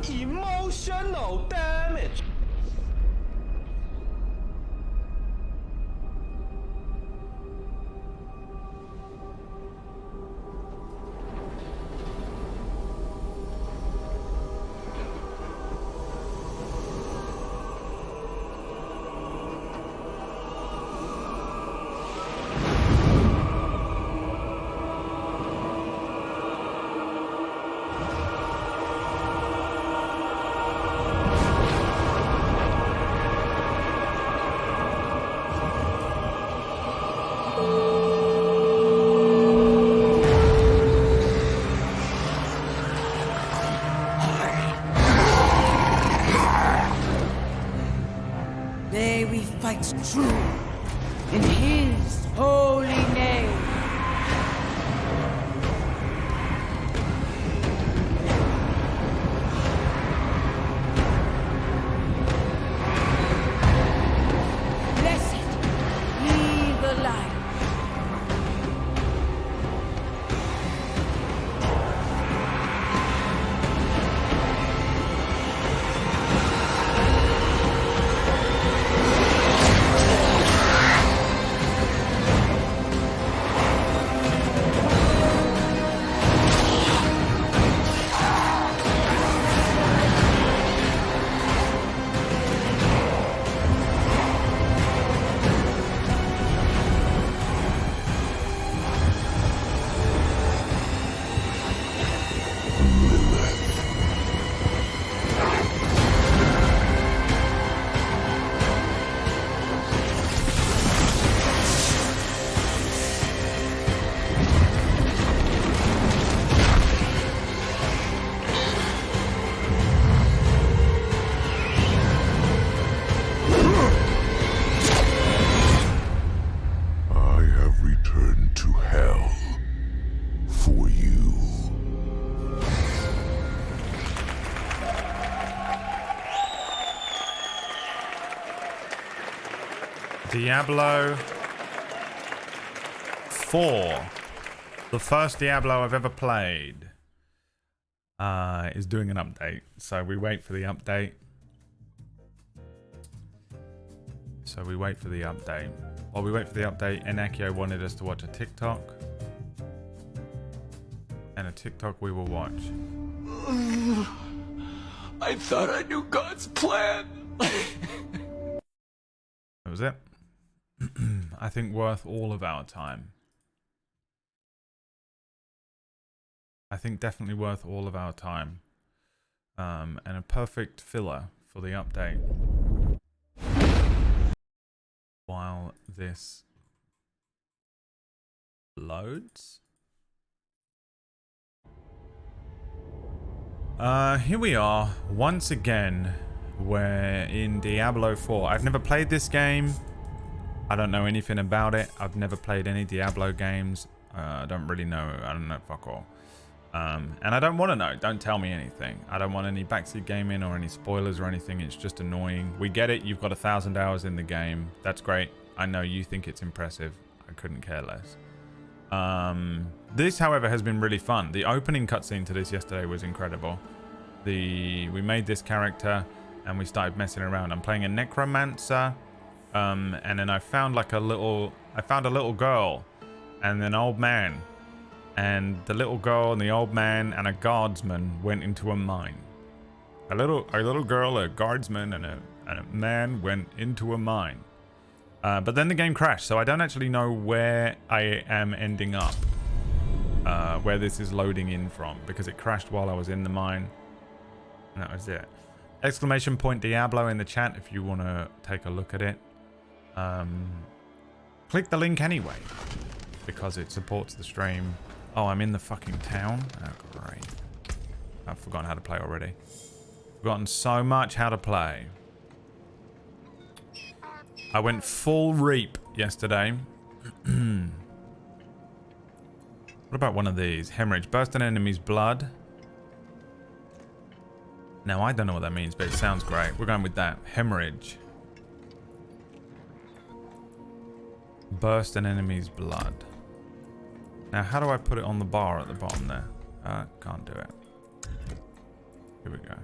Emotional damage. May we fight true in his holy name. Blessed be the light. Diablo 4, the first Diablo I've ever played, is doing an update. So we wait for the update. While we wait for the update, Enakio wanted us to watch a TikTok. And a TikTok we will watch. I thought I knew God's plan. That was it. I think worth all of our time. I think definitely worth all of our time. And a perfect filler for the update. While this loads. Here we are once again. We're in Diablo 4. I've never played this game. I don't know anything about it. I've never played any Diablo games. I don't really know. I don't know fuck all. And I don't want to know. Don't tell me anything. I don't want any backseat gaming or any spoilers or anything. It's just annoying. We get it. You've got 1,000 hours in the game. That's great. I know you think it's impressive. I couldn't care less. This, however, has been really fun. The opening cutscene to this yesterday was incredible. We made this character and we started messing around. I'm playing a necromancer. And then I found a little girl and an old man, and the little girl and the old man and a guardsman went into a mine. A little girl, a guardsman, and a man went into a mine. But then the game crashed, so I don't actually know where I am ending up, where this is loading in from, because it crashed while I was in the mine. And that was it. Exclamation point Diablo in the chat if you want to take a look at it. Click the link anyway, because it supports the stream. Oh, I'm in the fucking town? Oh, great. I've forgotten how to play already. Forgotten so much how to play. I went full reap yesterday. What about one of these? Hemorrhage. Burst an enemy's blood. Now, I don't know what that means, but it sounds great. We're going with that. Hemorrhage. Burst an enemy's blood. Now, how do I put it on the bar at the bottom there? Can't do it. Here we go.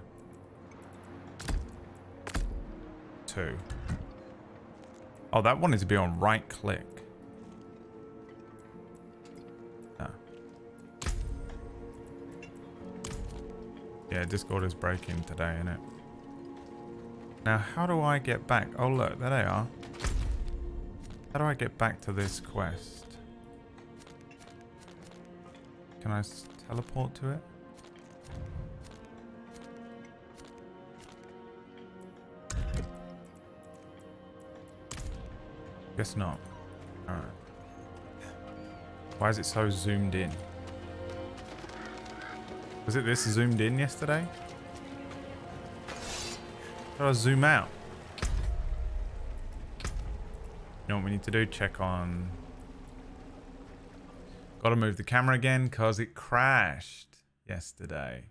2. Oh, that wanted to be on right click. Oh. Yeah, Discord is breaking today, isn't it? Now, how do I get back? Oh, look, there they are. How do I get back to this quest? Can I teleport to it? Guess not. Alright. Why is it so zoomed in? Was it this zoomed in yesterday? How do I zoom out? You know what we need to do? Check on... Gotta move the camera again because it crashed yesterday.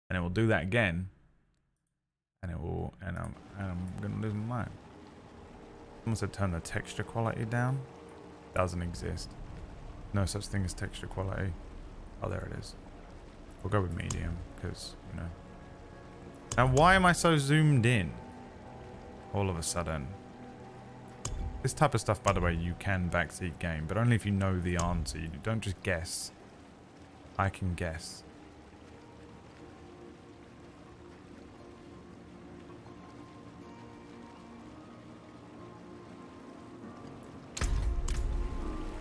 And it will do that again. And it will, and I'm gonna lose my mind. Someone said turn the texture quality down. Doesn't exist. No such thing as texture quality. Oh, there it is. We'll go with medium because, you know. Now, why am I so zoomed in? All of a sudden. This type of stuff, by the way, you can backseat game, but only if you know the answer. You don't just guess. I can guess.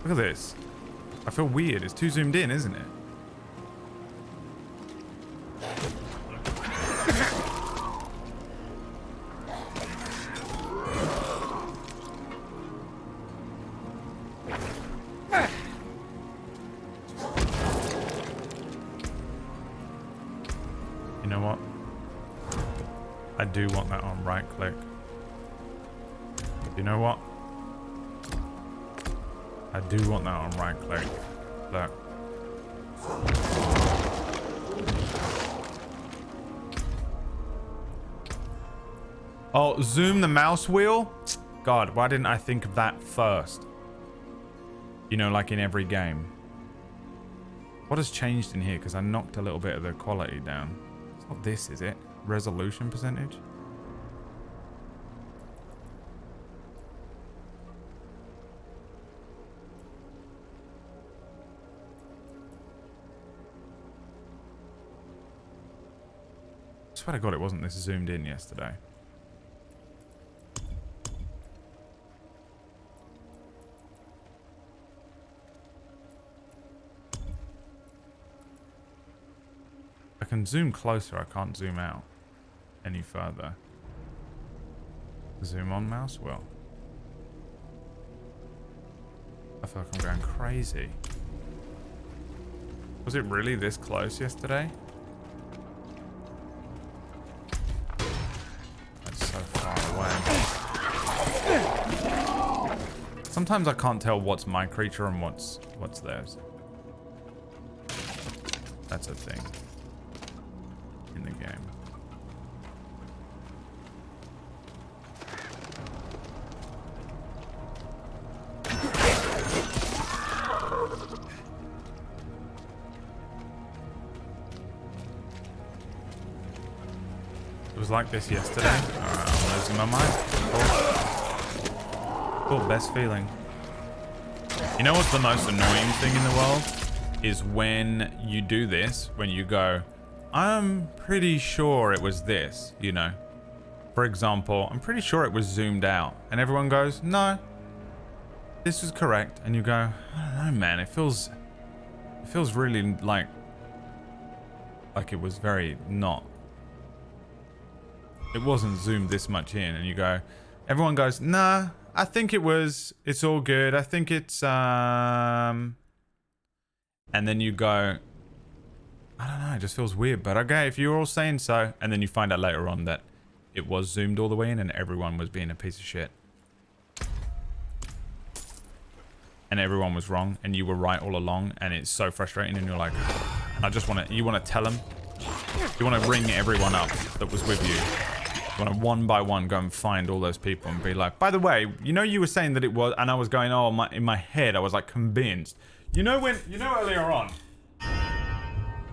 Look at this. I feel weird. It's too zoomed in, isn't it? You know what? I do want that on right click. You know what? I do want that on right click. Look. Oh, zoom the mouse wheel? God, why didn't I think of that first? You know, like in every game. What has changed in here? Because I knocked a little bit of the quality down. It's not this, is it? Resolution percentage? I swear to God it wasn't this zoomed in yesterday. I can zoom closer, I can't zoom out any further. Zoom on mouse wheel. I feel like I'm going crazy. Was it really this close yesterday? Sometimes I can't tell what's my creature and what's theirs. That's a thing in the game. It was like this yesterday. I'm losing my mind. Cool, best feeling. You know what's the most annoying thing in the world? Is when you do this, when you go, I'm pretty sure it was this, you know. For example, I'm pretty sure it was zoomed out. And everyone goes, no, this is correct. And you go, I don't know, man, it feels really like it was very not. It wasn't zoomed this much in. And you go, everyone goes, nah. I think it's all good. I think it's, and then you go, I don't know, it just feels weird, but okay, if you're all saying so. And then you find out later on that it was zoomed all the way in and everyone was being a piece of shit. and everyone was wrong and you were right all along, and it's so frustrating, and you're like, and I just want to, you want to tell them, you want to ring everyone up that was with you. You want to one by one go and find all those people and be like, by the way, you know, you were saying that it was, and I was going, oh, in my head I was like convinced. You know earlier on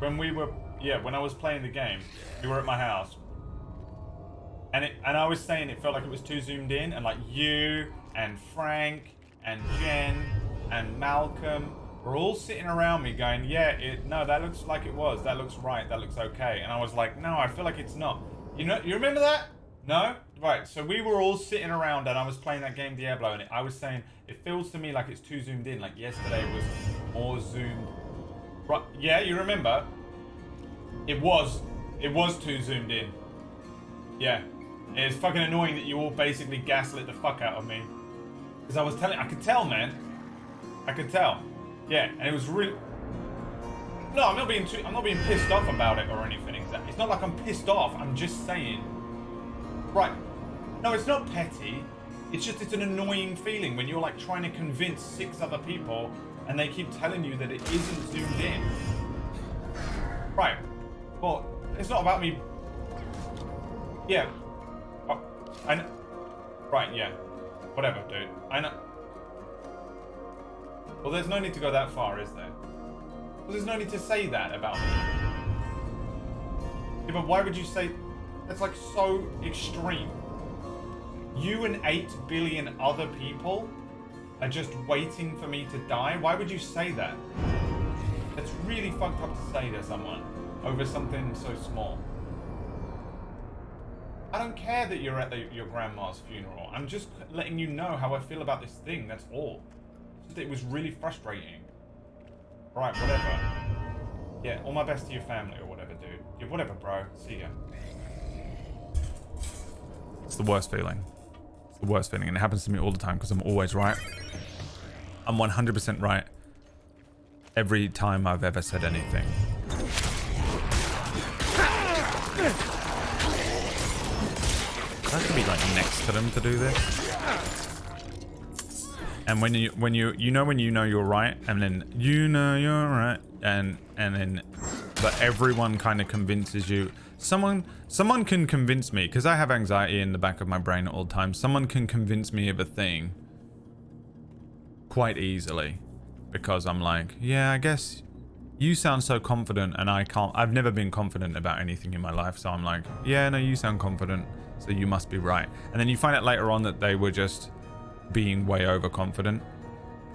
when we were, when I was playing the game, you were at my house, and I was saying it felt like it was too zoomed in, and like you and Frank and Jen and Malcolm were all sitting around me going, no, that looks like it was, that looks right, that looks okay, and I was like, no, I feel like it's not. You know, you remember that? No? Right, so we were all sitting around and I was playing that game Diablo, and I was saying, it feels to me like it's too zoomed in, like yesterday was more zoomed. Right, yeah, you remember? It was too zoomed in. Yeah. It's fucking annoying that you all basically gaslit the fuck out of me. Because I was telling, I could tell, man. I could tell. Yeah, and it was really... No, I'm not being pissed off about it or anything exactly. It's not like I'm pissed off. I'm just saying. Right. No, it's not petty. It's just, it's an annoying feeling when you're like trying to convince 6 other people and they keep telling you that it isn't zoomed in. Right. Well, it's not about me. Yeah. Oh, I know. Right, yeah. Whatever, dude. I know. Well, there's no need to go that far, is there? Well, there's no need to say that about me. Yeah, but why would you say... That's like so extreme. You and 8 billion other people are just waiting for me to die? Why would you say that? That's really fucked up to say to someone over something so small. I don't care that you're at your grandma's funeral. I'm just letting you know how I feel about this thing, that's all. It's just, it was really frustrating. Right, whatever. Yeah, all my best to your family or whatever, dude. Yeah, whatever, bro. See ya. It's the worst feeling. It's the worst feeling, and it happens to me all the time because I'm always right. I'm 100% right every time I've ever said anything. I have to be like next to them to do this. And when you know you're right, and then you know you're right, and then, but everyone kind of convinces you. Someone can convince me, because I have anxiety in the back of my brain at all times. Someone can convince me of a thing quite easily, because I'm like, yeah, I guess you sound so confident, and I can't. I've never been confident about anything in my life, so I'm like, yeah, no, you sound confident, so you must be right. And then you find out later on that they were just being way overconfident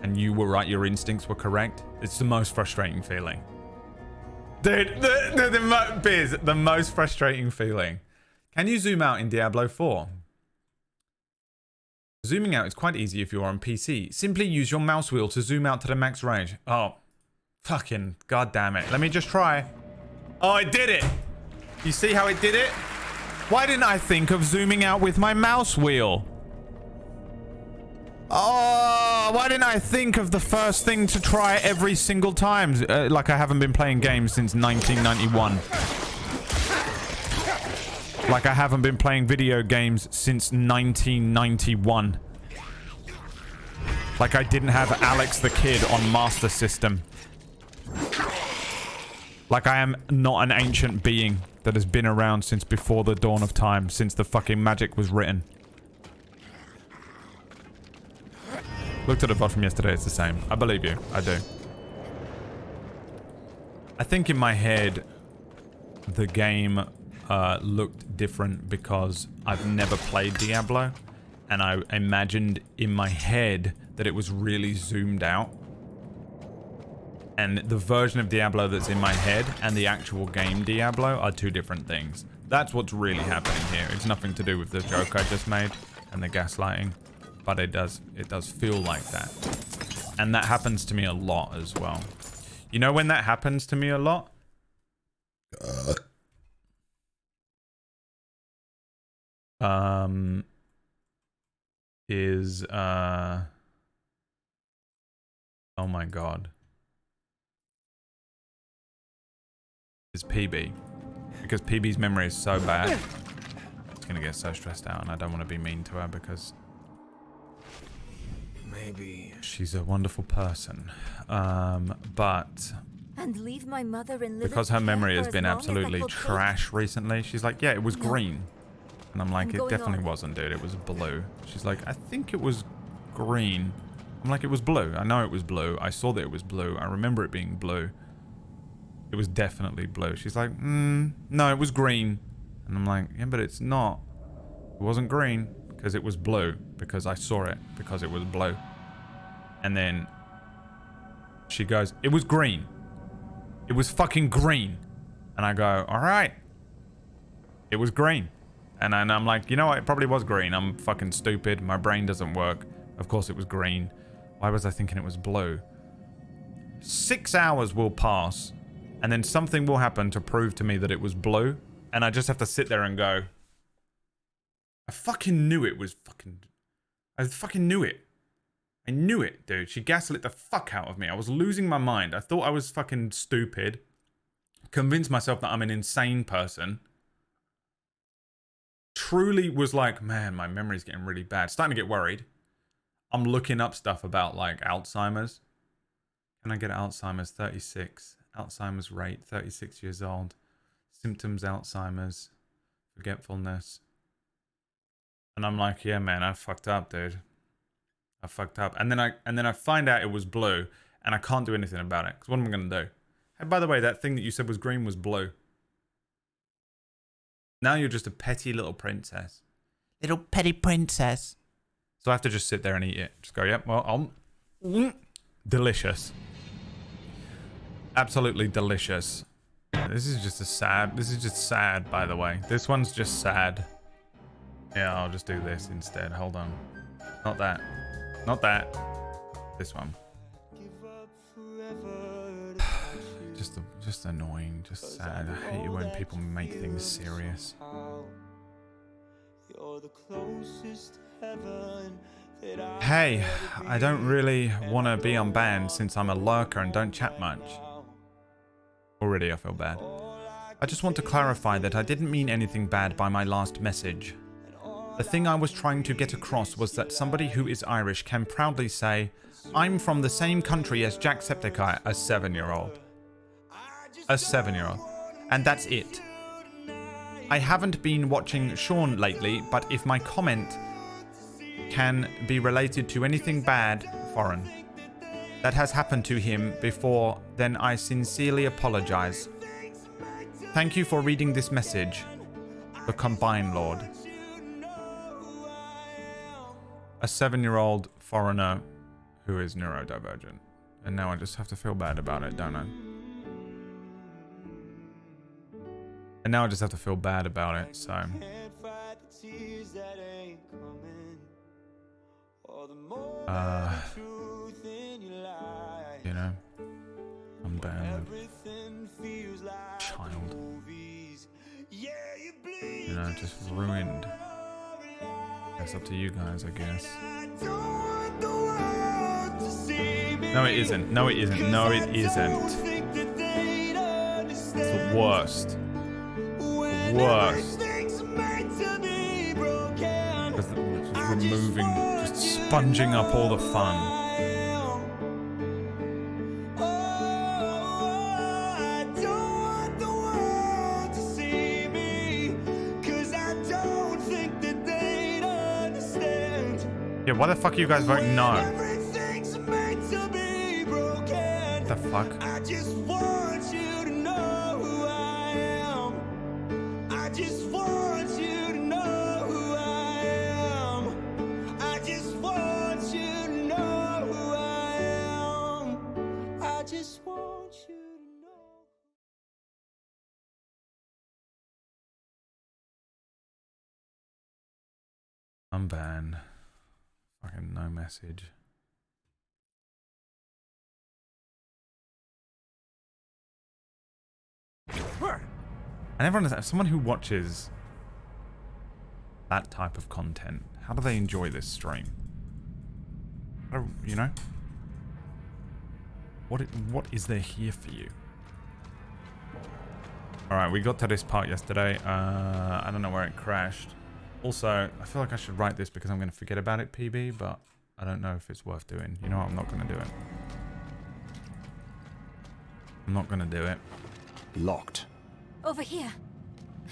and you were right, your instincts were correct. It's the most frustrating feeling, dude. The most frustrating feeling. Can you zoom out in Diablo 4? Zooming out is quite easy if you're on PC. Simply use your mouse wheel to zoom out to the max range. Oh, fucking god damn it. Let me just try. Oh, it did it. You see how it did it? Why didn't I think of zooming out with my mouse wheel? Oh, why didn't I think of the first thing to try every single time? Like I haven't been playing games since 1991. Like I haven't been playing video games since 1991. Like I didn't have Alex the Kid on Master System. Like I am not an ancient being that has been around since before the dawn of time, since the fucking magic was written. Looked at a VOD from yesterday, it's the same. I believe you, I do. I think in my head, the game looked different because I've never played Diablo, and I imagined in my head that it was really zoomed out. And the version of Diablo that's in my head and the actual game Diablo are two different things. That's what's really happening here. It's nothing to do with the joke I just made and the gaslighting. But it does feel like that. And that happens to me a lot as well. You know when that happens to me a lot? Oh my god. Is PB. Because PB's memory is so bad. It's gonna get so stressed out, and I don't want to be mean to her because... Maybe. She's a wonderful person. But And leave my mother in because her memory has been absolutely trash recently, she's like, yeah, it was green. And I'm like, it definitely wasn't, dude. It was blue. She's like, I think it was green. I'm like, it was blue. I know it was blue. I saw that it was blue. I remember it being blue. It was definitely blue. She's like, no, it was green. And I'm like, yeah, but it's not. It wasn't green because it was blue. Because I saw it because it was blue. And then she goes, it was green. It was fucking green. And I go, all right. It was green. And I'm like, you know what? It probably was green. I'm fucking stupid. My brain doesn't work. Of course it was green. Why was I thinking it was blue? 6 hours will pass. And then something will happen to prove to me that it was blue. And I just have to sit there and go, I fucking knew it was fucking... I fucking knew it. I knew it, dude. She gaslit the fuck out of me. I was losing my mind. I thought I was fucking stupid. Convinced myself that I'm an insane person. Truly was like, man, my memory's getting really bad. Starting to get worried. I'm looking up stuff about, like, Alzheimer's. Can I get Alzheimer's? 36. Alzheimer's rate, 36 years old. Symptoms, Alzheimer's. Forgetfulness. And I'm like, yeah, man, I fucked up, dude. I fucked up. And then I find out it was blue, and I can't do anything about it. Because what am I going to do? Hey, by the way, that thing that you said was green was blue. Now you're just a petty little princess. Little petty princess. So I have to just sit there and eat it. Just go, yep, well, delicious. Absolutely delicious. This is just sad, by the way. This one's just sad. Yeah, I'll just do this instead. Hold on. Not that. Not that. This one. Just annoying. Just sad. I hate it when people make things serious. Hey, I don't really want to be unbanned since I'm a lurker and don't chat much. Already I feel bad. I just want to clarify that I didn't mean anything bad by my last message. The thing I was trying to get across was that somebody who is Irish can proudly say, I'm from the same country as Jacksepticeye, a 7-year-old. A 7-year-old. And that's it. I haven't been watching Sean lately, but if my comment can be related to anything bad, foreign, that has happened to him before, then I sincerely apologize. Thank you for reading this message. The Combine Lord. A 7-year-old foreigner who is neurodivergent. And now I just have to feel bad about it, don't I? And now I just have to feel bad about it, so... you know, I'm bad. Child. You know, just ruined. It's up to you guys, I guess. No, it isn't. No, it isn't. No, it isn't. It's the worst. The worst. Just removing, just sponging up all the fun. Yeah, why the fuck are you guys voting no? What the fuck? I just want you to know who I am. I just want you to know who I am. I just want you to know who I am. I just want you to know. I'm banned. Fucking no message. And everyone is someone who watches that type of content. How do they enjoy this stream? You know? What is there here for you? Alright, we got to this part yesterday. I don't know where it crashed. Also, I feel like I should write this because I'm going to forget about it, PB, but I don't know if it's worth doing. You know what? I'm not going to do it. I'm not going to do it. Locked. Over here.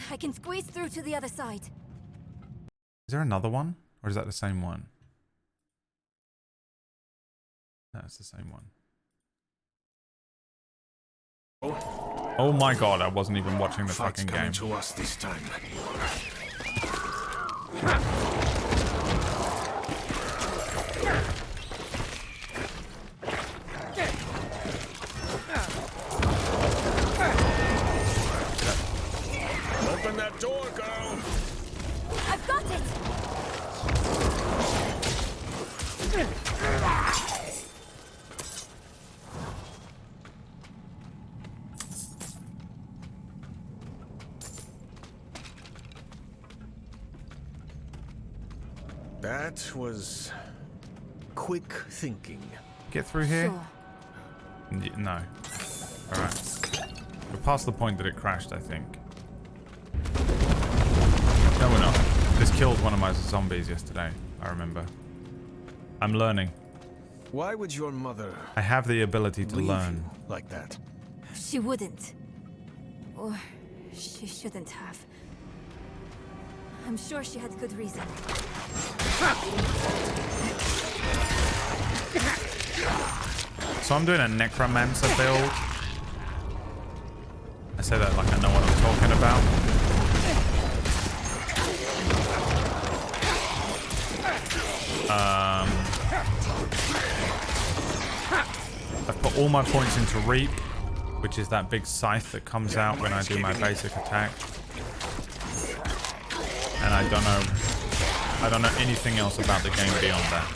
I can squeeze through to the other side. Is there another one? Or is that the same one? That's the same one. Oh my god, I wasn't even watching the fucking game. To us this time. Open that door, girl. I've got it! That was quick thinking. Get through here? Sure. No. Alright. We're past the point that it crashed, I think. No, we're not. This killed one of my zombies yesterday, I remember. I'm learning. Why would your mother I have the ability to leave learn. you like that? She wouldn't. Or she shouldn't have. I'm sure she had good reason. So I'm doing a necromancer build. I say that like I know what I'm talking about. I've put all my points into Reap, which is that big scythe that comes out when I do my basic attack. And I don't know anything else about the game beyond that.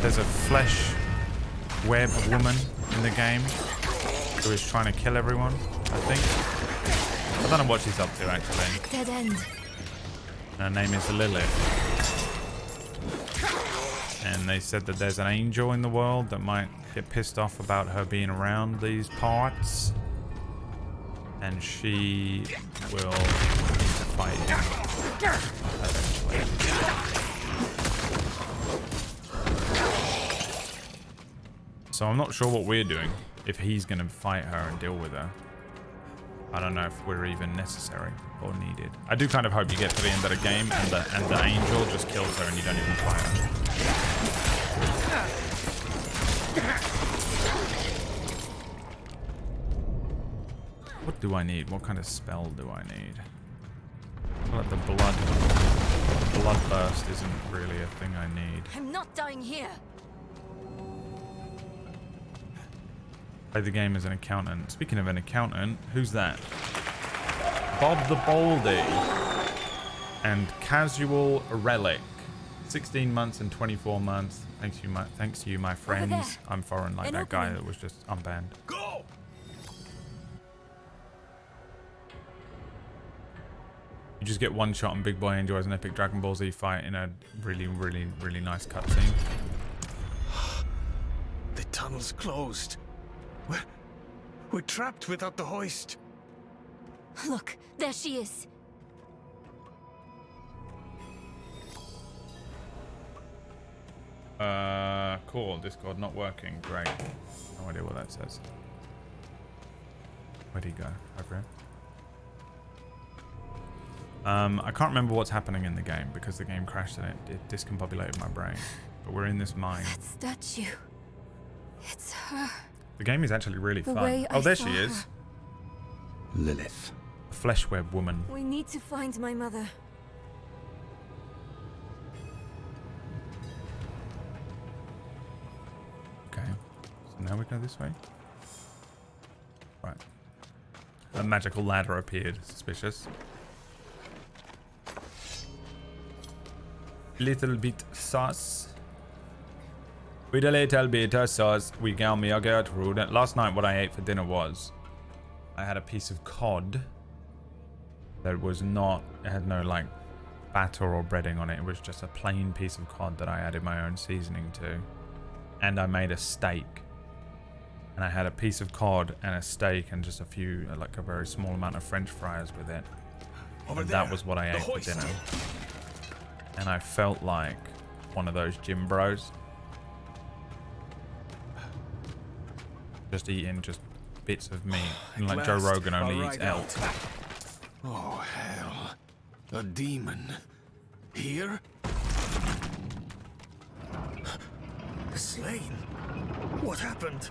There's a flesh web woman in the game who is trying to kill everyone, I think. I don't know what she's up to actually. Dead end. Her name is Lilith. And they said that there's an angel in the world that might get pissed off about her being around these parts. And she will fight him eventually. So I'm not sure what we're doing. If he's going to fight her and deal with her. I don't know if we're even necessary or needed. I do kind of hope you get to the end of the game and the angel just kills her and you don't even fight her. What do I need? What kind of spell do I need? I feel like the bloodburst isn't really a thing I need. I'm not dying here. Play the game as an accountant. Speaking of an accountant, who's that? Bob the Baldy and Casual Relic. 16 months and 24 months. Thanks to you, my friends. I'm foreign like that guy that was just unbanned. Go! You just get one shot and Big Boy enjoys an epic Dragon Ball Z fight in a really, really, really nice cutscene. The tunnel's closed. We're trapped without the hoist. Look, there she is. Cool. Discord not working. Great. No idea what that says. Where'd he go? Over here. I can't remember what's happening in the game because the game crashed and it discombobulated my brain. But we're in this mine. That statue. It's her. The game is actually really The fun. way Oh, I there saw she is. her. Lilith. A flesh web woman. We need to find my mother. Okay. So now we go this way. Right. A magical ladder appeared. Suspicious. Little bit sauce. With a little bit of sauce, we got me a Gertrude. Last night, what I ate for dinner was I had a piece of cod that was not, it had no like batter or breading on it. It was just a plain piece of cod that I added my own seasoning to. And I made a steak. And I had a piece of cod and a steak and just a few, like a very small amount of French fries with it. Over And there. that was what I The ate for hoist. dinner. And I felt like one of those gym bros. Just eating just bits of meat. And like Joe Last, Rogan only a eats ride elk. out. Oh, hell. A demon. Here? Slain. What happened?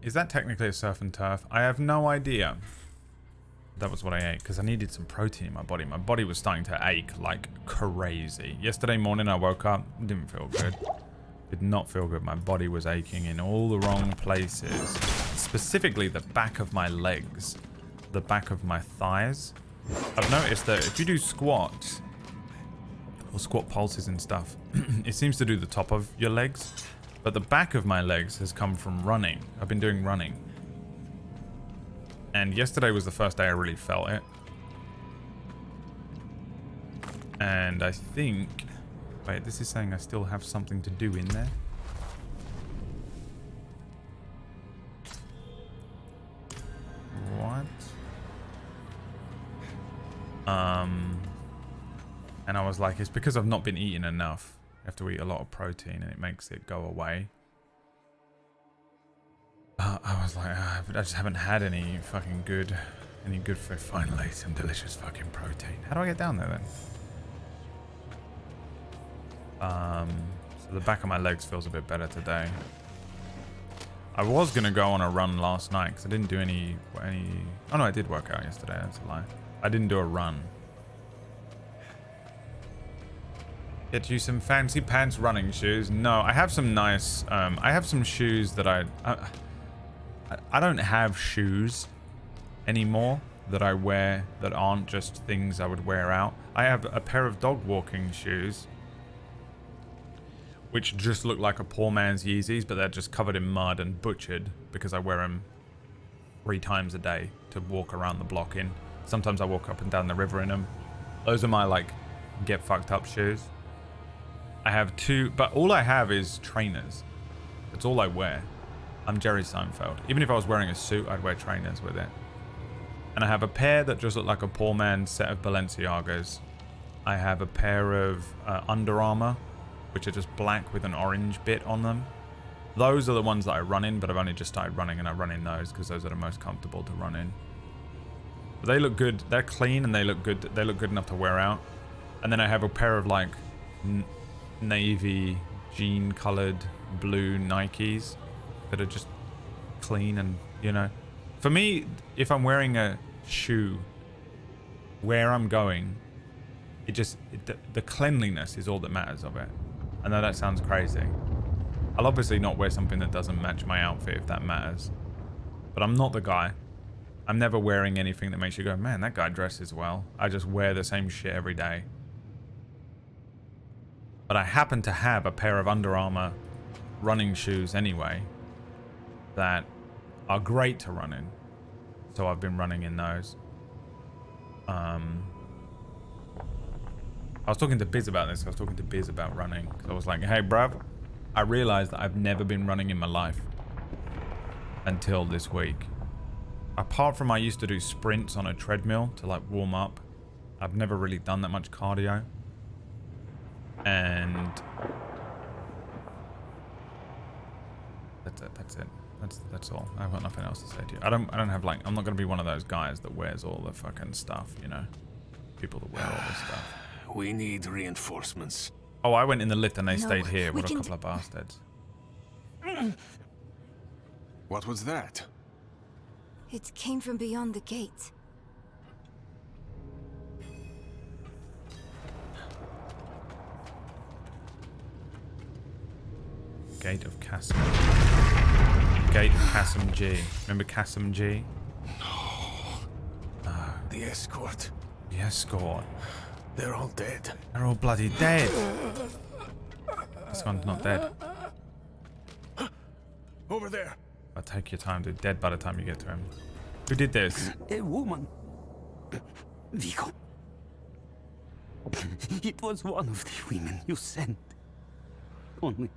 Is that technically a surf and turf? I have no idea. That was what I ate because I needed some protein in my body. My body was starting to ache like crazy. Yesterday morning I woke up, didn't feel good. Did not feel good. My body was aching in all the wrong places. Specifically the back of my legs. The back of my thighs. I've noticed that if you do squats or squat pulses and stuff, it seems to do the top of your legs. But the back of my legs has come from running. I've been doing running. And yesterday was the first day I really felt it. And I think... Wait, this is saying I still have something to do in there? What? And I was like, it's because I've not been eating enough. You have to eat a lot of protein and it makes it go away. I was like, I just haven't had any fucking good, food. Finally, some delicious fucking protein. How do I get down there then? So the back of my legs feels a bit better today. I was gonna go on a run last night because I didn't do any. Oh no, I did work out yesterday. That's a lie. I didn't do a run. Get you some fancy pants running shoes. No, I have some nice. I have some shoes that I don't have shoes anymore that I wear that aren't just things I would wear out. I have a pair of dog walking shoes which just look like a poor man's Yeezys, but they're just covered in mud and butchered because I wear them 3 times a day to walk around the block in. Sometimes I walk up and down the river in them. Those are my like get fucked up shoes. I have 2, but all I have is trainers. That's all I wear. I'm Jerry Seinfeld. Even if I was wearing a suit, I'd wear trainers with it. And I have a pair that just look like a poor man's set of Balenciagas. I have a pair of Under Armour, which are just black with an orange bit on them. Those are the ones that I run in, but I've only just started running and I run in those because those are the most comfortable to run in. But they look good. They're clean and they look good. They look good enough to wear out. And then I have a pair of like navy jean colored blue Nikes that are just clean and, you know. For me, if I'm wearing a shoe where I'm going, the cleanliness is all that matters of it. I know that sounds crazy. I'll obviously not wear something that doesn't match my outfit if that matters. But I'm not the guy. I'm never wearing anything that makes you go, man, that guy dresses well. I just wear the same shit every day. But I happen to have a pair of Under Armour running shoes anyway that are great to run in. So I've been running in those. I was talking to Biz about this. I was talking to Biz about running. So I was like, hey, bruv, I realized that I've never been running in my life until this week. Apart from I used to do sprints on a treadmill to like warm up, I've never really done that much cardio. And that's it. That's all. I've got nothing else to say to you. I don't have like, I'm not gonna be one of those guys that wears all the fucking stuff, you know? People that wear all the stuff. We need reinforcements. Oh, I went in the lift and they No, stayed here. we What a can couple of bastards. What was that? It came from beyond the gate. Gate of Kasim. Gate of Kasim G. Remember Kasim G? The escort. The escort. They're all dead. They're all bloody dead. This one's not dead. Over there. I'll take your time. They're dead by the time you get to him. Who did this? A woman. Vigo. It was one of the women you sent. Only...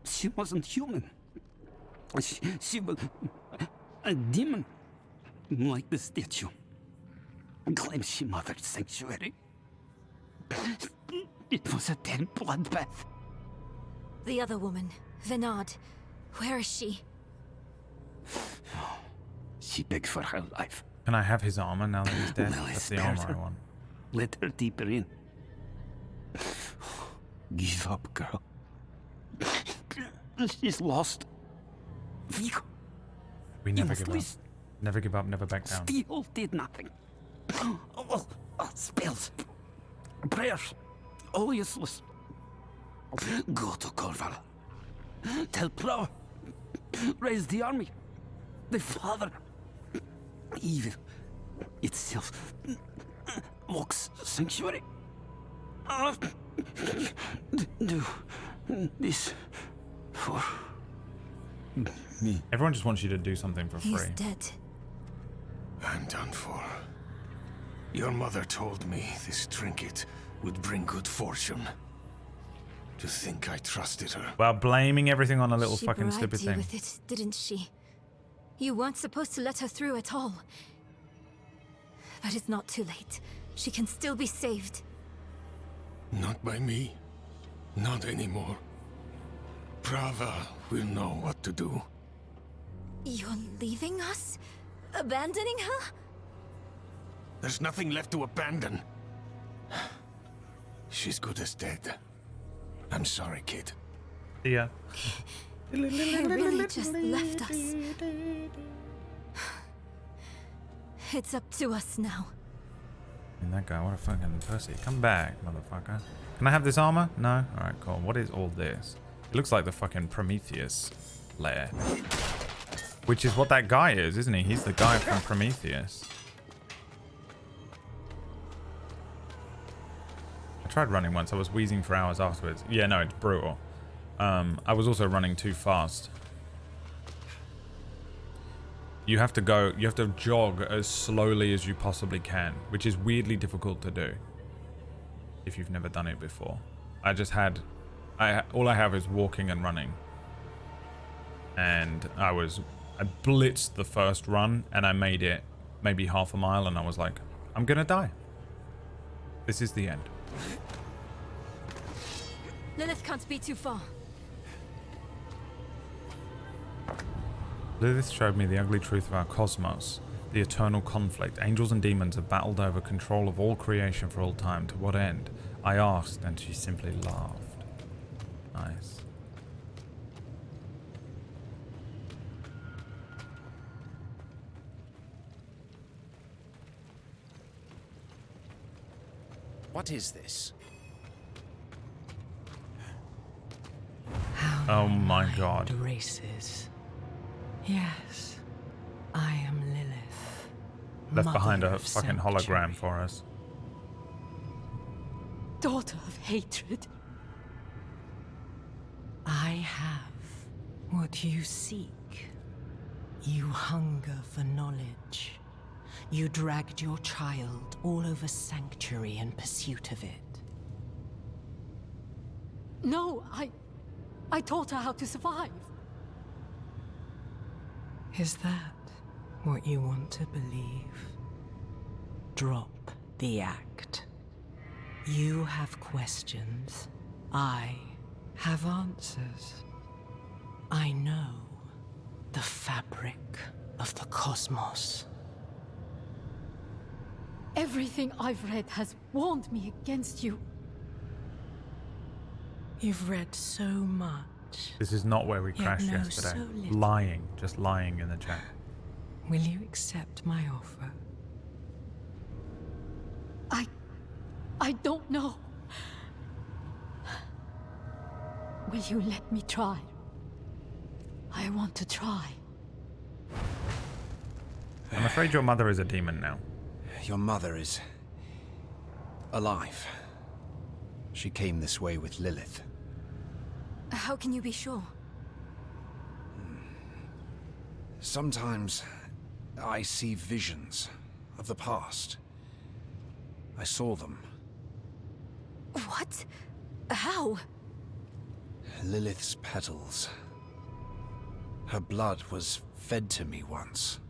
she wasn't human. She was a demon, like the statue. Claims she mothered sanctuary. It was a dead bloodbath. The other woman, Venard. Where is she? She begged for her life. Can I have his armor now that he's dead? Well, I That's the spared armor I her. want. Let her deeper in. Give up, girl. She's lost. Vigo We never must give up. listen. Never give up, never back down. still did nothing. Spells. Prayers. All useless. Go to Corval. Tell Pro. Raise the army. The father. Evil itself. Walks sanctuary. Do this for me. Everyone just wants you to do something for He's free. dead. I'm done for. Your mother told me this trinket would bring good fortune. To think I trusted her. Well, blaming everything on a little She fucking bribed stupid you thing. with it, didn't she? You weren't supposed to let her through at all. But it's not too late. She can still be saved. Not by me. Not anymore. Prava will know what to do. You're leaving us? Abandoning her? There's nothing left to abandon. She's good as dead. I'm sorry, kid. Yeah. He really just left us. It's up to us now. And that guy, what a fucking pussy. Come back, motherfucker. Can I have this armor? No? Alright, cool. What is all this? It looks like the fucking Prometheus lair. Which is what that guy is, isn't he? He's the guy from Prometheus. I tried running once. I was wheezing for hours afterwards. Yeah, no, it's brutal. I was also running too fast. You have to jog as slowly as you possibly can, which is weirdly difficult to do if you've never done it before. All I have is walking and running. And I blitzed the first run and I made it maybe half a mile and I was like, I'm gonna die. This is the end. Lilith can't be too far. Lilith showed me the ugly truth of our cosmos, the eternal conflict. Angels and demons have battled over control of all creation for all time. To what end? I asked, and she simply laughed. Nice. What is this? Oh my god. The races. Yes, I am Lilith. Left behind mother a of fucking sanctuary. hologram for us. Daughter of hatred. I have what you seek. You hunger for knowledge. You dragged your child all over Sanctuary in pursuit of it. No, I taught her how to survive. Is that what you want to believe? Drop the act. You have questions. I have answers. I know the fabric of the cosmos. Everything I've read has warned me against you. You've read so much. This is not where we Yet crashed know yesterday. so little. Lying. Just lying in the chat. Will you accept my offer? I don't know. Will you let me try? I want to try. I'm afraid your mother is a demon now. Your mother is alive. She came this way with Lilith. How can you be sure? Sometimes I see visions of the past. I saw them. What? How? Lilith's petals. Her blood was fed to me once.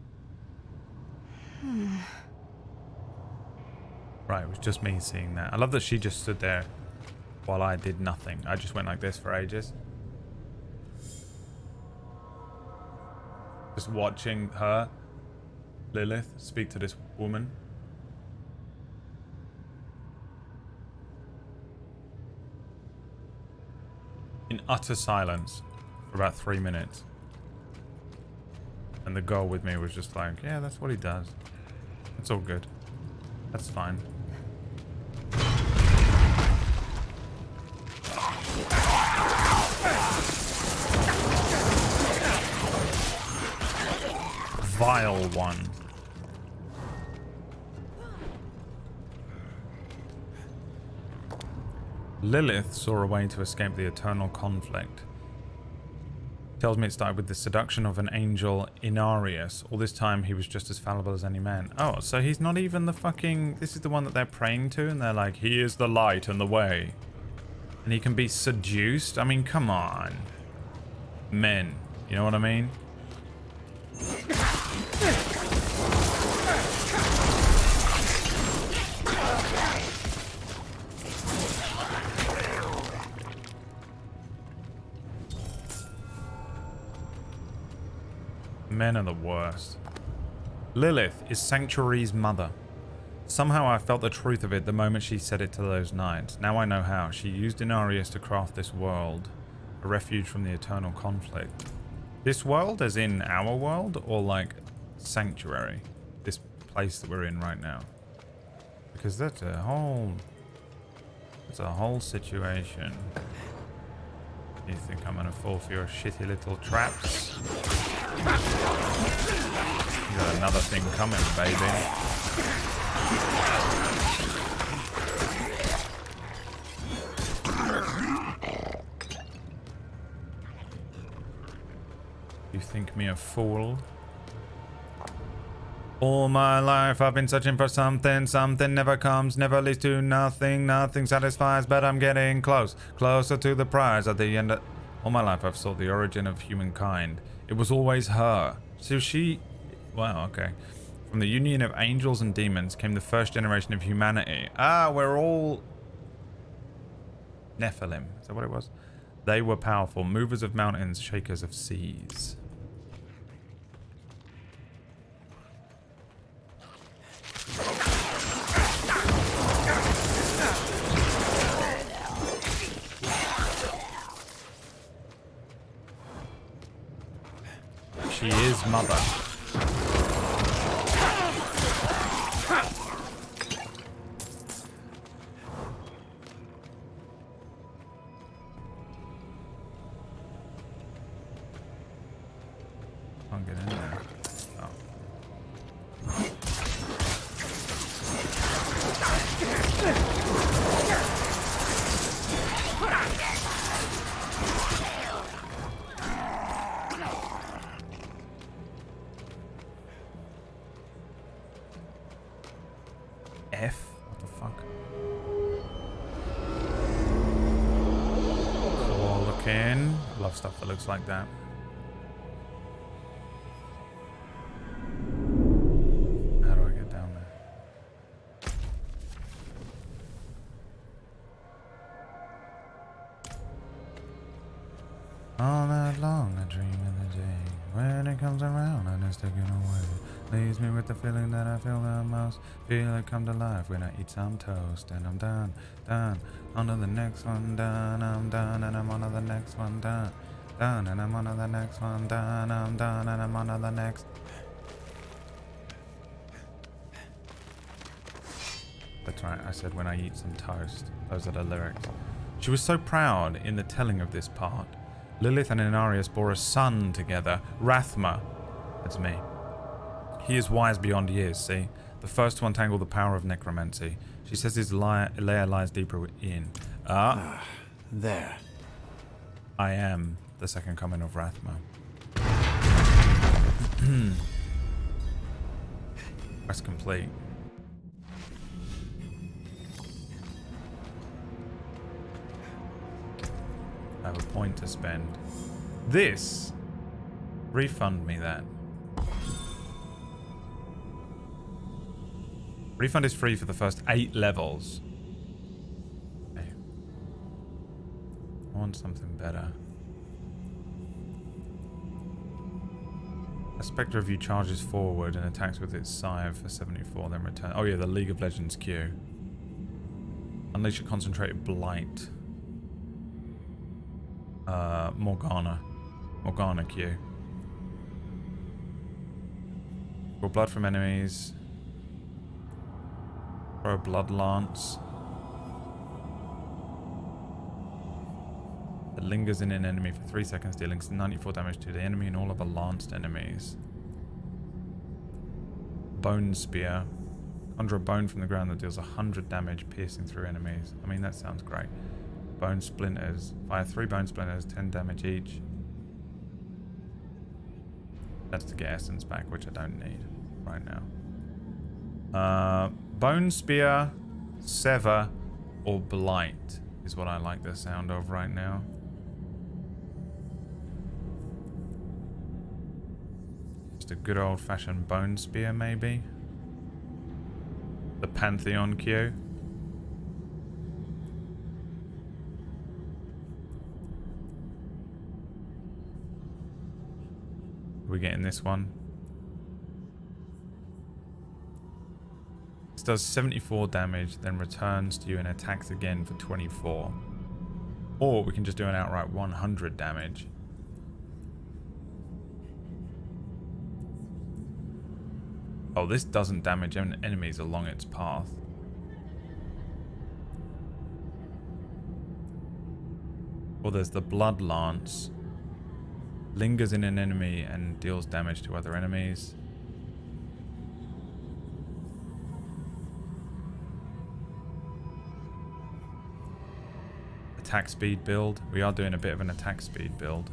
Right, it was just me seeing that. I love that she just stood there while I did nothing. I just went like this for ages. Just watching her, Lilith, speak to this woman. In utter silence for about 3 minutes. And the girl with me was just like, yeah, that's what he does. It's all good. That's fine. Vile one. Lilith saw a way to escape the eternal conflict. Tells me it started with the seduction of an angel, Inarius. All this time he was just as fallible as any man. Oh, so he's not even the fucking... This is the one that they're praying to, and they're like, he is the light and the way. And he can be seduced? I mean, come on. Men. You know what I mean? Men are the worst. Lilith is Sanctuary's mother. Somehow I felt the truth of it the moment she said it to those knights. Now I know how. She used Inarius to craft this world, a refuge from the eternal conflict. This world, as in our world, or like Sanctuary? This place that we're in right now. Because that's a whole situation. You think I'm gonna fall for your shitty little traps? You got another thing coming, baby. You think me a fool? All my life I've been searching for something. Something never comes, never leads to nothing. Nothing satisfies, but I'm getting closer to the prize at the end. All my life I've sought the origin of humankind. It was always her. So she... Wow, okay. From the union of angels and demons came the first generation of humanity. Ah, we're all... Nephilim. Is that what it was? They were powerful, movers of mountains, shakers of seas. She is mother. Can't get in there. Oh. F? What the fuck? Cool looking. Love stuff that looks like that. How do I get down there? All night long I dream of the day when it comes around and it's taken away. Leaves me with the feeling that I feel the most. Feel it come to life when I eat some toast. And I'm done, on to the next one, done, I'm done, and I'm on to the next one, done, and I'm on to the next one, done, I'm done, and I'm on to the next. That's right, I said when I eat some toast. Those are the lyrics. She was so proud in the telling of this part. Lilith and Inarius bore a son together, Rathma. That's me. He is wise beyond years, see? The first to untangle the power of necromancy. She says his lair lies deeper within. There. I am the second coming of Rathma. Quest complete. I have a point to spend. This. Refund me that. Refund is free for the first 8 levels. Okay. I want something better. A Spectre of you charges forward and attacks with its scythe for 74, then return. Oh yeah, the League of Legends Q. Unleash a concentrated blight. Morgana Q. Draw blood from enemies. Throw a blood lance. It lingers in an enemy for 3 seconds, dealing 94 damage to the enemy and all other lanced enemies. Bone Spear. Conjure a bone from the ground that deals 100 damage, piercing through enemies. I mean, that sounds great. Bone Splinters. Fire 3 Bone Splinters, 10 damage each. That's to get essence back, which I don't need right now. Bone Spear, Sever, or Blight is what I like the sound of right now. Just a good old-fashioned Bone Spear, maybe. The Pantheon Q. We're getting this one. This does 74 damage, then returns to you and attacks again for 24. Or we can just do an outright 100 damage. Oh, this doesn't damage enemies along its path. Or there's the Blood Lance. Lingers in an enemy and deals damage to other enemies. Attack speed build. We are doing a bit of an attack speed build.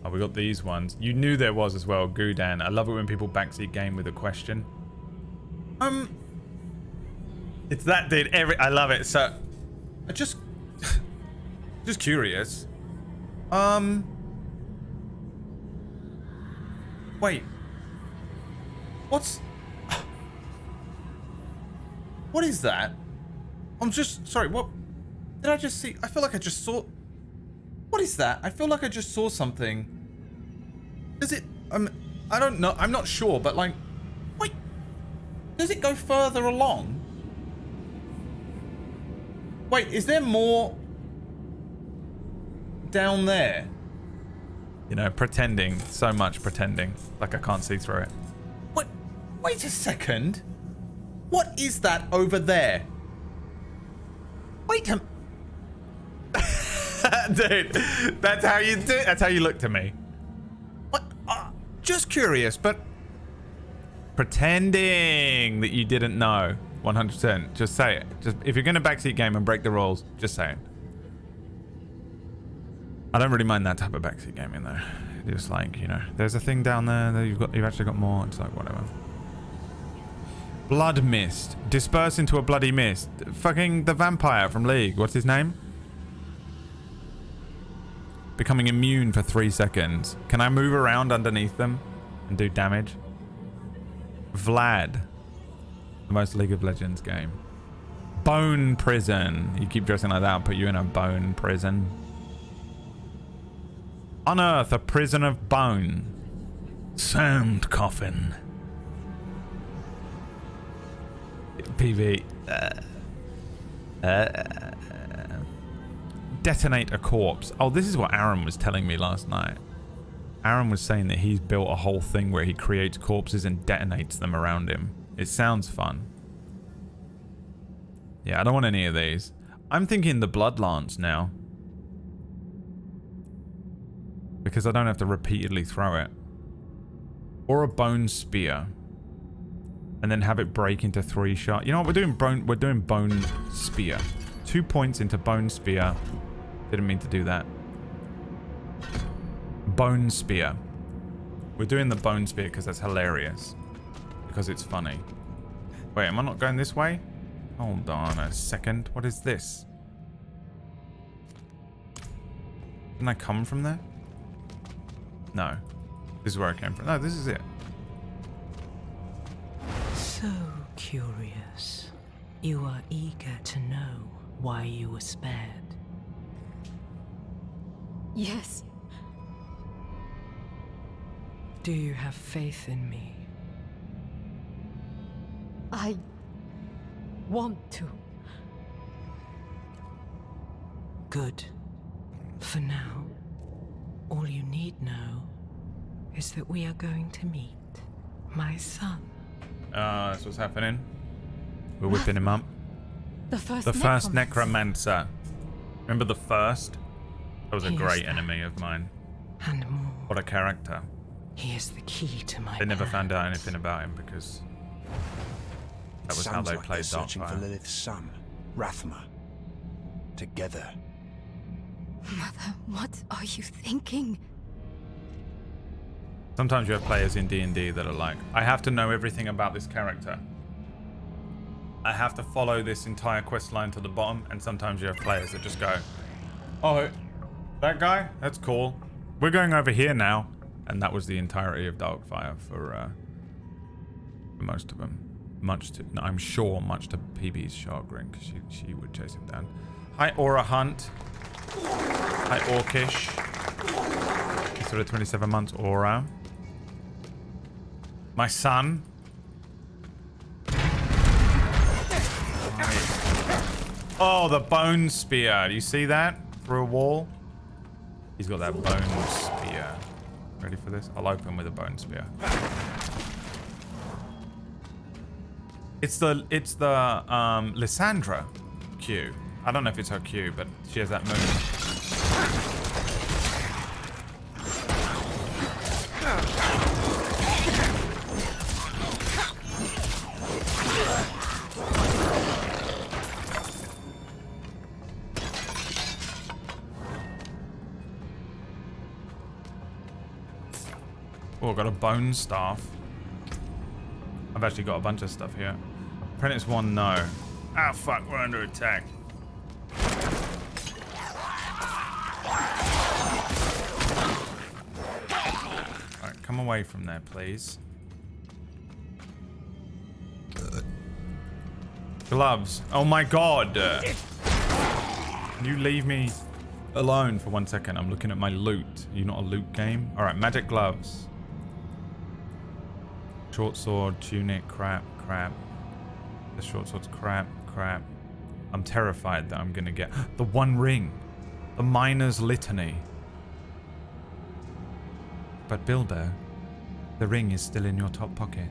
Oh, we got these ones. You knew there was as well, Gudan. I love it when people backseat game with a question. It's that dude. I love it. So, I just curious. Wait. What is that? I'm just sorry. What did I just see? I feel like I just saw. What is that? I feel like I just saw something. Does it? I don't know. I'm not sure, but like, wait. Does it go further along? Wait, is there more down there? You know, pretending. So much pretending. Like I can't see through it. What? Wait a second. What is that over there? Wait a... Dude, that's how you do it. That's how you look to me. What? Just curious, but... Pretending that you didn't know. 100%. Just say it. Just if you're going to backseat game and break the rules, just say it. I don't really mind that type of backseat gaming though. Just like, you know, there's a thing down there that you've actually got more. It's like whatever. Blood mist. Disperse into a bloody mist. Fucking the vampire from League. What's his name? Becoming immune for 3 seconds. Can I move around underneath them and do damage? Vlad. The most League of Legends game. Bone prison. You keep dressing like that, I'll put you in a bone prison. Unearth a prison of bone. Sound coffin. PV. Detonate a corpse. Oh, this is what Aaron was telling me last night. Aaron was saying that he's built a whole thing where he creates corpses and detonates them around him. It sounds fun. Yeah, I don't want any of these. I'm thinking the Blood Lance now. Because I don't have to repeatedly throw it. Or a Bone Spear. And then have it break into 3 shots. You know what? We're doing Bone Spear. 2 points into Bone Spear. Didn't mean to do that. Bone Spear. We're doing the Bone Spear because that's hilarious. Because it's funny. Wait, am I not going this way? Hold on a second. What is this? Didn't I come from there? No. This is where I came from. No, this is it. So curious. You are eager to know why you were spared. Yes. Do you have faith in me? I want to. Good. For now, all you need know is that we are going to meet my son. That's what's happening. We're whipping him up. The first The first necromancer. Remember the first? That was a He is great that. enemy of mine. And more. What a character. He is the key to my They never plan. found out anything about him because that was how Sounds they like played they're searching for Darkfire. Lilith's son, Rathma. Together. Mother, what are you thinking? Sometimes you have players in D&D that are like, I have to know everything about this character. I have to follow this entire quest line to the bottom. And sometimes you have players that just go, oh, that guy? That's cool. We're going over here now. And that was the entirety of Darkfire for most of them. No, I'm sure much to PB's chagrin, because she would chase him down. Hi, Aura Hunt. Hi, Orcish. Sort of 27 months, Aura. My son. Oh, the bone spear. Do you see that? Through a wall? He's got that bone spear. Ready for this? I'll open with a bone spear. It's the Lysandra Q. I don't know if it's her Q, but she has that move. Oh, I've got a bone staff. I've actually got a bunch of stuff here. Apprentice 1, no. Ah, fuck, we're under attack. Alright, come away from there, please. Gloves. Oh my god! Can you leave me alone for 1 second? I'm looking at my loot. Are you not a loot game? Alright, magic gloves. Short sword, tunic, crap. The short sword's crap. I'm terrified that I'm gonna get the one ring. The miner's litany. But Bilbo, the ring is still in your top pocket.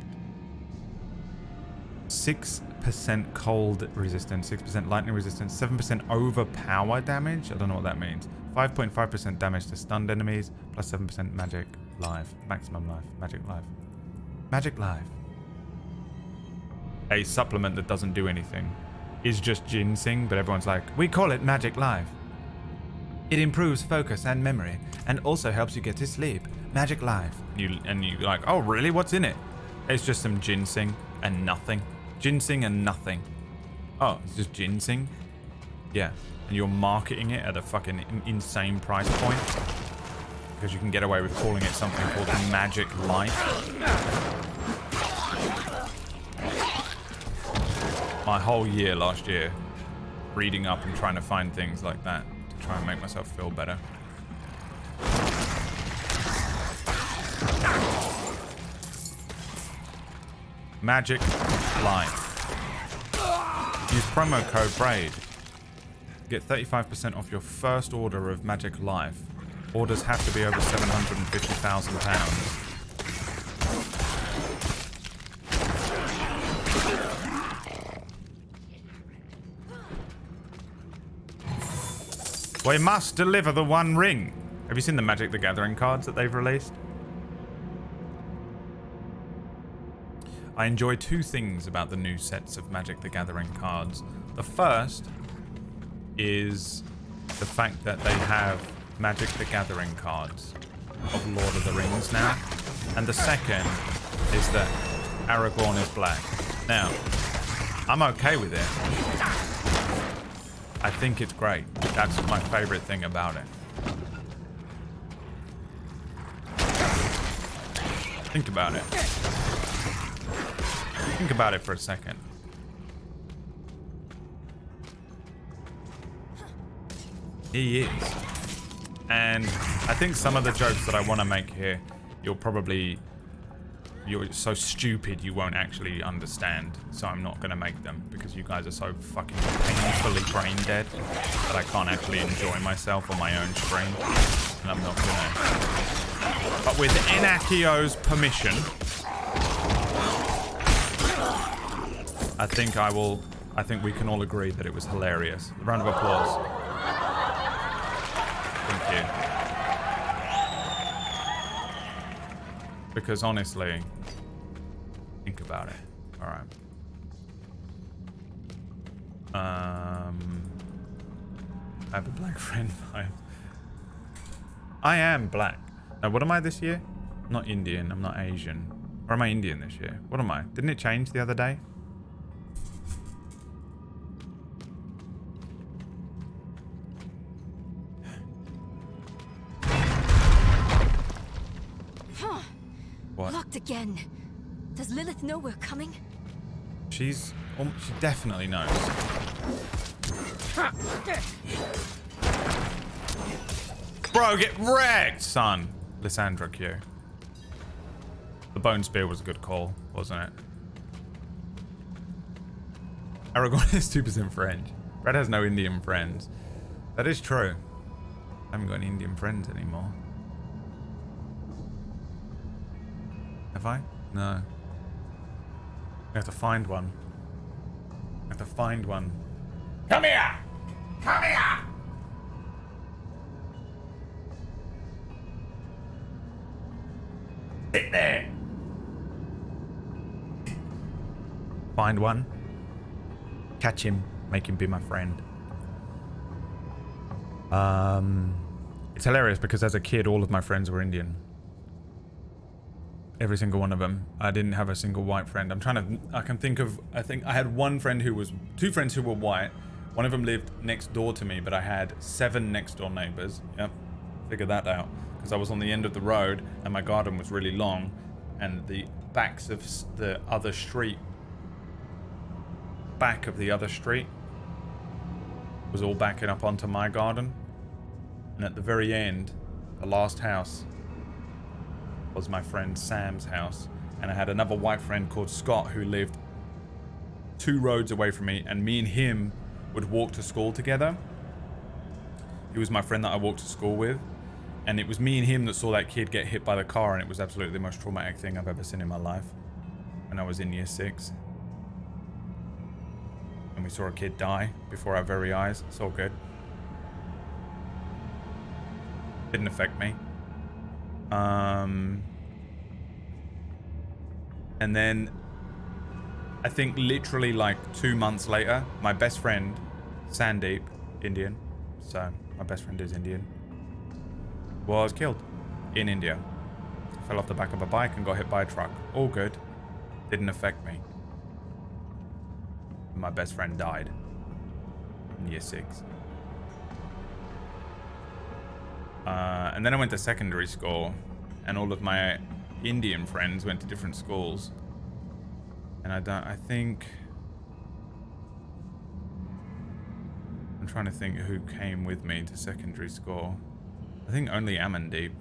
6% cold resistance, 6% lightning resistance, 7% overpower damage. I don't know what that means. 5.5% damage to stunned enemies, plus 7% magic life. Maximum life. Magic life. Magic life. A supplement that doesn't do anything. Is just ginseng, but everyone's like, we call it magic life. It improves focus and memory, and also helps you get to sleep. Magic life. And you like, oh really? What's in it? It's just some ginseng and nothing. Ginseng and nothing. Oh, it's just ginseng? Yeah. And you're marketing it at a fucking insane price point. Because you can get away with calling it something called magic life. My whole year last year, reading up and trying to find things like that to try and make myself feel better. Magic Life. Use promo code BRAID. Get 35% off your first order of Magic Life. Orders have to be over £750,000. We must deliver the One Ring. Have you seen the Magic the Gathering cards that they've released? I enjoy two things about the new sets of Magic the Gathering cards. The first is the fact that they have Magic the Gathering cards of Lord of the Rings now. And the second is that Aragorn is black. Now, I'm okay with it. I think it's great. That's my favorite thing about it. Think about it. Think about it for a second. He is. And I think some of the jokes that I want to make here, you're so stupid you won't actually understand. So I'm not going to make them because you guys are so fucking painfully brain dead that I can't actually enjoy myself on my own stream. And I'm not going to. But with Enakio's permission, I think we can all agree that it was hilarious. A round of applause. Thank you. Because honestly, think about it. All right. I have a black friend vibe. I am black. Now, what am I this year? I'm not Indian. I'm not Asian. Or am I Indian this year? What am I? Didn't it change the other day? What? Locked again. Does Lilith know we're coming? She definitely knows. Bro, get wrecked, son. Lysandra Q. The bone spear was a good call, wasn't it? Aragorn is 2% French. Brad has no Indian friends. That is true. I haven't got any Indian friends anymore. Have I? No. I have to find one. I have to find one. Come here! Come here! Sit there! Find one. Catch him. Make him be my friend. It's hilarious because as a kid, all of my friends were Indian. Every single one of them. I didn't have a single white friend. I think I had one friend two friends who were white. One of them lived next door to me, but I had 7 next door neighbors. Yep, figured that out. Because I was on the end of the road and my garden was really long and the backs of the other street, back of the other street was all backing up onto my garden. And at the very end, the last house was my friend Sam's house, and I had another white friend called Scott who lived 2 roads away from me, and me and him would walk to school together. He was my friend that I walked to school with, and it was me and him that saw that kid get hit by the car, and it was absolutely the most traumatic thing I've ever seen in my life when I was in year 6. And we saw a kid die before our very eyes. It's all good. Didn't affect me. And then I think literally like 2 months later, my best friend, Sandeep, Indian, so my best friend is Indian, was killed in India. Fell off the back of a bike and got hit by a truck. All good. Didn't affect me. My best friend died in year 6. And then I went to secondary school, and all of my Indian friends went to different schools. And I'm trying to think who came with me to secondary school. I think only Amandeep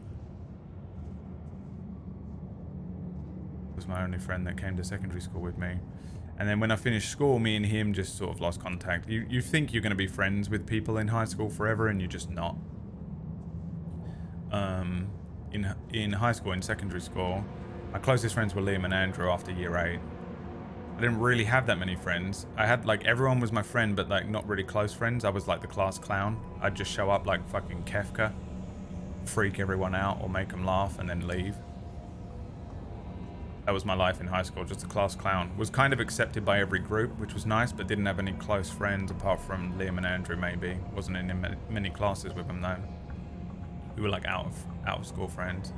was my only friend that came to secondary school with me. And then when I finished school, me and him just sort of lost contact. You think you're going to be friends with people in high school forever, and you're just not. In high school, in secondary school, my closest friends were Liam and Andrew after year 8. I didn't really have that many friends. I had, like, everyone was my friend, but, like, not really close friends. I was, like, the class clown. I'd just show up like fucking Kefka, freak everyone out or make them laugh and then leave. That was my life in high school, just a class clown. Was kind of accepted by every group, which was nice, but didn't have any close friends apart from Liam and Andrew, maybe. Wasn't in many classes with them, though. We were, like, out of school friends.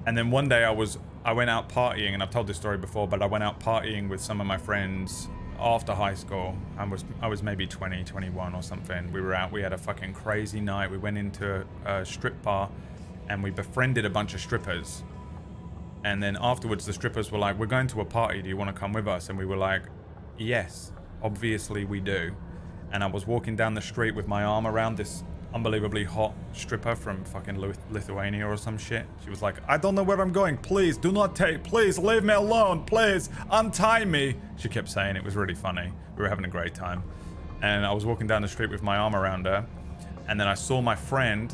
And then one day I went out partying, and I've told this story before, but I went out partying with some of my friends after high school. I was maybe 20, 21 or something. We were out. We had a fucking crazy night. We went into a strip bar and we befriended a bunch of strippers. And then afterwards, the strippers were like, "We're going to a party. Do you want to come with us?" And we were like, "Yes, obviously we do." And I was walking down the street with my arm around this unbelievably hot stripper from fucking Lithuania or some shit. She was like, "I don't know where I'm going. Please do not take. Please leave me alone. Please untie me." She kept saying. It was really funny. We were having a great time. And I was walking down the street with my arm around her. And then I saw my friend,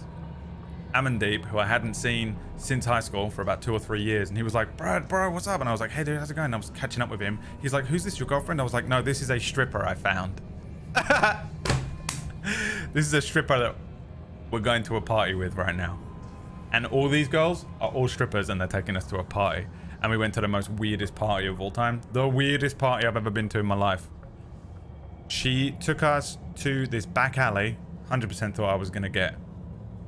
Amandeep, who I hadn't seen since high school for about 2 or 3 years. And he was like, bro, what's up? And I was like, "Hey, dude, how's it going?" And I was catching up with him. He's like, "Who's this, your girlfriend?" I was like, "No, this is a stripper I found." This is a stripper that we're going to a party with right now. And all these girls are all strippers and they're taking us to a party. And we went to the most weirdest party of all time. The weirdest party I've ever been to in my life. She took us to this back alley. 100% thought I was going to get,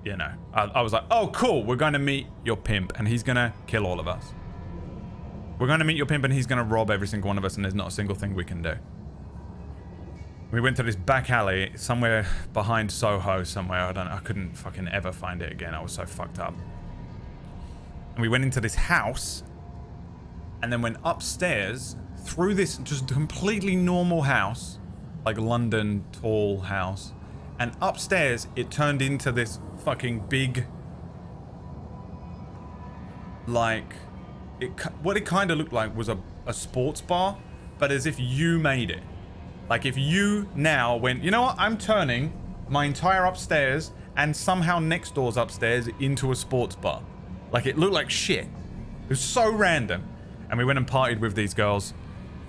you know, I was like, "Oh, cool. We're going to meet your pimp and he's going to kill all of us. We're going to meet your pimp and he's going to rob every single one of us and there's not a single thing we can do." We went to this back alley somewhere behind Soho somewhere. I don't know. I couldn't fucking ever find it again. I was so fucked up. And we went into this house and then went upstairs through this just completely normal house, like London tall house. And upstairs it turned into this fucking big, like, what it kind of looked like was a sports bar, but as if you made it. Like if you now went, "You know what? I'm turning my entire upstairs and somehow next door's upstairs into a sports bar." Like it looked like shit. It was so random. And we went and partied with these girls.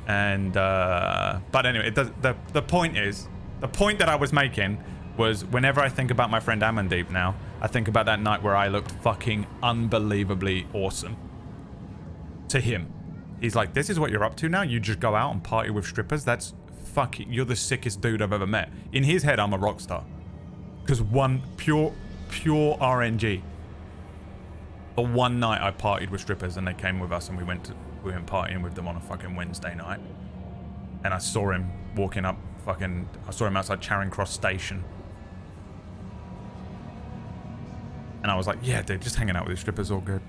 And, but anyway, the point that I was making was whenever I think about my friend Amandeep now, I think about that night where I looked fucking unbelievably awesome. To him. He's like, "This is what you're up to now? You just go out and party with strippers? That's fucking, you're the sickest dude I've ever met." In his head, I'm a rock star. Because one pure RNG. The one night I partied with strippers and they came with us and we went partying with them on a fucking Wednesday night. And I saw him walking up I saw him outside Charing Cross Station. And I was like, "Yeah, dude, just hanging out with these strippers, all good."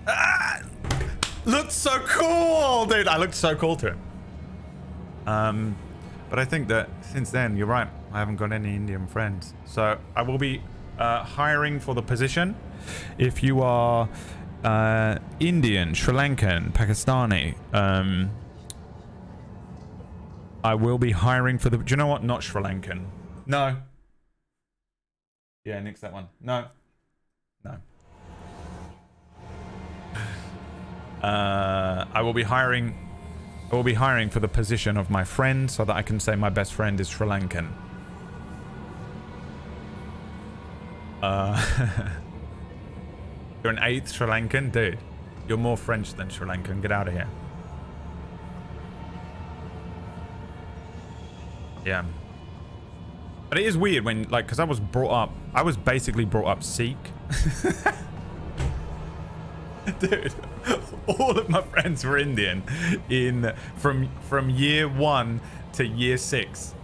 Looked so cool, dude. I looked so cool to him. But I think that since then, you're right, I haven't got any Indian friends. So I will be hiring for the position. If you are Indian, Sri Lankan, Pakistani, I will be hiring for the... Do you know what? Not Sri Lankan. No. Yeah, nix that one. No. I will be hiring for the position of my friend so that I can say my best friend is Sri Lankan. You're an 8th Sri Lankan? Dude, you're more French than Sri Lankan. Get out of here. Yeah. But it is weird when, like, because I was basically brought up Sikh. Dude, all of my friends were Indian from year 1 to year 6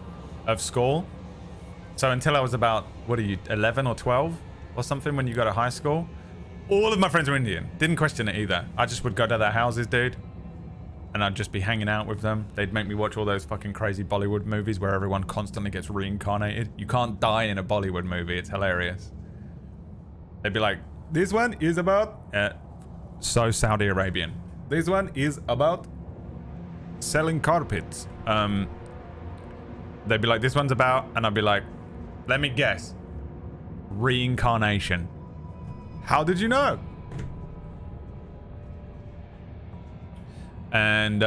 of school. So until I was about, what are you, 11 or 12 or something when you go to high school, all of my friends were Indian. Didn't question it either. I just would go to their houses, dude, and I'd just be hanging out with them. They'd make me watch all those fucking crazy Bollywood movies where everyone constantly gets reincarnated. You can't die in a Bollywood movie. It's hilarious. They'd be like, "This one is about..." So Saudi Arabian. "This one is about selling carpets." They'd be like, "This one's about..." And I'd be like, "Let me guess. Reincarnation." "How did you know?" And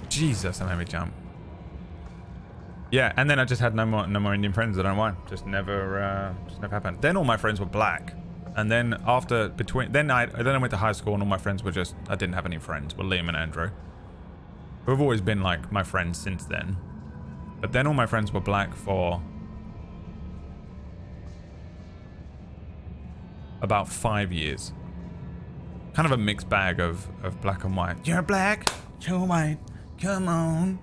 Jesus, that made me jump. Yeah, and then I just had no more Indian friends. I don't know why. Just never happened. Then all my friends were black. And then then I went to high school and all my friends were just, I didn't have any friends, were Liam and Andrew, who have always been like my friends since then. But then all my friends were black for about 5 years. Kind of a mixed bag of black and white. You're black, you're white, Come on.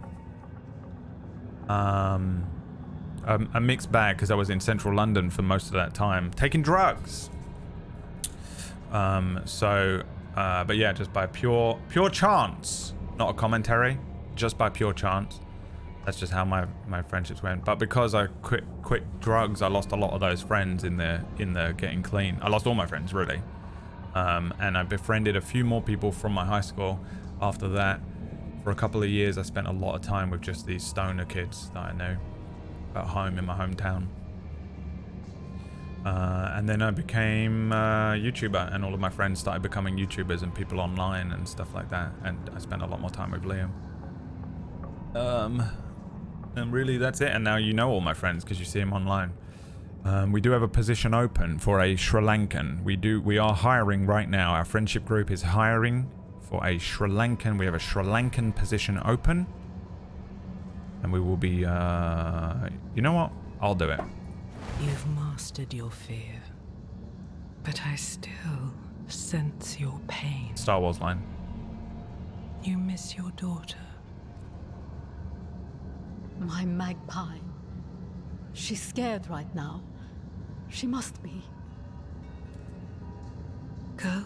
A mixed bag because I was in central London for most of that time taking drugs. But yeah, just by pure chance, not a commentary, just by pure chance. That's just how my friendships went. But because I quit drugs, I lost a lot of those friends in the getting clean. I lost all my friends really, and I befriended a few more people from my high school after that. For a couple of years, I spent a lot of time with just these stoner kids that I knew at home in my hometown. And then I became a YouTuber, and all of my friends started becoming YouTubers and people online and stuff like that. And I spent a lot more time with Liam. And really, that's it. And now you know all my friends because you see them online. We do have a position open for a Sri Lankan. We are hiring right now. Our friendship group is hiring for a Sri Lankan. We have a Sri Lankan position open. And we will be, you know what? I'll do it. You've mastered your fear, but I still sense your pain. Star Wars line. You miss your daughter. My magpie. She's scared right now. She must be. Go.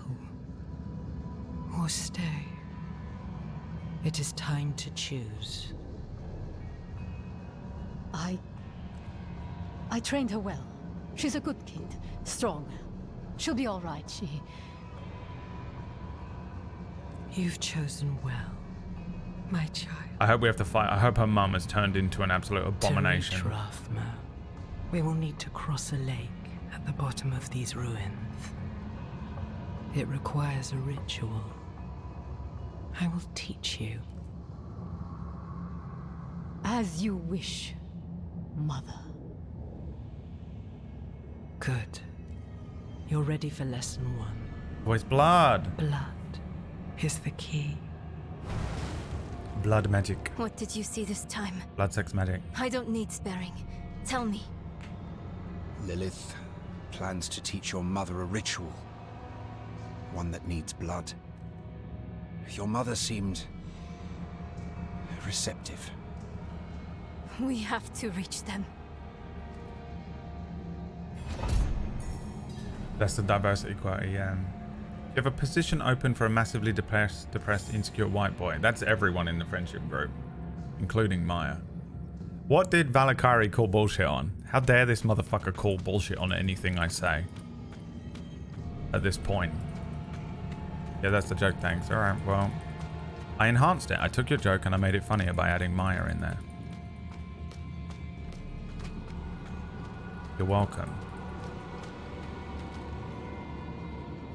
Or stay. It is time to choose. I trained her well. She's a good kid. Strong. She'll be all right, You've chosen well, my child. I hope we have to fight. I hope her mum has turned into an absolute abomination. To reach Rathma, we will need to cross a lake at the bottom of these ruins. It requires a ritual. I will teach you. As you wish, Mother. Good. You're ready for lesson 1. Boy's blood. Blood is the key. Blood magic. What did you see this time? Blood sex magic. I don't need sparing. Tell me. Lilith plans to teach your mother a ritual. One that needs blood. Your mother seemed receptive. We have to reach them. That's the diversity quality, yeah. You have a position open for a massively depressed, insecure white boy. That's everyone in the friendship group, including Maya. What did Valakari call bullshit on? How dare this motherfucker call bullshit on anything I say? At this point. Yeah, that's the joke, thanks. Alright, well. I enhanced it. I took your joke and I made it funnier by adding Maya in there. You're welcome.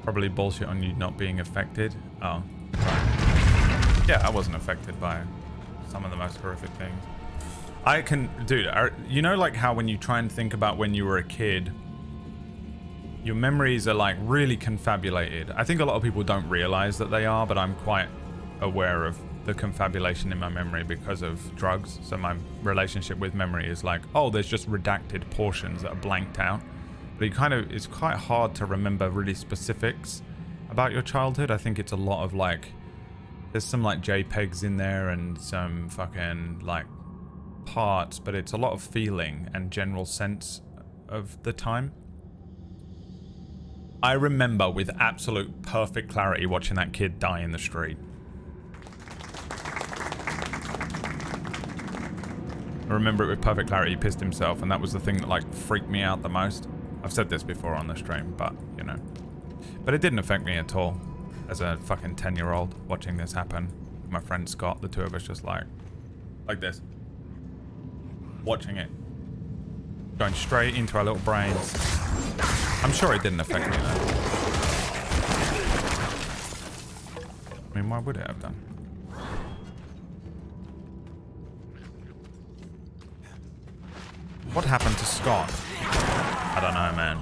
Probably bullshit on you not being affected. Oh, right. Yeah, I wasn't affected by some of the most horrific things. I can, dude, you know like how when you try and think about when you were a kid, your memories are like really confabulated. I think a lot of people don't realize that they are, but I'm quite aware of the confabulation in my memory because of drugs. So my relationship with memory is like, oh, there's just redacted portions that are blanked out. But it's quite hard to remember really specifics about your childhood. I think it's a lot of like, there's some like JPEGs in there and some fucking like parts, but it's a lot of feeling and general sense of the time. I remember with absolute perfect clarity watching that kid die in the street. I remember it with perfect clarity. He pissed himself, and that was the thing that like freaked me out the most. I've said this before on the stream, but you know. But it didn't affect me at all as a fucking 10-year-old watching this happen. My friend Scott, the two of us just like this. Watching it. Going straight into our little brains. I'm sure it didn't affect me though. I mean, why would it have done? What happened to Scott? I don't know, man.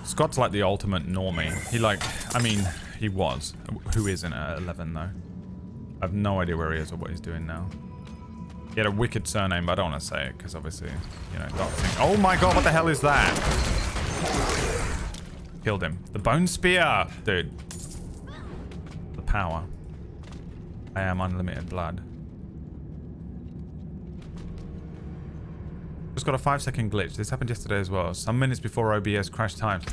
Scott's like the ultimate normie. He was. Who isn't at 11, though? I have no idea where he is or what he's doing now. He had a wicked surname, but I don't want to say it, because obviously, you know, doxing. Oh my god, what the hell is that? Killed him. The bone spear! Dude. The power. I am unlimited blood. Just got a 5-second glitch. This happened yesterday as well. Some minutes before OBS crash times.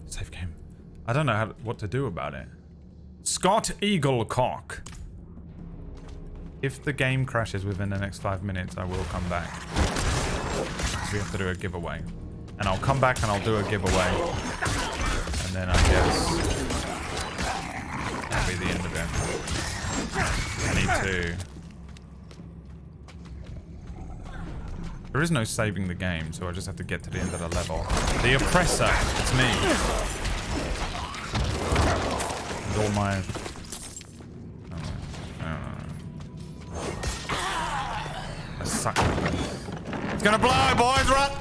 Save game. I don't know what to do about it. Scott Eaglecock. If the game crashes within the next 5 minutes, I will come back. We have to do a giveaway. And I'll come back and I'll do a giveaway. And then I guess that'll be the end of it. I need to... There is no saving the game, so I just have to get to the end of the level. The Oppressor, it's me. And all my... I suck. It's gonna blow, boys, run!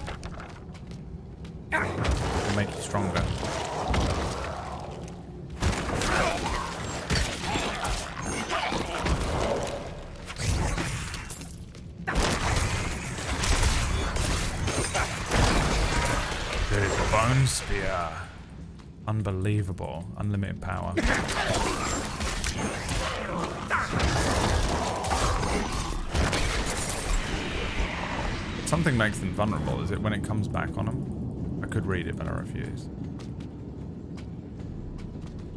It'll make you stronger. Dude, the Bone Spear. Unbelievable. Unlimited power. Something makes them vulnerable. Is it when it comes back on them? I could read it, but I refuse.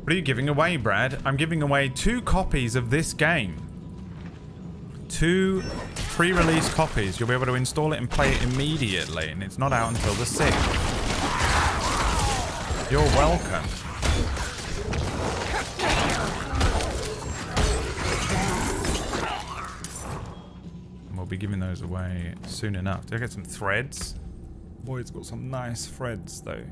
What are you giving away, Brad? I'm giving away 2 copies of this game. 2 pre-release copies. You'll be able to install it and play it immediately, and it's not out until the 6th. You're welcome. And we'll be giving those away soon enough. Did I get some threads? Boy, it's got some nice threads, though.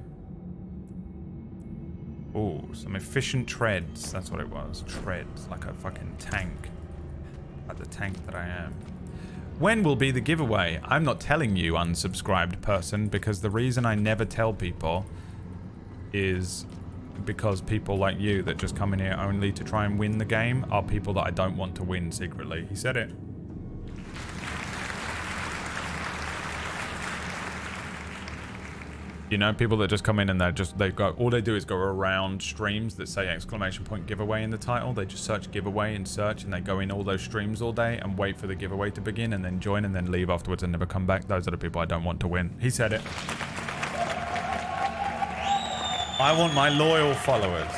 Oh, some efficient treads. That's what it was. Treads, like a fucking tank. Like the tank that I am. When will be the giveaway? I'm not telling you, unsubscribed person, because the reason I never tell people is because people like you that just come in here only to try and win the game are people that I don't want to win secretly. He said it. You know, people that just come in and all they do is go around streams that say ! Giveaway in the title. They just search giveaway and search, and they go in all those streams all day and wait for the giveaway to begin and then join and then leave afterwards and never come back. Those are the people I don't want to win. He said it. I want my loyal followers.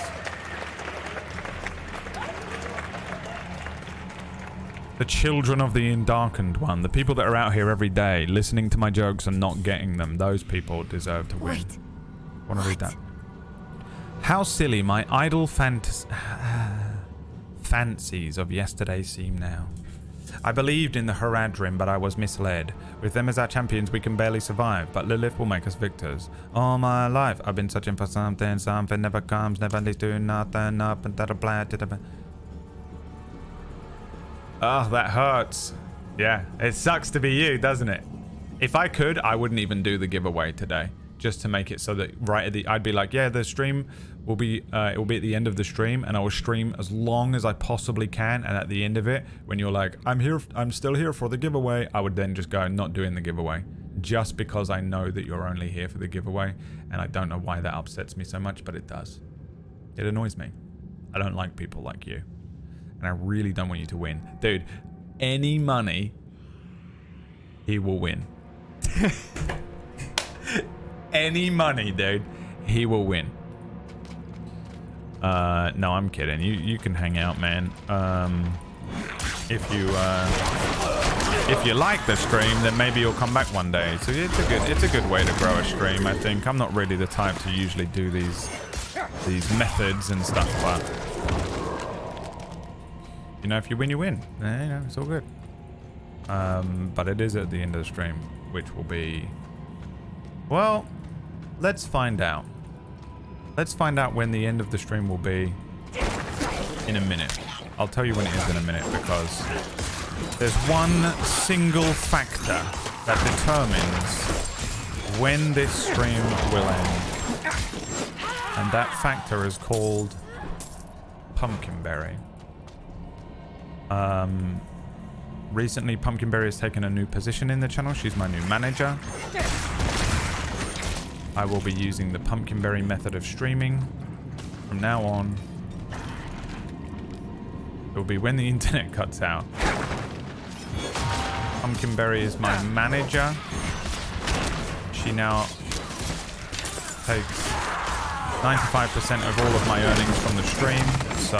The children of the Endarkened One. The people that are out here every day listening to my jokes and not getting them. Those people deserve to win. Wait. Want to read that? How silly my idle fancies of yesterday seem now. I believed in the Haradrim, but I was misled. With them as our champions, we can barely survive, but Lilith will make us victors. All my life, I've been searching for something. Something never comes, never leads to nothing. Up and that a blah. Oh, that hurts. Yeah, it sucks to be you, doesn't it? If I could, I wouldn't even do the giveaway today, just to make it so that I'd be like, yeah, the stream will be, it will be at the end of the stream, and I will stream as long as I possibly can, and at the end of it, when you're like, I'm still here for the giveaway, I would then just go, not doing the giveaway, just because I know that you're only here for the giveaway, and I don't know why that upsets me so much, but it does. It annoys me. I don't like people like you. And I really don't want you to win. Dude, any money, he will win. Any money, dude, he will win. No, I'm kidding. You can hang out, man. If you like the stream, then maybe you'll come back one day. So it's a good way to grow a stream, I think. I'm not really the type to usually do these methods and stuff, but you know, if you win, you win. You know, it's all good. But it is at the end of the stream, which will be... Well, let's find out. Let's find out when the end of the stream will be in a minute. I'll tell you when it is in a minute, because there's one single factor that determines when this stream will end. And that factor is called Pumpkinberry. Recently, Pumpkinberry has taken a new position in the channel. She's my new manager. I will be using the Pumpkinberry method of streaming from now on. It will be when the internet cuts out. Pumpkinberry is my manager. She now takes 95% of all of my earnings from the stream, so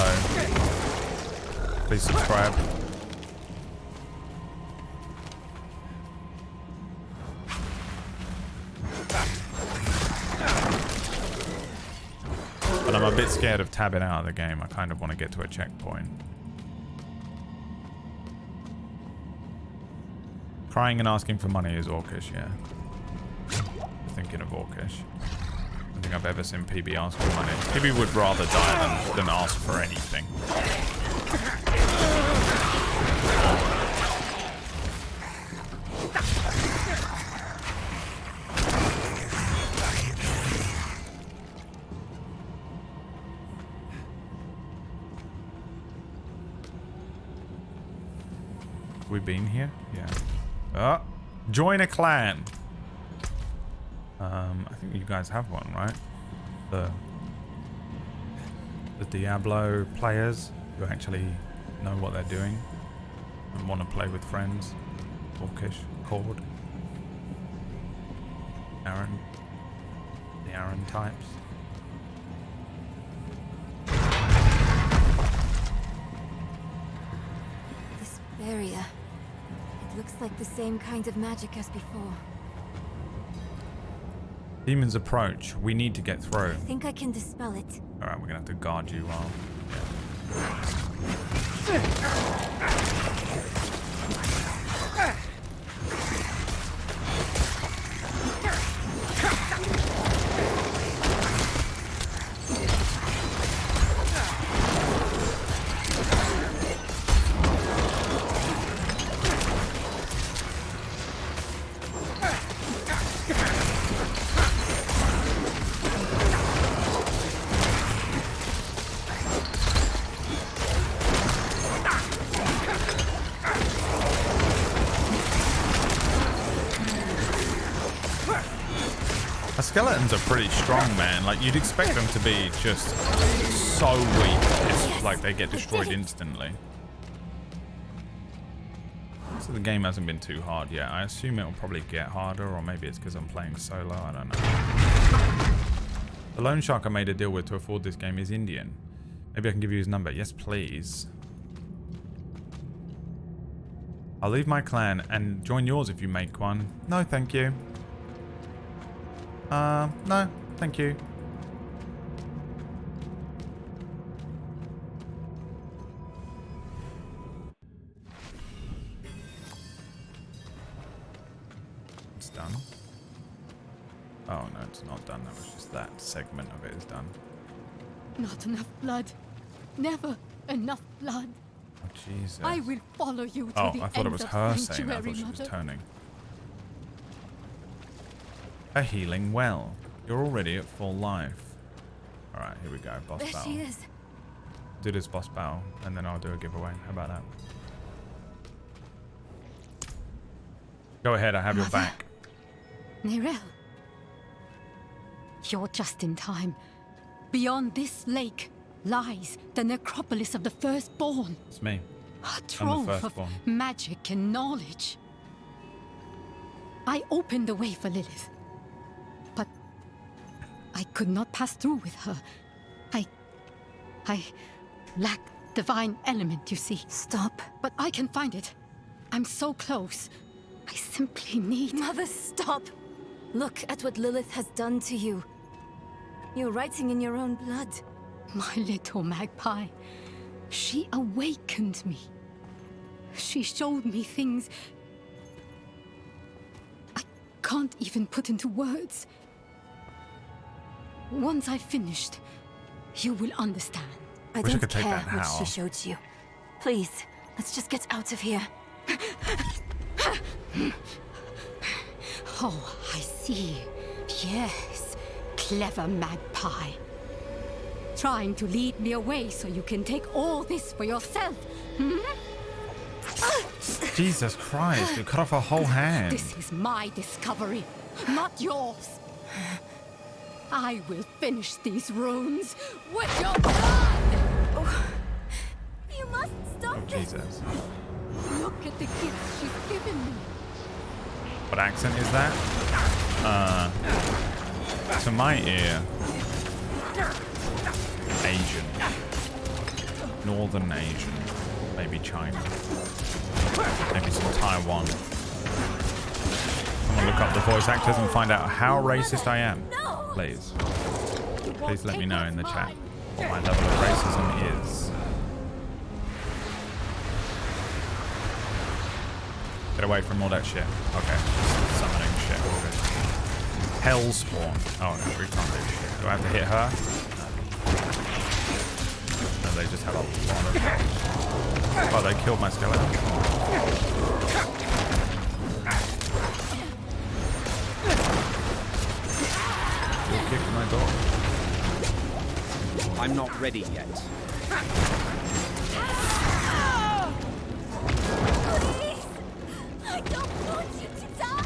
please subscribe. But I'm a bit scared of tabbing out of the game. I kind of want to get to a checkpoint. Crying and asking for money is Orcish, yeah. Thinking of Orcish. I don't think I've ever seen PB ask for money. PB would rather die than ask for anything. We been here? Yeah. Oh, join a clan. I think you guys have one, right? The Diablo players who actually know what they're doing and want to play with friends. Orcish, Cord, Aaron, the Aaron types. This barrier. It looks like the same kind of magic as before. Demons approach. We need to get through. I think I can dispel it. Alright, we're gonna have to guard you while... Skeletons are pretty strong, man. Like, you'd expect them to be just so weak. It's like they get destroyed instantly. So the game hasn't been too hard yet. I assume it'll probably get harder, or maybe it's because I'm playing solo. I don't know. The loan shark I made a deal with to afford this game is Indian. Maybe I can give you his number. Yes, please. I'll leave my clan and join yours if you make one. No, thank you. No, thank you. It's done. Oh, no, it's not done. That was just that segment of it is done. Not enough blood. Never enough blood. Oh, Jesus. I will follow you to Oh, the I thought it was ends her of saying that. I thought she was Mother. turning. A healing well. You're already at full life. Alright, here we go. Boss There battle. she is. Do this boss battle, and then I'll do a giveaway. How about that? Go ahead, I have your Mother. back. Nerel. You're just in time. Beyond this lake lies the necropolis of the firstborn. It's me. A trove of firstborn. magic and knowledge. I opened the way for Lilith. But I could not pass through with her. I lack divine element, you see. Stop. But I can find it. I'm so close. I simply need... Mother, stop. Look at what Lilith has done to you. You're writing in your own blood. My little magpie. She awakened me. She showed me things I can't even put into words. Once I've finished, you will understand. I Wish I don't could take care that what how. she showed you. Please, let's just get out of here. Oh, I see. Yes, clever magpie. Trying to lead me away so you can take all this for yourself. Hmm? Jesus Christ, you cut off her whole hand. This is my discovery, not yours. I will finish these runes with your blood! You must stop Oh, this. Jesus. Look at the gifts she's given me. What accent is that? To my ear, Asian. Northern Asian. Maybe China. Maybe some Taiwan. I'm gonna look up the voice actors and find out how racist I am. Please. Please let me know in the chat what my level of racism is. Get away from all that shit. Okay. Summoning shit already. Hellspawn. Oh, no, we can't do shit. Do I have to hit her? No, they just have a lot of... Oh, they killed my skeleton. You kicked my dog. I'm not ready yet. Please! I don't want you to die!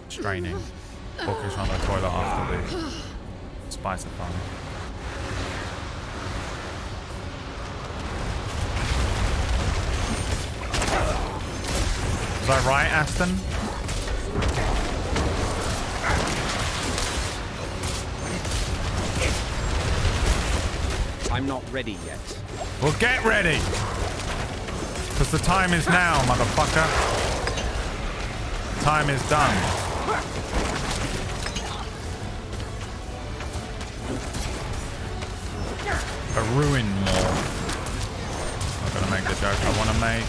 Training. Focus on the toilet after the spice of fun. Was I right, Aston? I'm not ready yet. Well, get ready! Because the time is now, motherfucker. Time is done. A ruin maul. Not gonna make the joke I want to make.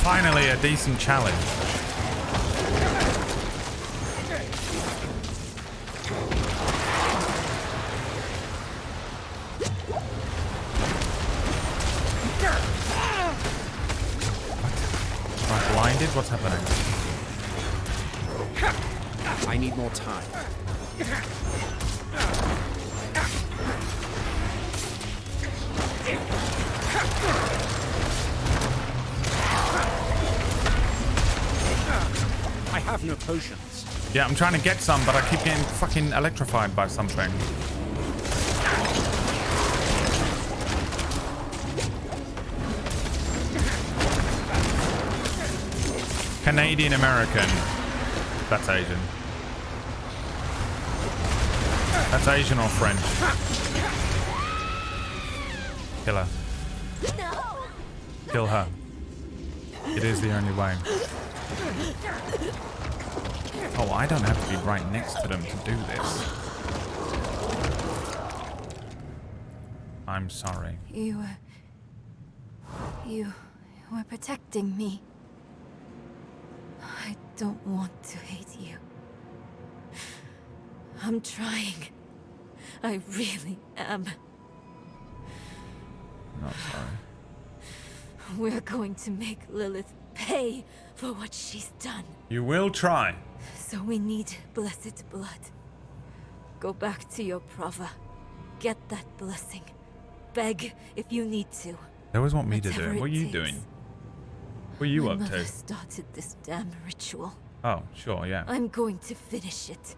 Finally, a decent challenge. What? Am I blinded? What's happening? I need more time. I have no potions. Yeah, I'm trying to get some, but I keep getting fucking electrified by something. Canadian American. That's Asian. That's Asian or French. Kill her. No! Kill her. It is the only way. Oh, I don't have to be right next to them to do this. I'm sorry. You were protecting me. I don't want to hate you. I'm trying. I really am. Not sorry. We're going to make Lilith pay for what she's done. You will try. So we need blessed blood. Go back to your Prava. Get that blessing. Beg if you need to. They always want me to do Whatever it. What are it you takes. doing? What are you My up mother to? started this damn ritual. Oh, sure, yeah. I'm going to finish it.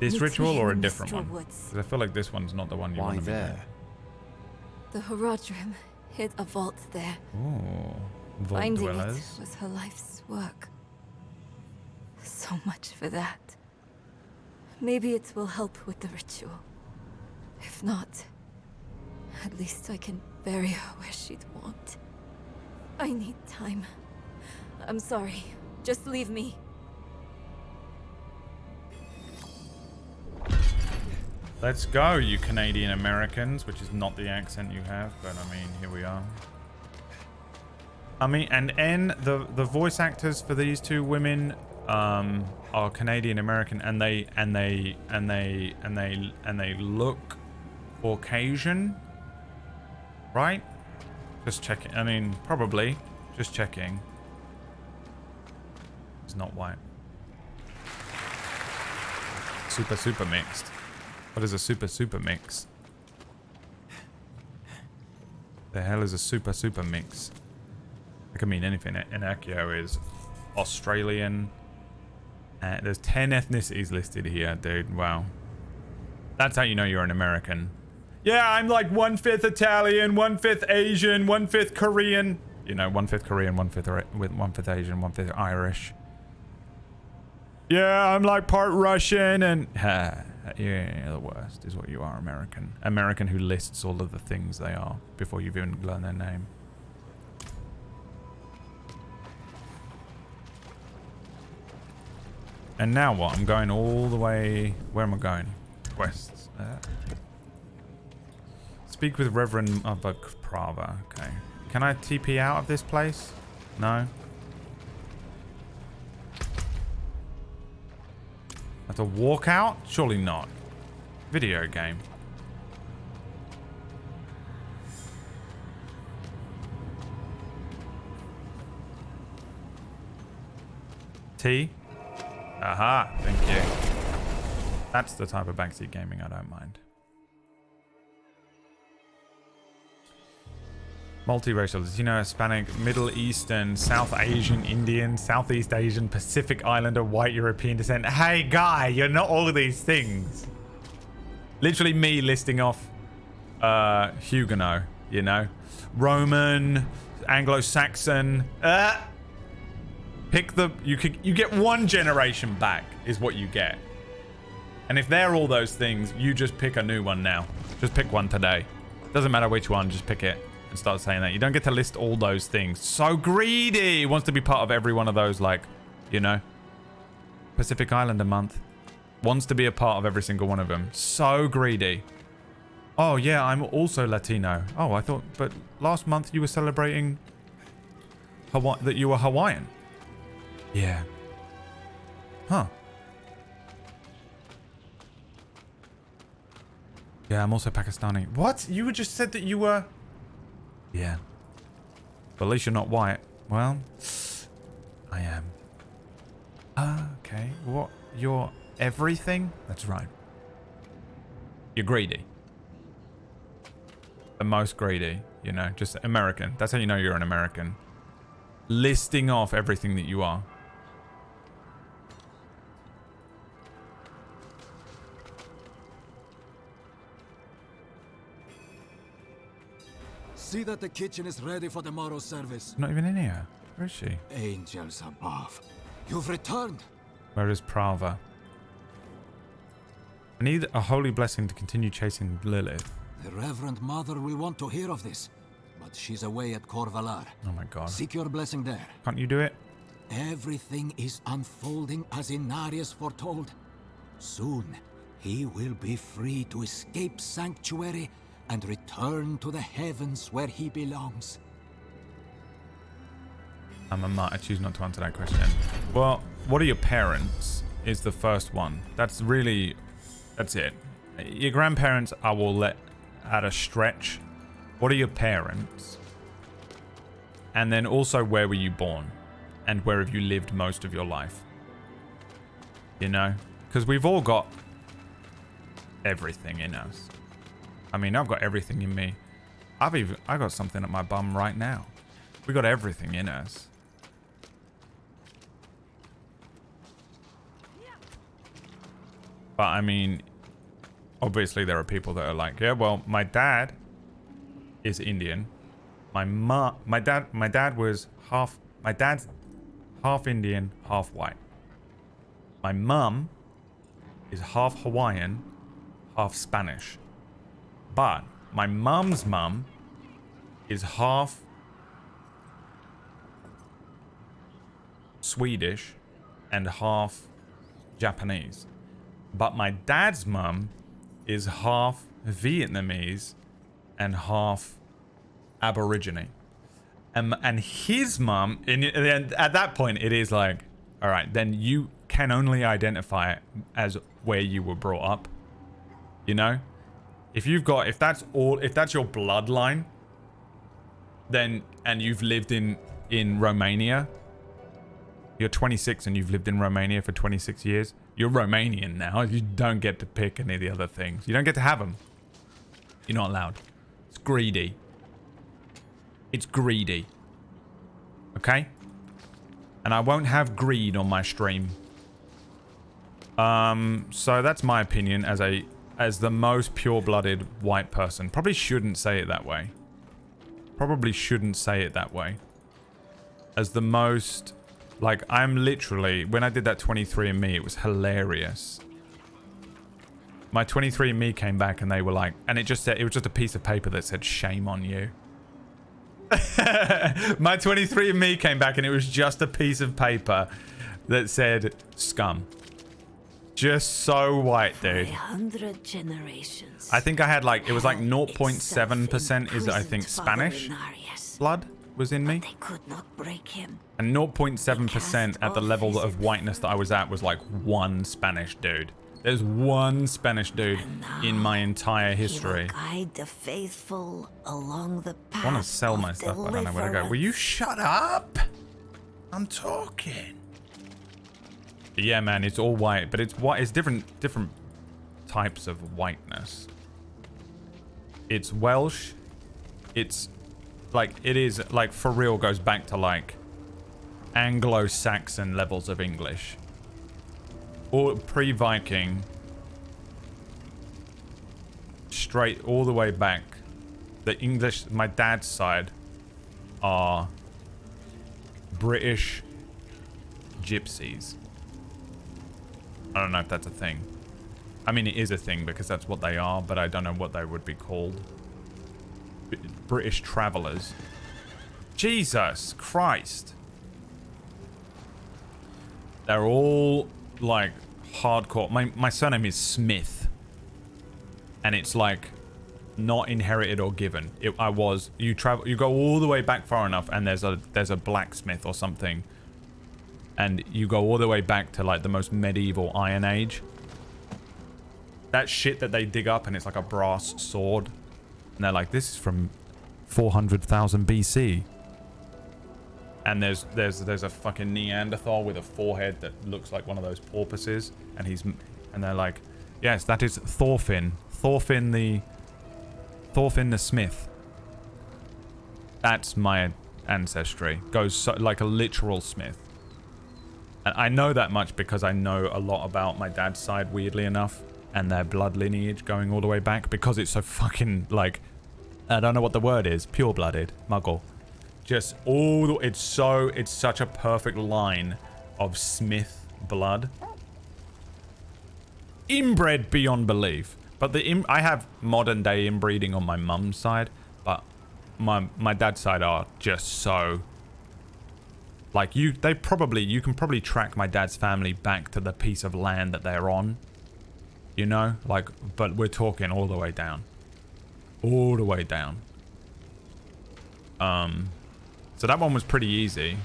This Meet ritual me or a in the different Mistral one? Woods. Because I feel like this one's not the one you Why want to be there? The Horadrim hid a vault there. doing. Ooh. Vault Finding dwellers. it was her life's work. So much for that. Maybe it will help with the ritual. If not, at least I can bury her where she'd want. I need time. I'm sorry. Just leave me. Let's go, you Canadian Americans, which is not the accent you have, but I mean, here we are. I mean, and the voice actors for these two women are Canadian American, and they look Caucasian, right? Just checking. I mean, probably. Just checking. It's not white. Super mixed. What is a super mix? The hell is a super mix? It could mean anything. Inakio is Australian, There's 10 ethnicities listed here, dude. Wow. That's how you know you're an American. Yeah, I'm like 1/5 Italian, 1/5 Asian, 1/5 Korean. You know, 1/5 Korean, 1/5 Asian, 1/5 Irish. Yeah, I'm like part Russian and... yeah, the worst is what you are, American. American who lists all of the things they are before you've even learned their name. And now what? I'm going all the way... Where am I going? Quests. Speak with Reverend Prava. Okay. Can I TP out of this place? No. I have to walk out? Surely not. Video game. T? Aha, thank you. That's the type of backseat gaming I don't mind. Multiracial, Latino, Hispanic, Middle Eastern, South Asian, Indian, Southeast Asian, Pacific Islander, White European descent. Hey guy, you're not all of these things. Literally me listing off Huguenot, you know. Roman, Anglo-Saxon. Pick the... You get one generation back is what you get. And if they're all those things, you just pick a new one now. Just pick one today. Doesn't matter which one, just pick it. And start saying that. You don't get to list all those things. So greedy! Wants to be part of every one of those, like, you know. Pacific Islander month. Wants to be a part of every single one of them. So greedy. Oh, yeah, I'm also Latino. Oh, I thought... But last month you were celebrating... that you were Hawaiian. Yeah. Huh. Yeah, I'm also Pakistani. What? You just said that you were... Yeah. But at least you're not white. Well, I am. Okay. What? You're everything? That's right. You're greedy. The most greedy, you know, just American. That's how you know you're an American. Listing off everything that you are. See that the kitchen is ready for tomorrow's service. Not even in here. Where is she? Angels above. You've returned. Where is Prava? I need a holy blessing to continue chasing Lilith. The Reverend Mother will want to hear of this, but she's away at Corvalar. Oh my god. Seek your blessing there. Can't you do it? Everything is unfolding as Inarius foretold. Soon, he will be free to escape Sanctuary and return to the heavens where he belongs. I choose not to answer that question. Well, what are your parents is the first one. That's it. Your grandparents I will let at a stretch. What are your parents? And then also, where were you born? And where have you lived most of your life? You know? Because we've all got everything in us. I mean, I've got everything in me. I got something at my bum right now. We got everything in us. But I mean, obviously there are people that are like, yeah, well, my dad is Indian. My dad's half Indian, half white. My mum is half Hawaiian, half Spanish. But my mum's mum is half Swedish and half Japanese. But my dad's mum is half Vietnamese and half Aborigine. And his mum, and at that point, it is like, all right, then you can only identify it as where you were brought up. You know? If that's your bloodline, then, and you've lived in Romania, you're 26 and you've lived in Romania for 26 years, you're Romanian now. You don't get to pick any of the other things. You don't get to have them. You're not allowed. It's greedy. It's greedy. Okay? And I won't have greed on my stream. So that's my opinion as the most pure-blooded white person. Probably shouldn't say it that way. Probably shouldn't say it that way. As the most, like, I'm literally, when I did that 23andMe, it was hilarious. My 23andMe came back and they were like, and it just said, it was just a piece of paper that said, shame on you. My 23andMe came back and it was just a piece of paper that said, scum. Just so white, dude. 100 generations. I think I had like, it was like 0.7% is, I think, Spanish blood was in me. They could not break him. And 0.7% at the level of whiteness that I was at was like one Spanish dude. There's one Spanish dude in my entire history. He will guide the faithful along the path. I want to sell my stuff, but I don't know where to go. Will you shut up? I'm talking. But yeah, man, it's all white, but it's white. It's different types of whiteness. It's Welsh. It's like, it is like for real goes back to like Anglo-Saxon levels of English. Or pre-Viking, straight all the way back. The English, my dad's side, are British gypsies. I don't know if that's a thing. I mean, it is a thing because that's what they are, but I don't know what they would be called. British travelers. Jesus Christ. They're all like hardcore. My surname is Smith, and it's like not inherited or given. You go all the way back far enough, and there's a blacksmith or something, and you go all the way back to like the most medieval Iron Age. That shit that they dig up, and it's like a brass sword, and they're like, this is from 400,000 BC. And there's a fucking Neanderthal with a forehead that looks like one of those porpoises, and they're like, yes, that is Thorfinn the Smith. That's my ancestry. Goes so, like a literal smith. And I know that much because I know a lot about my dad's side, weirdly enough, and their blood lineage going all the way back, because it's so fucking like, I don't know what the word is, pure-blooded, muggle. Just all, it's such a perfect line of Smith blood. Inbred beyond belief. But I have modern day inbreeding on my mum's side, but my dad's side are just so, like, you can probably track my dad's family back to the piece of land that they're on. You know? Like, but we're talking all the way down. All the way down. So that one was pretty easy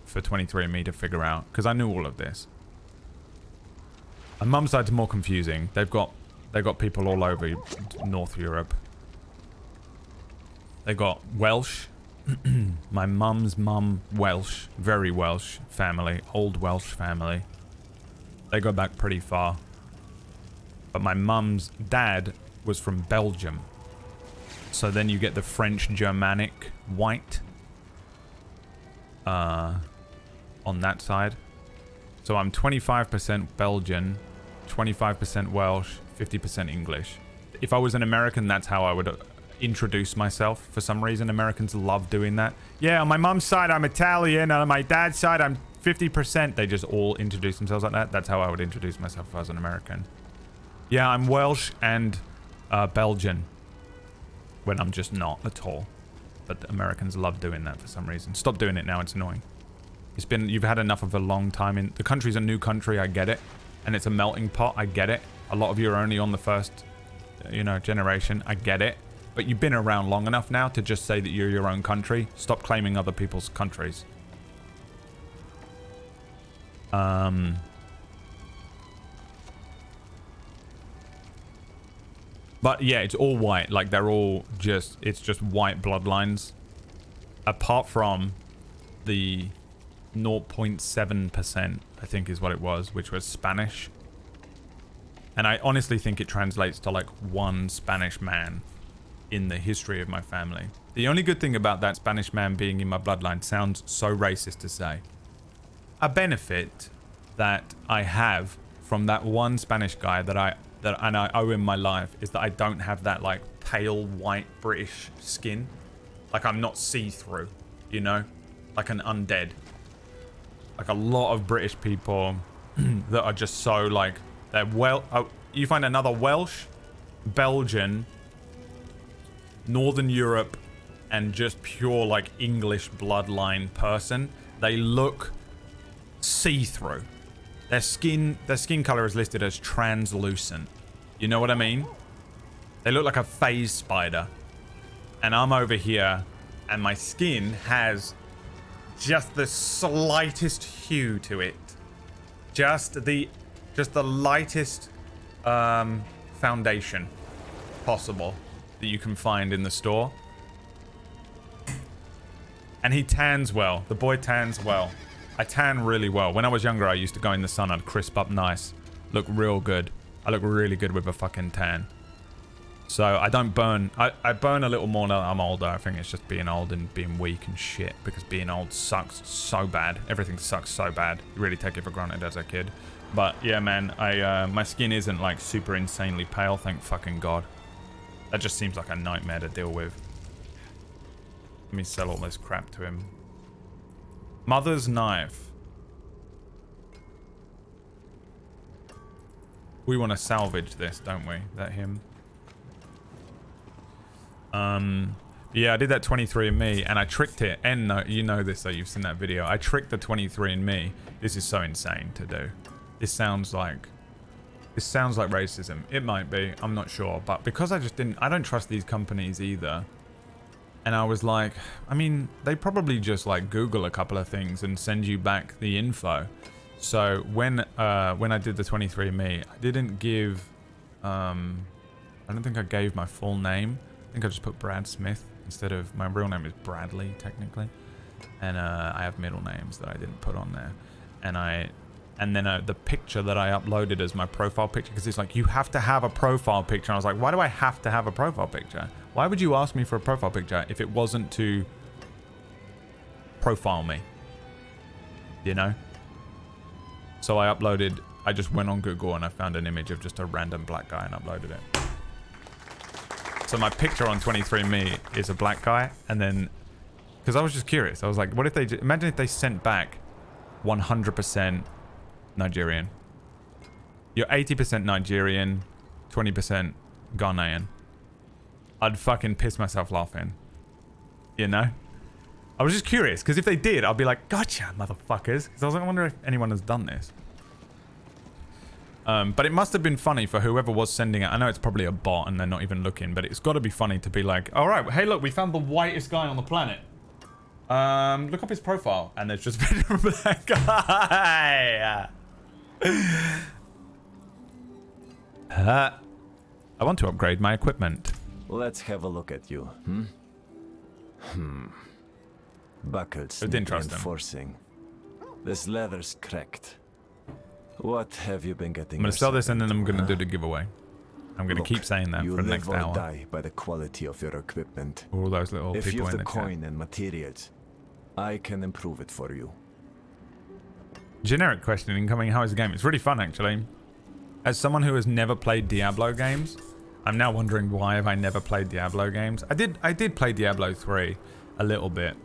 for 23andMe to figure out, because I knew all of this. My mum's side's more confusing. They've got people all over North Europe. They got Welsh. My mum's mum, Welsh, very Welsh family, old Welsh family. They go back pretty far. But my mum's dad was from Belgium. So then you get the French Germanic white on that side. So I'm 25% Belgian, 25% Welsh, 50% English. If I was an American, that's how I would introduce myself. For some reason, Americans love doing that. Yeah, on my mom's side, I'm Italian. On my dad's side, I'm 50%. They just all introduce themselves like that. That's how I would introduce myself if I was an American. Yeah, I'm Welsh and Belgian, when I'm just not at all. But Americans love doing that for some reason. Stop doing it now, it's annoying. You've had enough of a long time in... The country's a new country, I get it. And it's a melting pot, I get it. A lot of you are only on the first, generation, I get it. But you've been around long enough now to just say that you're your own country. Stop claiming other people's countries. But yeah, it's all white. Like, they're all just... It's just white bloodlines. Apart from the 0.7%, I think is what it was, which was Spanish. And I honestly think it translates to, like, one Spanish man in the history of my family. The only good thing about that Spanish man being in my bloodline sounds so racist to say. A benefit that I have from that one Spanish guy that I owe him my life is that I don't have that like pale white British skin. Like I'm not see-through, you know, like an undead. Like a lot of British people that are just so like they're you find another Welsh, Belgian, Northern Europe, and just pure like English bloodline person. They look see-through. Their skin color is listed as translucent. You know what I mean? They look like a phase spider. And I'm over here and my skin has just the slightest hue to it. Just the lightest foundation possible that you can find in the store. And he tans well. The boy tans well. I tan really well. When I was younger, I used to go in the sun. I'd crisp up nice. Look real good. I look really good with a fucking tan. So I don't burn. I burn a little more now that I'm older. I think it's just being old and being weak and shit. Because being old sucks so bad. Everything sucks so bad. You really take it for granted as a kid. But yeah, man. My skin isn't like super insanely pale. Thank fucking God. That just seems like a nightmare to deal with. Let me sell all this crap to him. Mother's knife. We want to salvage this, don't we? That him? Yeah, I did that 23andMe and I tricked it. And no, you know this, though. You've seen that video. I tricked the 23andMe. This is so insane to do. This sounds like racism. It might be. I'm not sure. But because I don't trust these companies either. And I was like, I mean, they probably just like Google a couple of things and send you back the info. So when I did the 23andMe, I didn't give, I don't think I gave my full name. I think I just put Brad Smith instead of, my real name is Bradley technically. And I have middle names that I didn't put on there. And then the picture that I uploaded as my profile picture, because it's like, you have to have a profile picture. And I was like, why do I have to have a profile picture? Why would you ask me for a profile picture if it wasn't to profile me? You know? So I just went on Google and I found an image of just a random black guy and uploaded it. So my picture on 23andMe is a black guy. And then, because I was just curious. I was like, what if imagine if they sent back 100% Nigerian. You're 80% Nigerian, 20% Ghanaian. I'd fucking piss myself laughing. You know? I was just curious, because if they did, I'd be like, gotcha, motherfuckers. Because I was like, I wonder if anyone has done this. But it must have been funny for whoever was sending it. I know it's probably a bot and they're not even looking, but it's got to be funny to be like, all right, hey, look, we found the whitest guy on the planet. Look up his profile. And there's just been a black guy. I want to upgrade my equipment. Let's have a look at you. Buckles I didn't trust him. reinforcing. This leather's cracked. What have you been getting? I'm gonna sell this and then I'm gonna do the giveaway. I'm gonna keep saying that for the next hour. You live or die by the quality of your equipment. All those little if people you have in the the coin chat. and materials, I can improve it for you. Generic question incoming. How is the game? It's really fun, actually. As someone who has never played Diablo games, I'm now wondering why have I never played Diablo games. I did play Diablo 3 a little bit.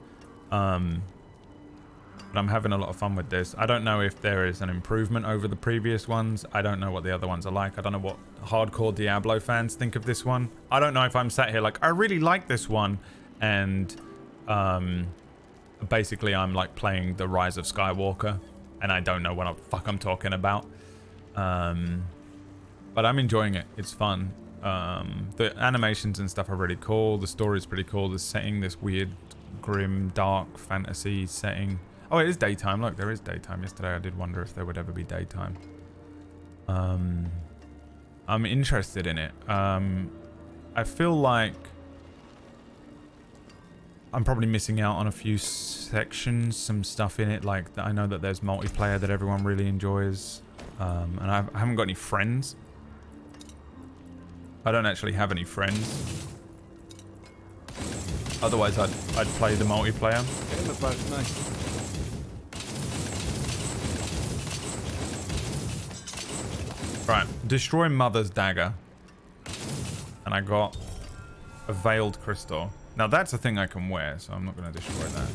But I'm having a lot of fun with this. I don't know if there is an improvement over the previous ones. I don't know what the other ones are like. I don't know what hardcore Diablo fans think of this one. I don't know if I'm sat here like, I really like this one. And basically I'm like playing the Rise of Skywalker. And I don't know what the fuck I'm talking about. But I'm enjoying it. It's fun. The animations and stuff are really cool. The story's pretty cool. The setting, this weird, grim, dark fantasy setting. Oh, it is daytime. Look, there is daytime. Yesterday I did wonder if there would ever be daytime. I'm interested in it. I feel like I'm probably missing out on a few sections, some stuff in it. Like, I know that there's multiplayer that everyone really enjoys. And I haven't got any friends. I don't actually have any friends. Otherwise, I'd play the multiplayer. Right, destroy Mother's dagger. And I got a veiled crystal. Now that's a thing I can wear, so I'm not going to destroy that.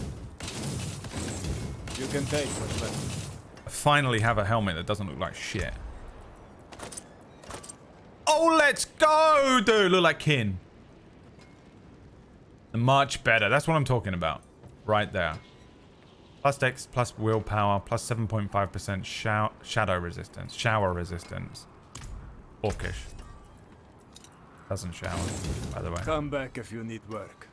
You can take what's left. I finally have a helmet that doesn't look like shit. Oh, let's go, dude. Look like kin. Much better. That's what I'm talking about. Right there. Plus dex, plus willpower, plus 7.5% shadow resistance. Shower resistance. Orcish. Doesn't shower, by the way. Come back if you need work.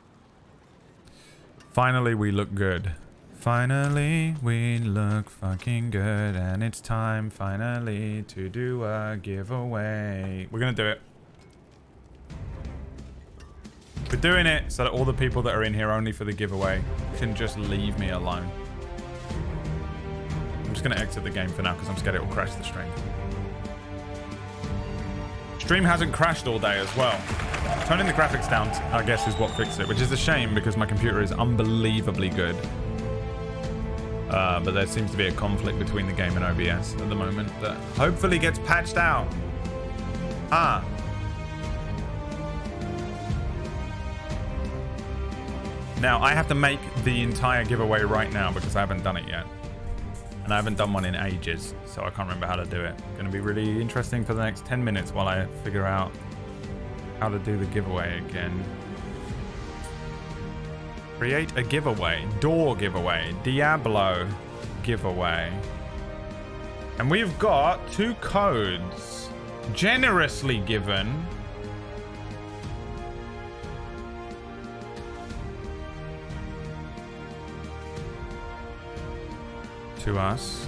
Finally, we look good. Finally, we look fucking good. And it's time, finally, to do a giveaway. We're gonna do it. We're doing it so that all the people that are in here only for the giveaway can just leave me alone. I'm just gonna exit the game for now because I'm scared it will crash the stream. Stream hasn't crashed all day as well. Turning the graphics down, I guess, is what fixed it, which is a shame because my computer is unbelievably good. But there seems to be a conflict between the game and OBS at the moment that hopefully gets patched out. Ah. Now, I have to make the entire giveaway right now because I haven't done it yet. And I haven't done one in ages, so I can't remember how to do it. It's going to be really interesting for the next 10 minutes while I figure out how to do the giveaway again. Create a giveaway. Door giveaway. Diablo giveaway. And we've got 2 codes generously given. To us.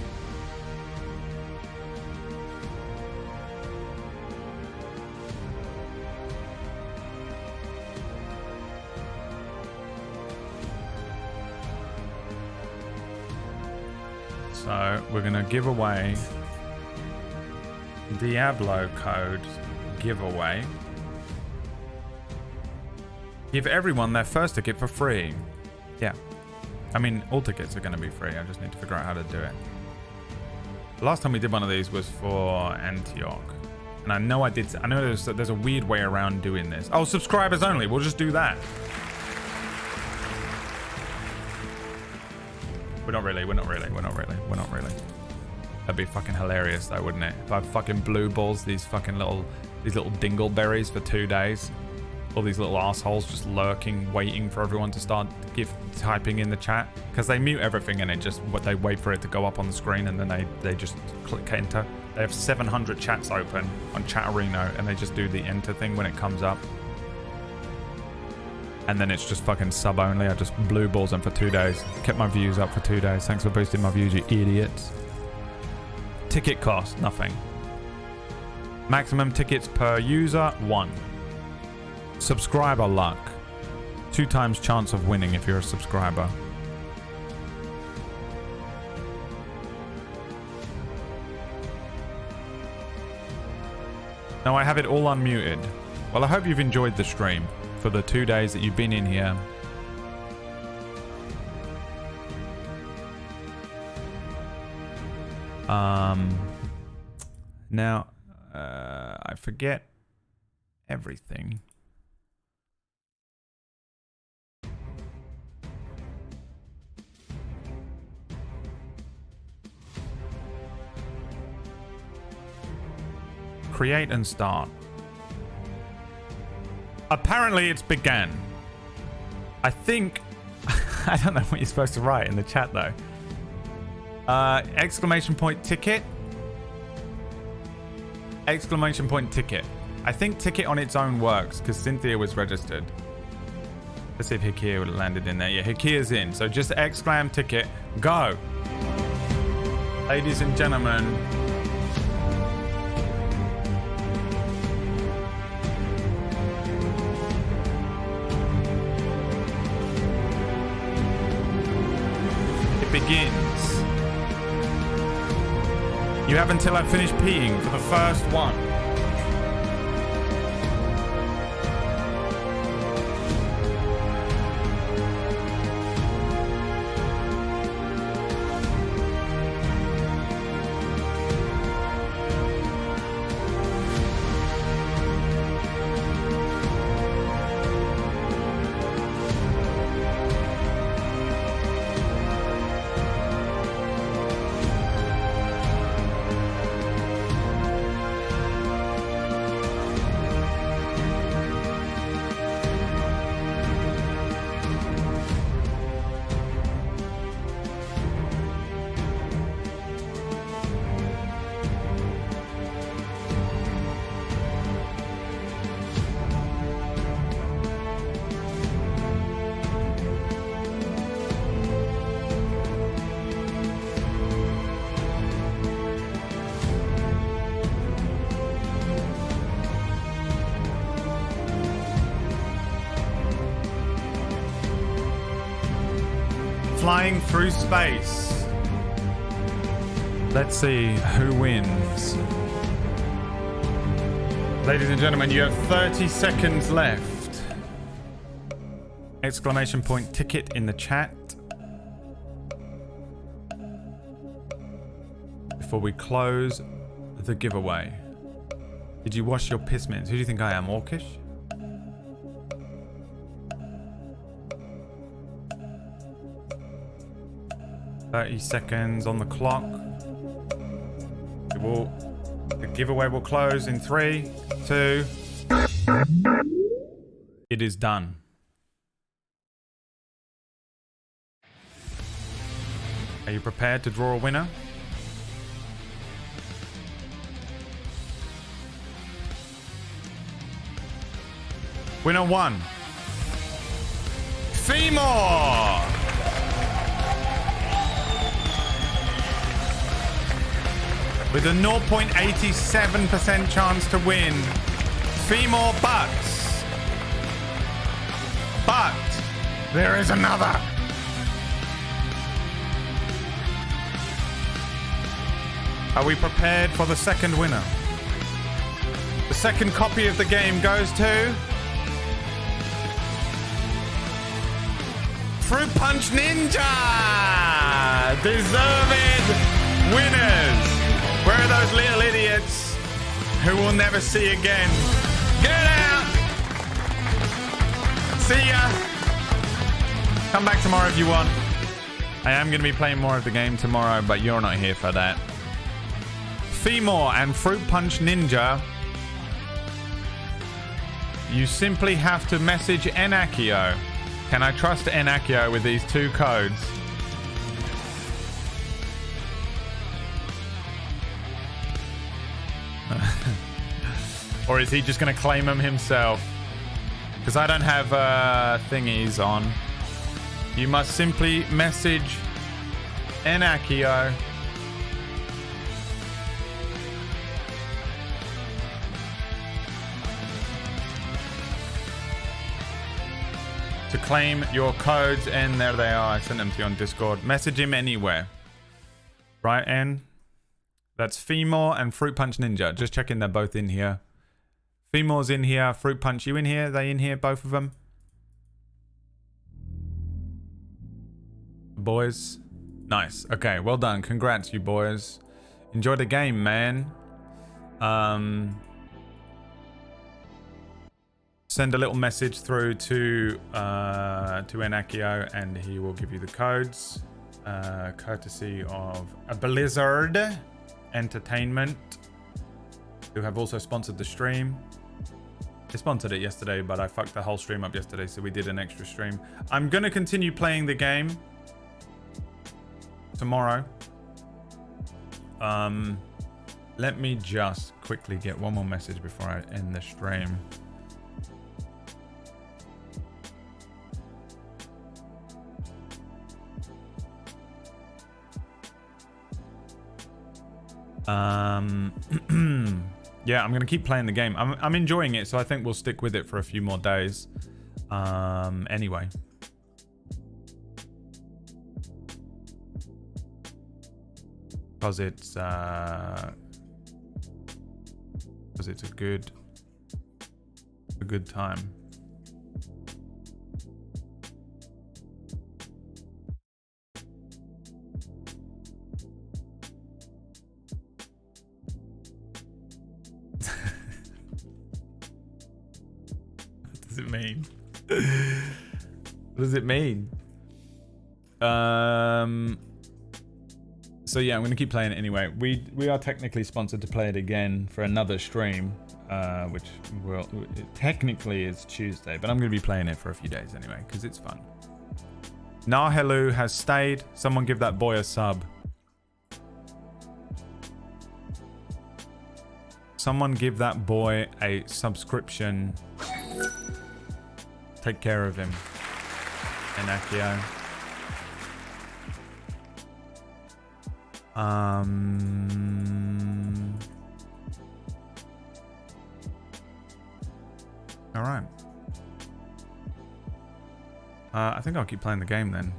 So we're gonna give away Diablo code giveaway. Give everyone their first ticket for free. Yeah. I mean, all tickets are going to be free. I just need to figure out how to do it. The last time we did one of these was for Antioch. And I know I did... I know there's a weird way around doing this. Oh, subscribers only. We'll just do that. We're not really. That'd be fucking hilarious though, wouldn't it? If I fucking blue balls these fucking little dingleberries for 2 days. All these little assholes just lurking, waiting for everyone to start typing in the chat. Because they mute everything and they wait for it to go up on the screen and then they just click enter. They have 700 chats open on Chatterino and they just do the enter thing when it comes up. And then it's just fucking sub only. I just blue balls them for 2 days. Kept my views up for 2 days. Thanks for boosting my views, you idiots. Ticket cost, nothing. Maximum tickets per user, 1. Subscriber luck. 2 times chance of winning if you're a subscriber. Now I have it all unmuted. Well, I hope you've enjoyed the stream for the 2 days that you've been in here. Now, I forget everything. Create and start. Apparently it's began. I think... I don't know what you're supposed to write in the chat though. Exclamation point ticket. Exclamation point ticket. I think ticket on its own works because Cynthia was registered. Let's see if Hikia would have landed in there. Yeah, Hikia's in. So just exclam ticket. Go. Ladies and gentlemen. It begins. You have until I finish peeing for the first one. flying through space. Let's see who wins. Ladies and gentlemen, you have 30 seconds left. Exclamation point ticket in the chat. Before we close the giveaway. Did you wash your piss mints? Who do you think I am, Orcish? "30 seconds on the clock. The giveaway will close in 3, 2. It is done. Are you prepared to draw a winner? Winner 1. Femor! With a 0.87% chance to win. Femor bucks. But there is another. Are we prepared for the second winner? The second copy of the game goes to Fruit Punch Ninja! Deserved winners! Where are those little idiots who we'll never see again? Get out! See ya! Come back tomorrow if you want. I am going to be playing more of the game tomorrow, but you're not here for that. Femor and Fruit Punch Ninja. You simply have to message Enakio. Can I trust Enakio with these 2 codes? Or is he just going to claim them himself? Because I don't have thingies on. You must simply message Enakio. To claim your codes, and there they are. I sent them to you on Discord. Message him anywhere. Right, N? That's Femor and Fruit Punch Ninja. Just checking they're both in here. Femor's in here. Fruit Punch, you in here? They in here, both of them? Boys? Nice. Okay, well done. Congrats, you boys. Enjoy the game, man. Send a little message through to Enakio and he will give you the codes. Courtesy of a Blizzard Entertainment, who have also sponsored the stream. They sponsored it yesterday, but I fucked the whole stream up yesterday, so we did an extra stream. I'm going to continue playing the game tomorrow. Let me just quickly get one more message before I end the stream. Yeah, I'm gonna keep playing the game. I'm enjoying it, so I think we'll stick with it for a few more days. Anyway. Because it's a good time. What does it mean? What does it mean? So yeah, I'm gonna keep playing it anyway. We are technically sponsored to play it again for another stream, which technically is Tuesday, but I'm gonna be playing it for a few days anyway because it's fun. Nahelu has stayed. Someone give that boy a sub. Someone give that boy a subscription. Take care of him, Enakio. All right. I think I'll keep playing the game then.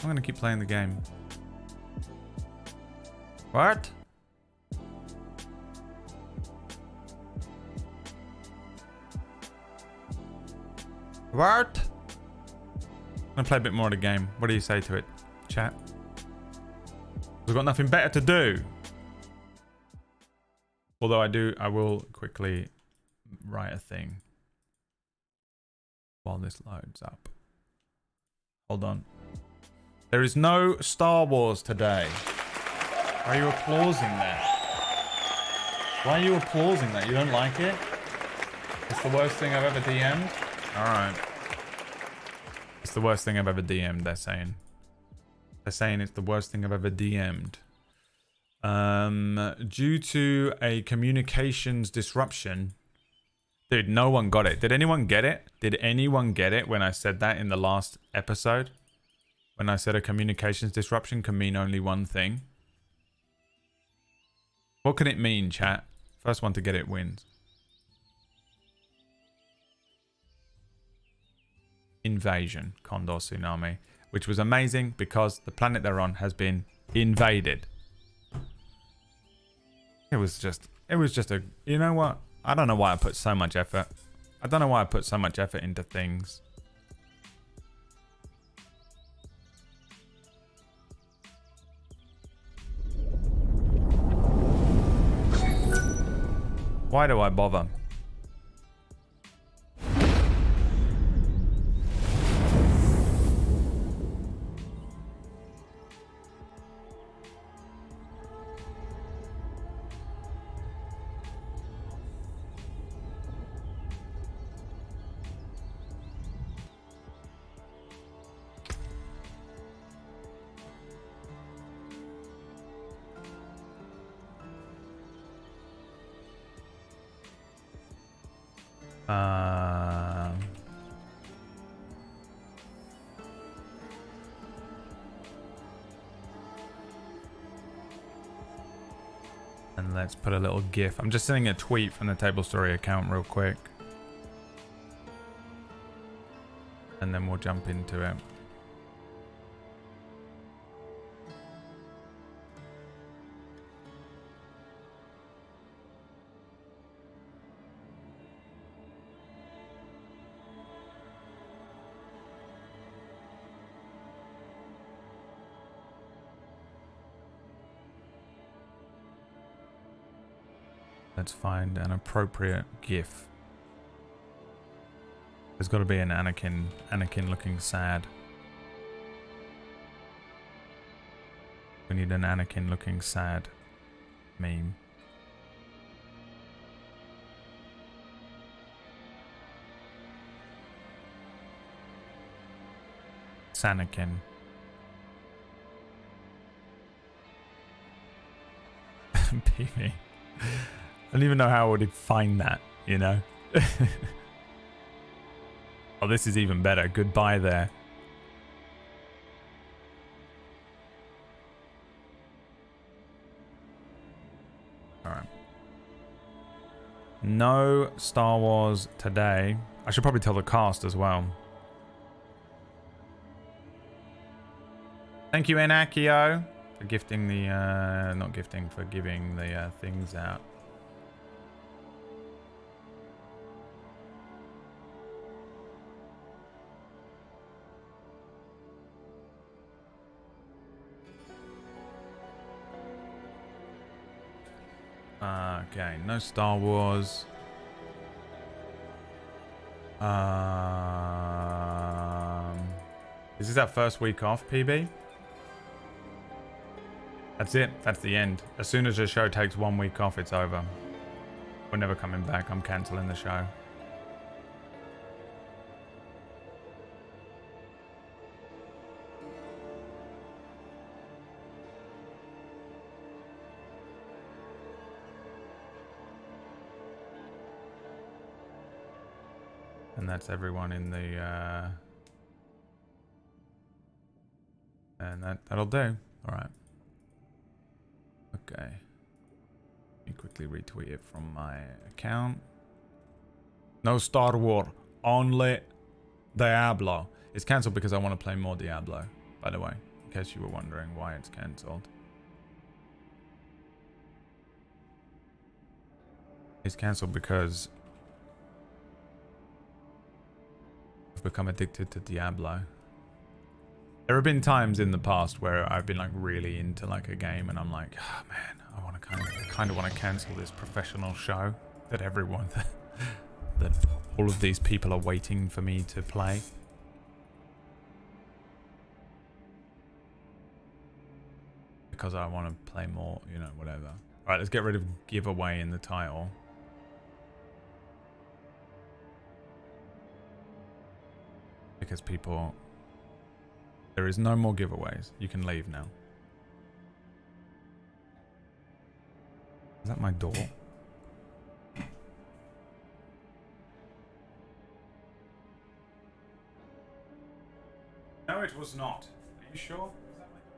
I'm gonna keep playing the game. What? What? I'm gonna play a bit more of the game. What do you say to it, chat? We've got nothing better to do. Although I will quickly write a thing while this loads up. Hold on. There is no Star Wars today. Why are you applauding that? Why are you applauding that? You don't like it? It's the worst thing I've ever DM'd? Alright. It's the worst thing I've ever DM'd, they're saying. They're saying it's the worst thing I've ever DM'd. Due to a communications disruption. Dude, no one got it. Did anyone get it? Did anyone get it when I said that in the last episode? When I said a communications disruption can mean only one thing. What can it mean, chat? First one to get it wins. Invasion, Condor Tsunami. Which was amazing because the planet they're on has been invaded. It was just a, you know what? I don't know why I put so much effort. I don't know why I put so much effort into things. Why do I bother? And let's put a little GIF. I'm just sending a tweet from the Table Story account real quick. And then we'll jump into it. Let's find an appropriate GIF. There's got to be an Anakin looking sad. We need an Anakin looking sad meme. It's Anakin. PV. I don't even know how I would find that, you know? Oh, this is even better. Goodbye there. Alright. No Star Wars today. I should probably tell the cast as well. Thank you, Enakio, for gifting the, not gifting, for giving the things out. Okay, no Star Wars. Is this our first week off, PB? That's it. That's the end. As soon as the show takes 1 week off, it's over. We're never coming back. I'm cancelling the show. And that's everyone in the, and that'll do. All right. Okay. Let me quickly retweet it from my account. No Star Wars, only Diablo. It's cancelled because I want to play more Diablo, by the way. case you were wondering why it's cancelled. It's cancelled because I've become addicted to Diablo. There have been times in the past where I've been like really into like a game and I'm like, oh man, I kind of want to cancel this professional show that everyone, that all of these people are waiting for me to play. Because I want to play more, you know, whatever. Alright, let's get rid of giveaway in the title. Because people... There is no more giveaways. You can leave now. Is that my door? No, it was not. Are you sure? Is that my door?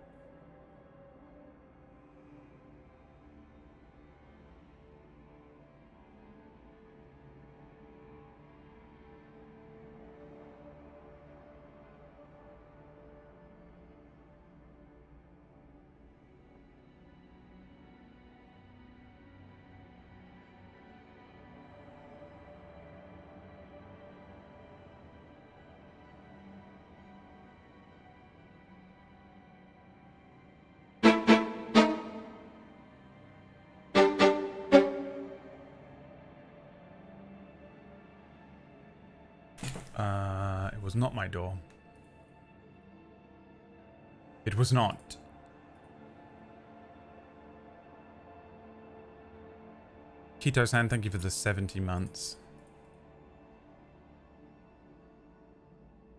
It was not my door. It was not. Keto-san, thank you for the 70 months.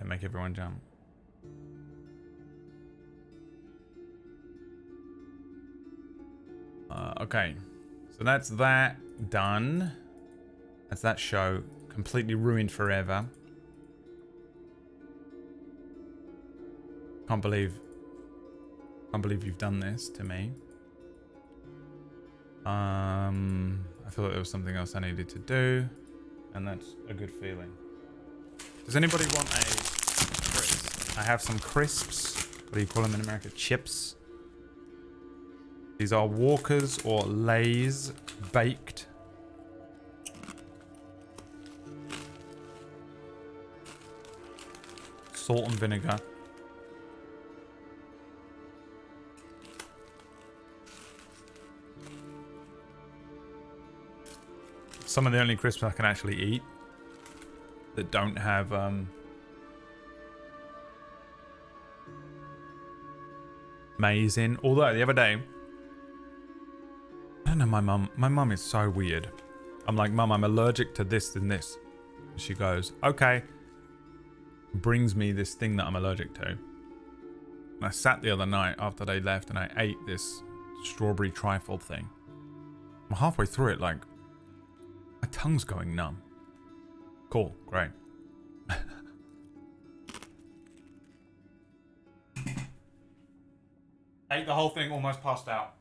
And make everyone jump. Okay. So that's that done. That's that show completely ruined forever. Can't believe you've done this to me. I thought there was something else I needed to do, and that's a good feeling. Does anybody want a crisp? I have some crisps. What do you call them in America? Chips. These are Walkers or Lay's baked. Salt and vinegar. Some of the only crisps I can actually eat that don't have maize in. Although the other day, I don't know, my mum is so weird. I'm like, Mum, I'm allergic to this and this. And she goes, okay. Brings me this thing that I'm allergic to. And I sat the other night after they left and I ate this strawberry trifle thing. I'm halfway through it, like, my tongue's going numb. Cool, great. Ate the whole thing, almost passed out.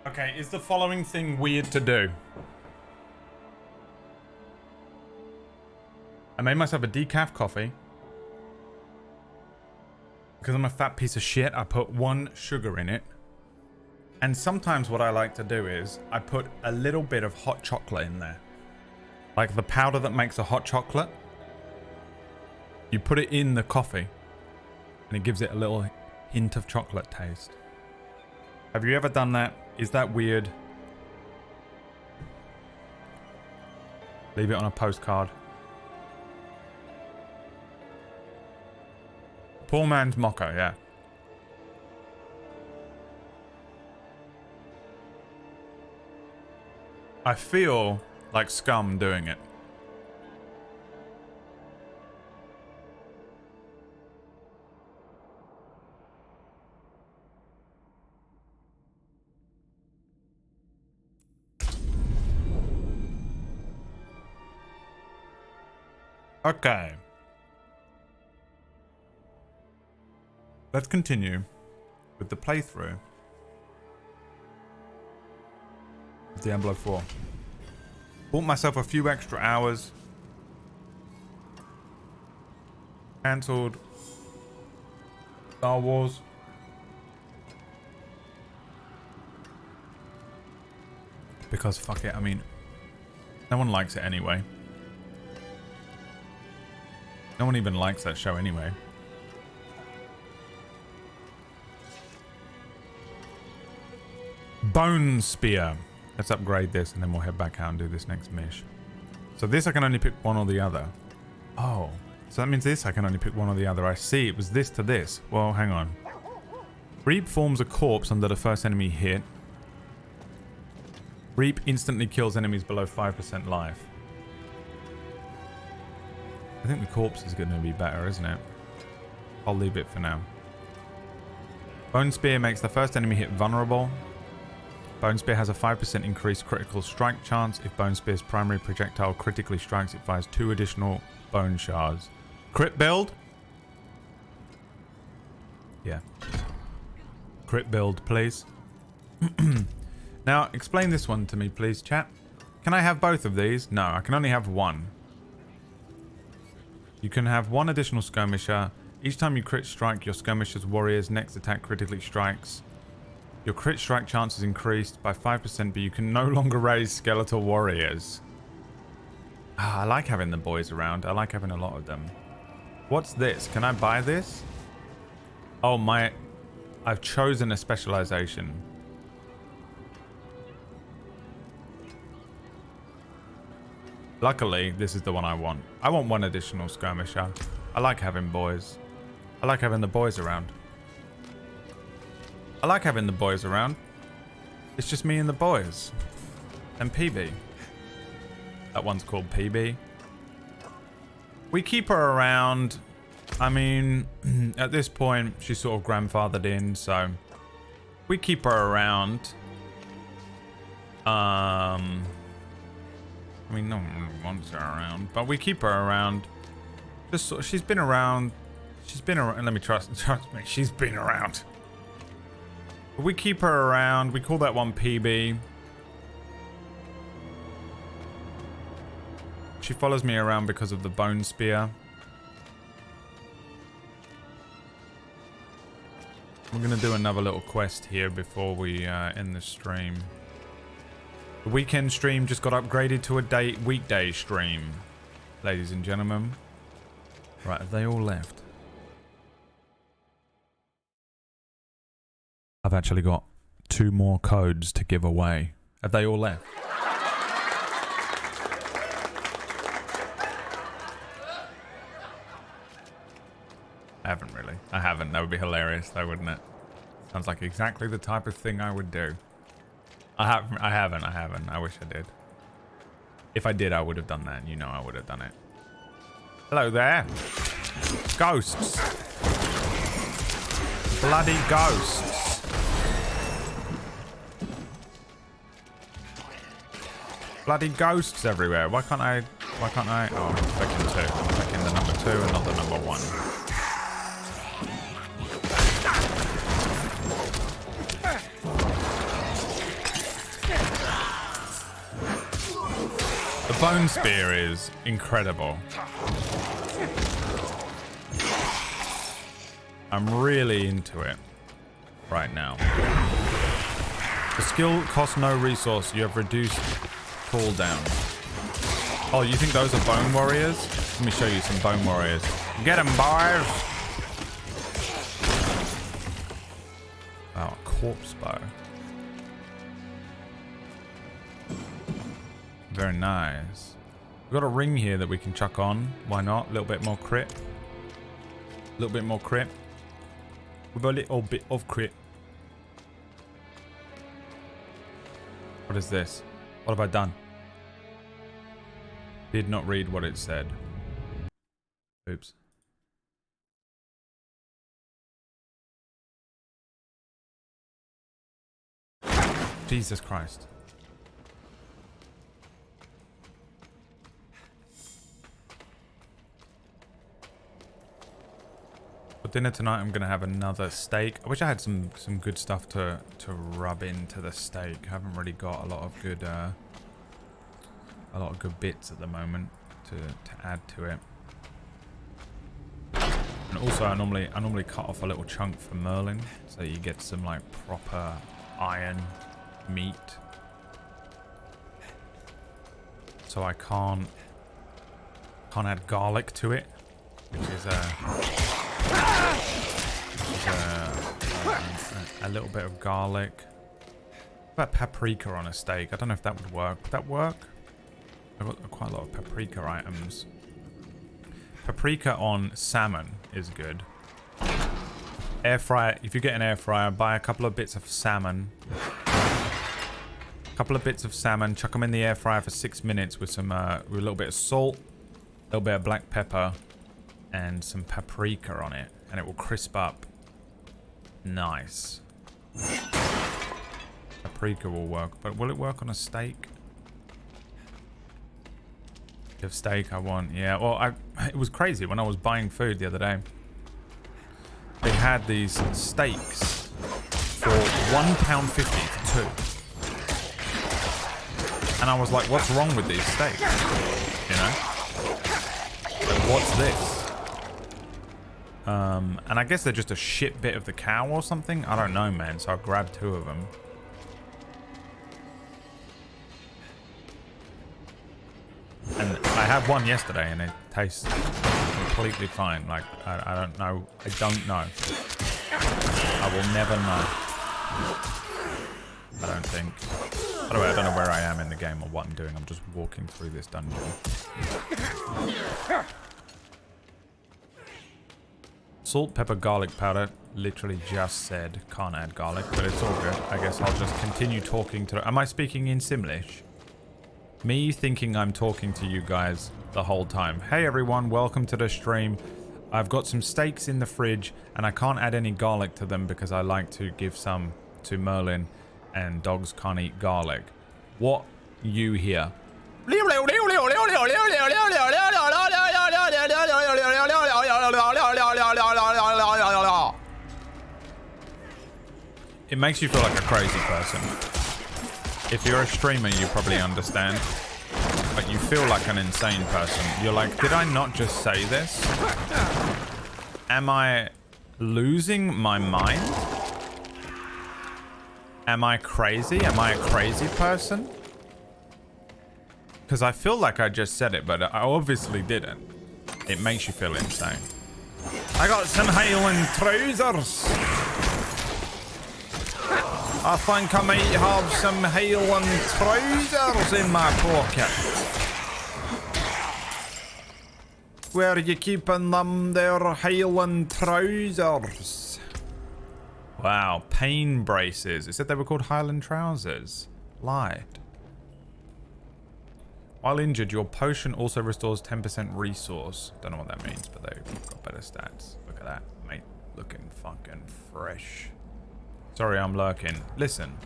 Okay, is the following thing weird to do? I made myself a decaf coffee. Because I'm a fat piece of shit, I put 1 sugar in it. And sometimes what I like to do is I put a little bit of hot chocolate in there. Like the powder that makes a hot chocolate. You put it in the coffee and it gives it a little hint of chocolate taste. Have you ever done that? Is that weird? Leave it on a postcard. Poor man's mocha, yeah. I feel like scum doing it. Okay. Let's continue with the playthrough of Diablo 4. Bought myself a few extra hours. Cancelled Star Wars. Because fuck it, I mean, no one likes it anyway. No one even likes that show anyway. Bone Spear. Let's upgrade this and then we'll head back out and do this next mish. So this I can only pick one or the other. Oh, so that means this I can only pick one or the other. I see, it was this to this. Well, hang on. Reap forms a corpse under the first enemy hit. Reap instantly kills enemies below 5% life. I think the corpse is going to be better, isn't it? I'll leave it for now. Bone Spear makes the first enemy hit vulnerable. Bone Spear has a 5% increased critical strike chance. If Bone Spear's primary projectile critically strikes, it fires 2 additional bone shards. Crit build? Yeah. Crit build, please. Now, explain this one to me, please, chat. Can I have both of these? No, I can only have one. You can have 1 additional skirmisher. Each time you crit strike, your skirmisher's warrior's next attack critically strikes. Your crit strike chance is increased by 5%, but you can no longer raise skeletal warriors. I like having the boys around. I like having a lot of them. What's this? Can I buy this? Oh, I've chosen a specialization. Luckily, this is the one I want. I want 1 additional skirmisher. I like having boys. I like having the boys around. I like having the boys around. It's just me and the boys. And PB. That one's called PB. We keep her around. I mean, at this point, she's sort of grandfathered in, so we keep her around. I mean, no one wants her around, but we keep her around. Just sort of, she's been around. She's been around. Let me trust me. She's been around. We keep her around. We call that one PB. She follows me around because of the Bone Spear. We're going to do another little quest here before we end the stream. The weekend stream just got upgraded to a weekday stream, ladies and gentlemen. Right, have they all left? I've actually got 2 more codes to give away. Have they all left? I haven't really. I haven't. That would be hilarious though, wouldn't it? Sounds like exactly the type of thing I would do. I haven't. I wish I did. If I did, I would have done that. And you know I would have done it. Hello there. Ghosts. Bloody ghosts. Bloody ghosts everywhere. Why can't I? Oh, I'm expecting 2. I'm expecting the number 2 and not the number 1. The bone spear is incredible. I'm really into it right now. The skill costs no resource. You have reduced cooldown. Oh, you think those are bone warriors? Let me show you some bone warriors. Get them, boys! Oh, corpse bow. Very nice. We've got a ring here that we can chuck on. Why not? A little bit more crit. A little bit more crit. With a little bit of crit. What is this? What have I done? Did not read what it said. Oops. Jesus Christ. For dinner tonight, I'm gonna have another steak. I wish I had some good stuff to rub into the steak. I haven't really got a lot of good bits at the moment to add to it. And also, I normally cut off a little chunk for Merlin, so you get some like proper iron meat. So I can't add garlic to it, which is a little bit of garlic. What about paprika on a steak? I don't know if that would work. Would that work? I've got quite a lot of paprika items. Paprika on salmon is good. Air fryer. If you get an air fryer, buy a couple of bits of salmon. A couple of bits of salmon. Chuck them in the air fryer for 6 minutes with some with a little bit of salt, a little bit of black pepper, and some paprika on it, and it will crisp up. Nice. Paprika will work, but will it work on a steak? If steak I want, yeah. Well, it was crazy when I was buying food the other day. They had these steaks for £1.50 for 2. And I was like, what's wrong with these steaks? You know? Like, what's this? And I guess they're just a shit bit of the cow or something. I don't know, man. So I grabbed 2 of them. And I had one yesterday and it tastes completely fine. Like, I don't know. I don't know. I will never know. I don't think. By the way, I don't know where I am in the game or what I'm doing. I'm just walking through this dungeon. Salt, pepper, garlic powder. Literally just said can't add garlic, but it's all good. I guess I'll just continue talking to... Am I speaking in Simlish? Me thinking I'm talking to you guys the whole time. Hey everyone, welcome to the stream. I've got some steaks in the fridge and I can't add any garlic to them because I like to give some to Merlin and dogs can't eat garlic. What you hear? It makes you feel like a crazy person. If you're a streamer, you probably understand. But you feel like an insane person. You're like, did I not just say this? Am I losing my mind? Am I crazy? Am I a crazy person? Because I feel like I just said it, but I obviously didn't. It makes you feel insane. I got some Highland trousers. I think I might have some Highland trousers in my pocket. Where are you keeping them there, Highland trousers? Wow, pain braces. It said they were called Highland trousers. Lied. While injured, your potion also restores 10% resource. Don't know what that means, but they've got better stats. Look at that, mate. Looking fucking fresh. Sorry, I'm lurking. Listen.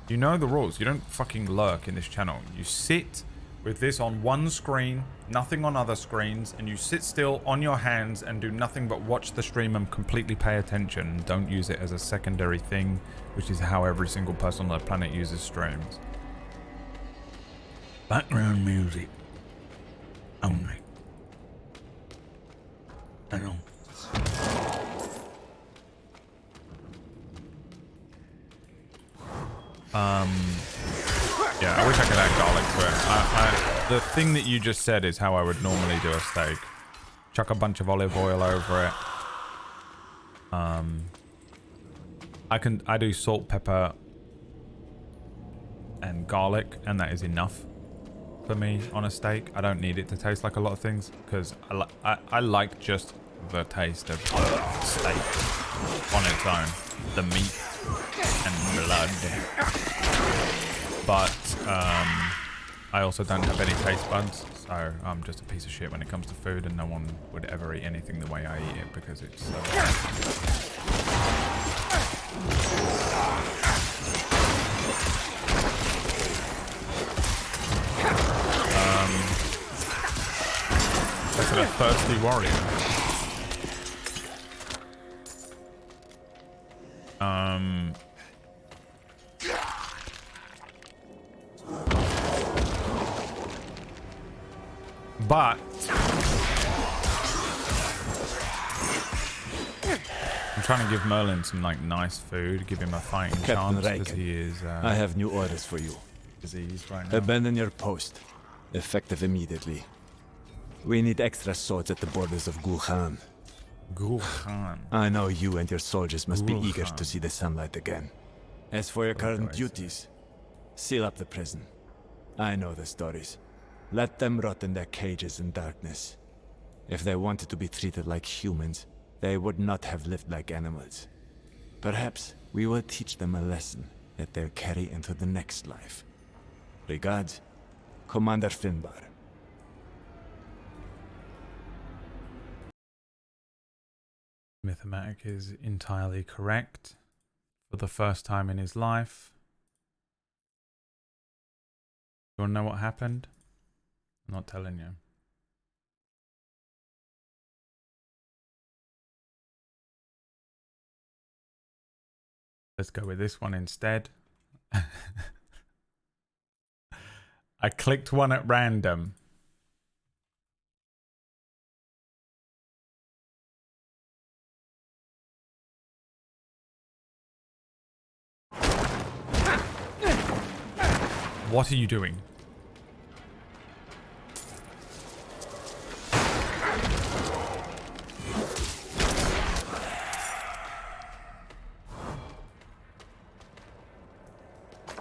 You know the rules. You don't fucking lurk in this channel. You sit with this on one screen, nothing on other screens, and you sit still on your hands and do nothing but watch the stream and completely pay attention. Don't use it as a secondary thing, which is how every single person on the planet uses streams. Background music only. I don't. Yeah, I wish I could add garlic to it. The thing that you just said is how I would normally do a steak. Chuck a bunch of olive oil over it. I do salt, pepper, and garlic, and that is enough for me on a steak. I don't need it to taste like a lot of things because I like just the taste of steak on its own, the meat and blood. But I also don't have any taste buds, so I'm just a piece of shit when it comes to food, and no one would ever eat anything the way I eat it because it's so Look at a thirsty warrior. But I'm trying to give Merlin some like nice food, give him a fighting chance because he is. I have new orders for you. Diseased right now. Abandon your post, effective immediately. We need extra swords at the borders of Gul'an. Gul'an. I know you and your soldiers must be eager to see the sunlight again. As for your current duties, seal up the prison. I know the stories. Let them rot in their cages in darkness. If they wanted to be treated like humans, they would not have lived like animals. Perhaps we will teach them a lesson that they'll carry into the next life. Regards, Commander Finbar. Mythomatic is entirely correct. For the first time in his life. You wanna know what happened? I'm not telling you. Let's go with this one instead. I clicked one at random. What are you doing?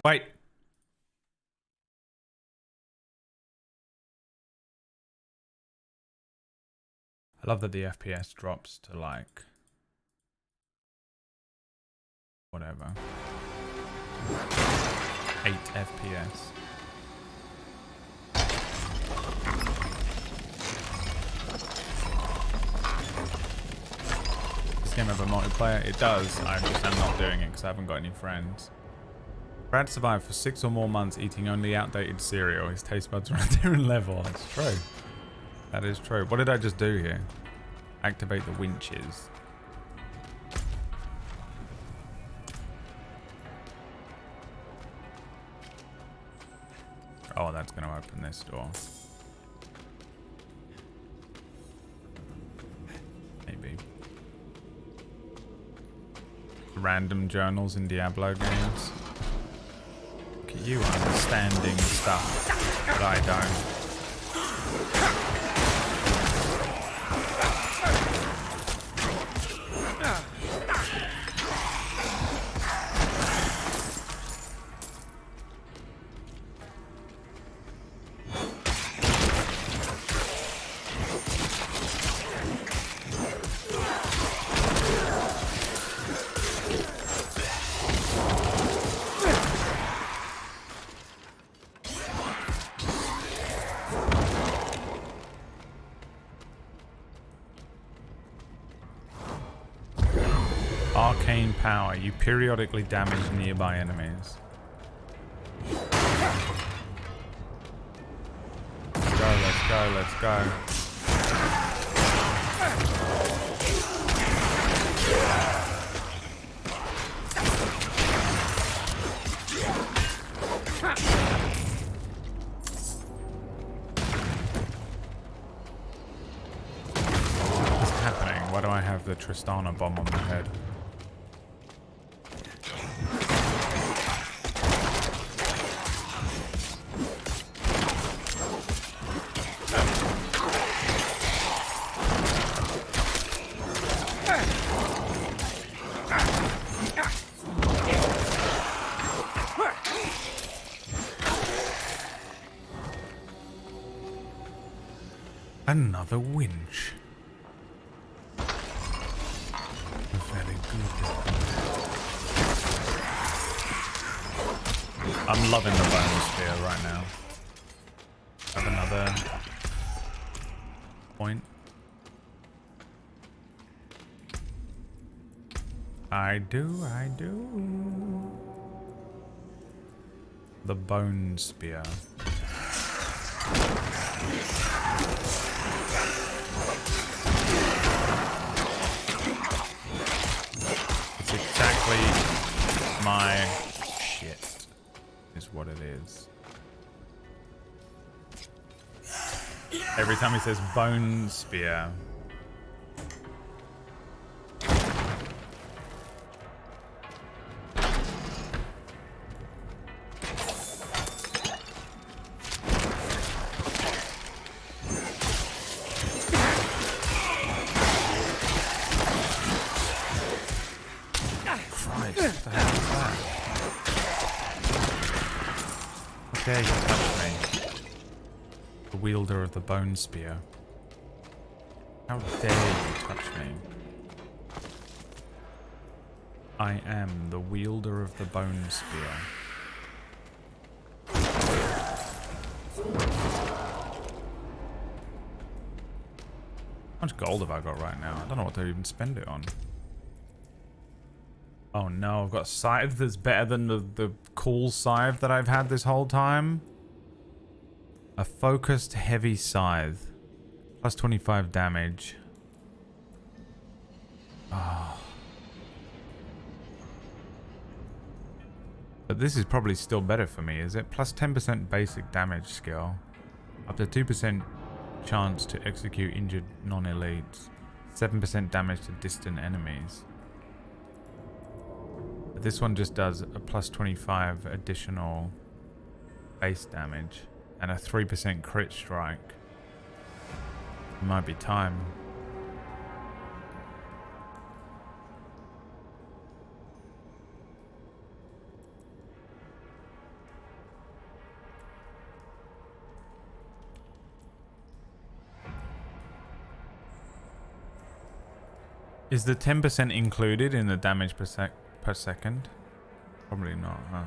Wait. I love that the FPS drops to like whatever. 8 FPS. Does this game have a multiplayer? It does. I just am not doing it because I haven't got any friends. Brad survived for 6 or more months eating only outdated cereal. His taste buds are on a different level. That's true. That is true. What did I just do here? Activate the winches. Oh, that's going to open this door. Maybe. Random journals in Diablo games. Look at you understanding stuff that I don't. Arcane power. You periodically damage nearby enemies. Let's go, let's go, let's go. Tristana bomb on my head. Another winch. Very good. I'm loving the bone spear right now. Have another point. I do. The bone spear. It's exactly my shit, is what it is. Every time he says bone spear. Dare you touch me, the wielder of the bone spear. How dare you touch me? I am the wielder of the bone spear. How much gold have I got right now? I don't know what to even spend it on. Oh no, I've got a scythe that's better than the cool scythe that I've had this whole time. A focused heavy scythe. Plus 25 damage. Oh. But this is probably still better for me, is it? Plus 10% basic damage skill. Up to 2% chance to execute injured non-elites. 7% damage to distant enemies. This one just does a plus 25 additional base damage and a 3% crit strike. It might be time. Is the 10% included in the damage per second? Probably not, huh?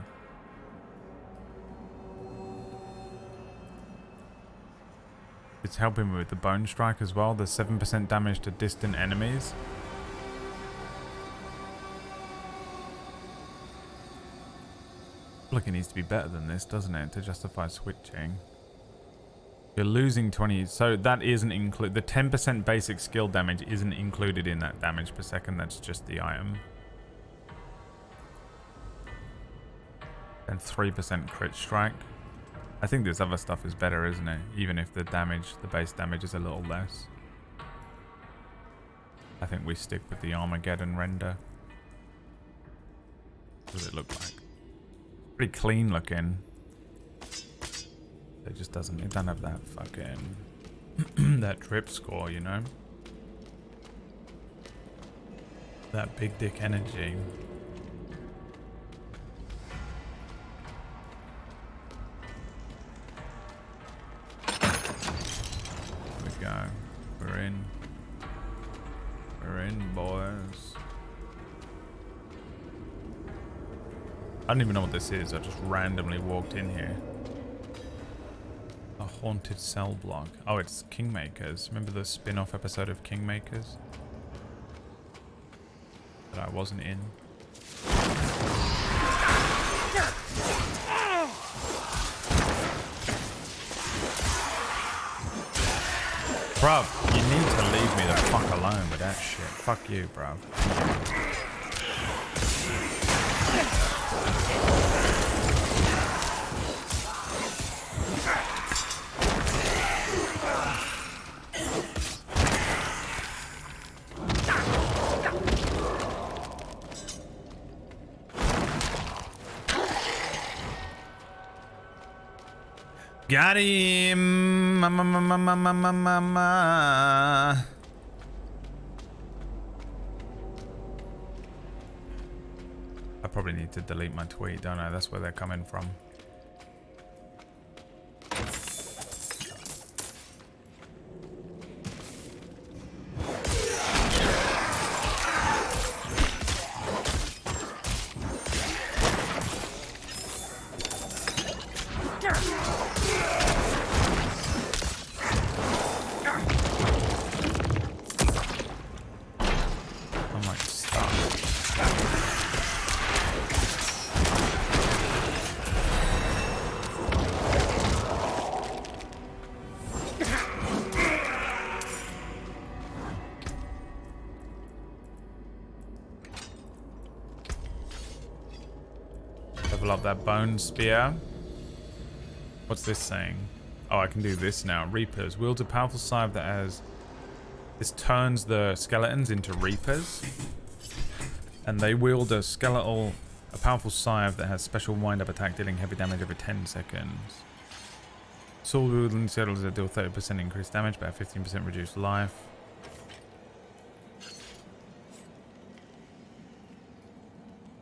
It's helping me with the bone strike as well. The 7% damage to distant enemies. Look, it needs to be better than this, doesn't it, to justify switching? You're losing 20, so that isn't included. The 10% basic skill damage isn't included in that damage per second. That's just the item. And 3% crit strike. I think this other stuff is better, isn't it? Even if the damage, the base damage is a little less. I think we stick with the Armageddon render. What does it look like? Pretty clean looking. It just doesn't, it doesn't have that fucking, that drip score, you know? That big dick energy. Go. We're in. We're in, boys. I don't even know what this is. I just randomly walked in here. A haunted cell block. Oh, it's Kingmakers. Remember the spin-off episode of Kingmakers? That I wasn't in. Bruv, you need to leave me the fuck alone with that shit. Fuck you, bruv. Got him! I probably need to delete my tweet, don't I? That's where they're coming from. Level up that bone spear. What's this saying? Oh, I can do this now. Reapers. Wields a powerful scythe that has... This turns the skeletons into reapers. And they wield a powerful scythe that has special wind-up attack, dealing heavy damage every 10 seconds. Sword wielding skeletons that deal 30% increased damage, but have 15% reduced life.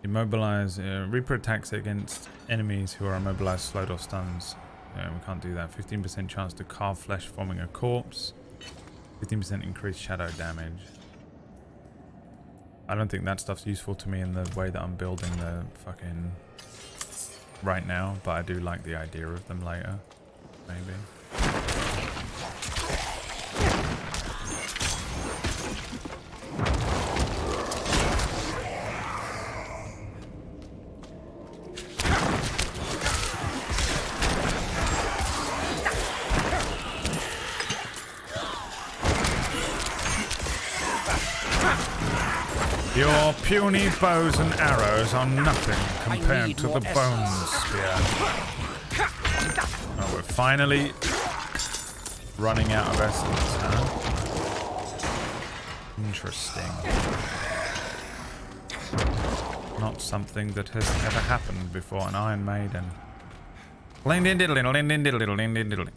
Immobilize. Reaper attacks against enemies who are immobilized, slowed, or stuns. We can't do that. 15% chance to carve flesh, forming a corpse. 15% increased shadow damage. I don't think that stuff's useful to me in the way that I'm building the fucking right now, but I do like the idea of them later. Maybe. Your puny bows and arrows are nothing compared to the bone spear. Oh, we're finally running out of essence, huh? Interesting. Not something that has ever happened before an Iron Maiden. Lindin diddle lindin diddle diddle lindin diddle.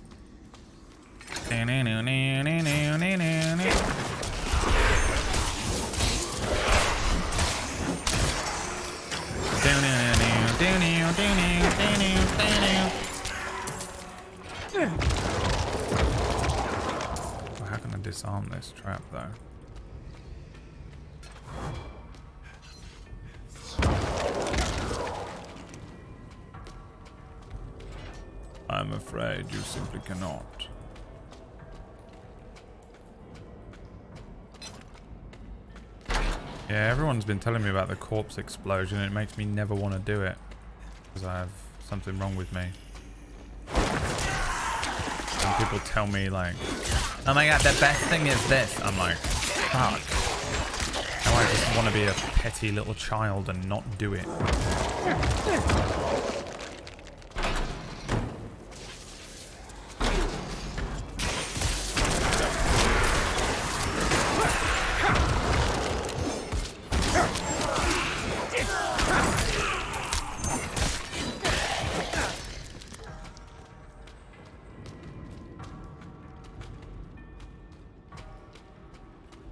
Well, how can I disarm this trap though? I'm afraid you simply cannot. Yeah, everyone's been telling me about the corpse explosion. It makes me never want to do it because I have something wrong with me. And people tell me like, oh my god, the best thing is this. I'm like, fuck. Now I just want to be a petty little child and not do it.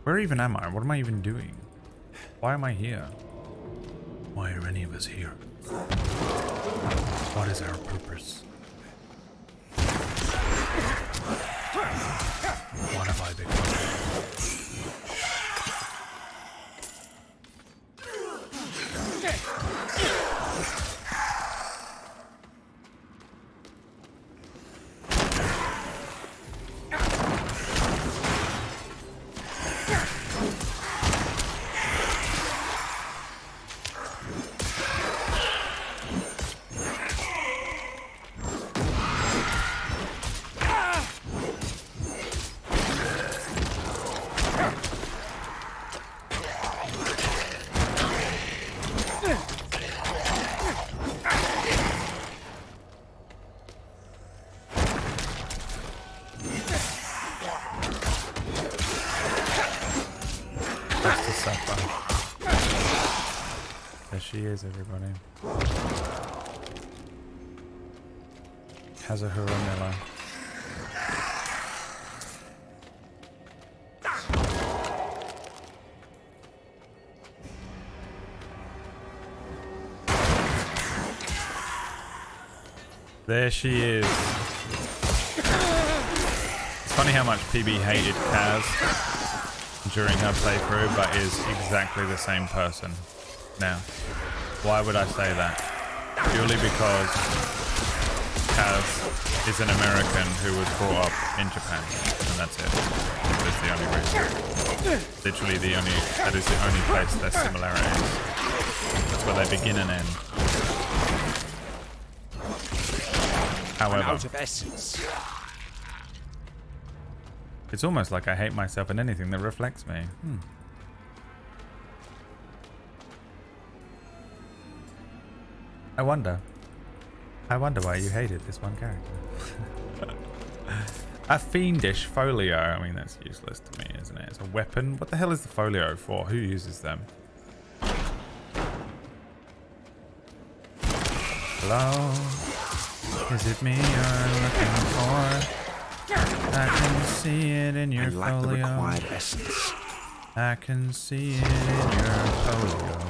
Where even am I? What am I even doing? Why am I here? Why are any of us here? What is our purpose? What have I become? There she is, everybody. Kazuhiro Miller. There she is. It's funny how much PB hated Kaz during her playthrough, but is exactly the same person now. Why would I say that? Purely because Kaz is an American who was brought up in Japan, and that's it. That's the only reason. Literally that is the only place there's similarities. That's where they begin and end. However, I'm out of essence. It's almost like I hate myself in anything that reflects me. I wonder why you hated this one character. A fiendish folio. I mean, that's useless to me, isn't it? It's a weapon. What the hell is the folio for? Who uses them? Hello? Is it me you're looking for? I can see it in your folio. I lack the required essence. I can see it in your folio.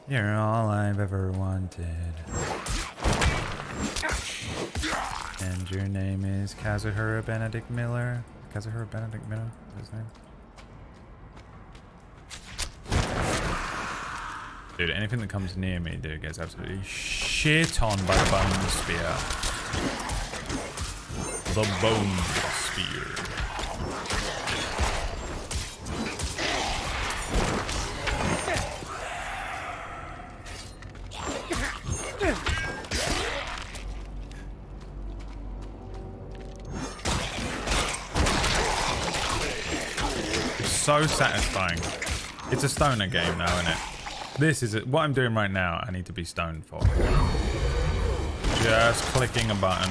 You're all I've ever wanted. And your name is Kazuhiro Benedict Miller. Kazuhiro Benedict Miller is his name. Dude, anything that comes near me, dude, gets absolutely shit on by the bone spear. The bone spear. It's so satisfying. It's a stoner game now, isn't it? This is it. What I'm doing right now, I need to be stoned for. Just clicking a button,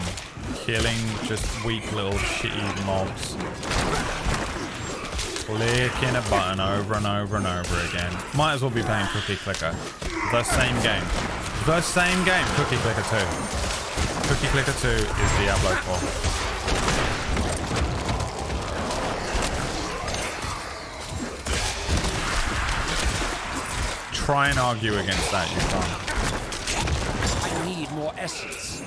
killing just weak little shitty mobs. Clicking a button over and over and over again. Might as well be playing Cookie Clicker. The same game. The same game. Cookie Clicker 2. Cookie Clicker 2 is Diablo 4. Try and argue against that, you can't. I need more essence.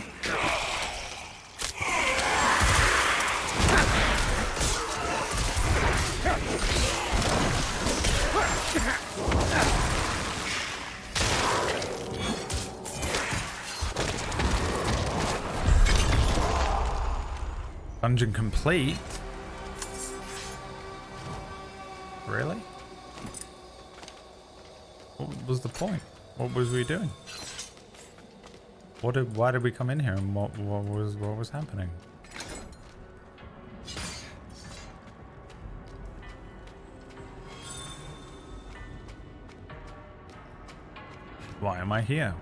Dungeon complete? Really? What was the point? What was we doing? Why did we come in here, and what was happening? Why am I here?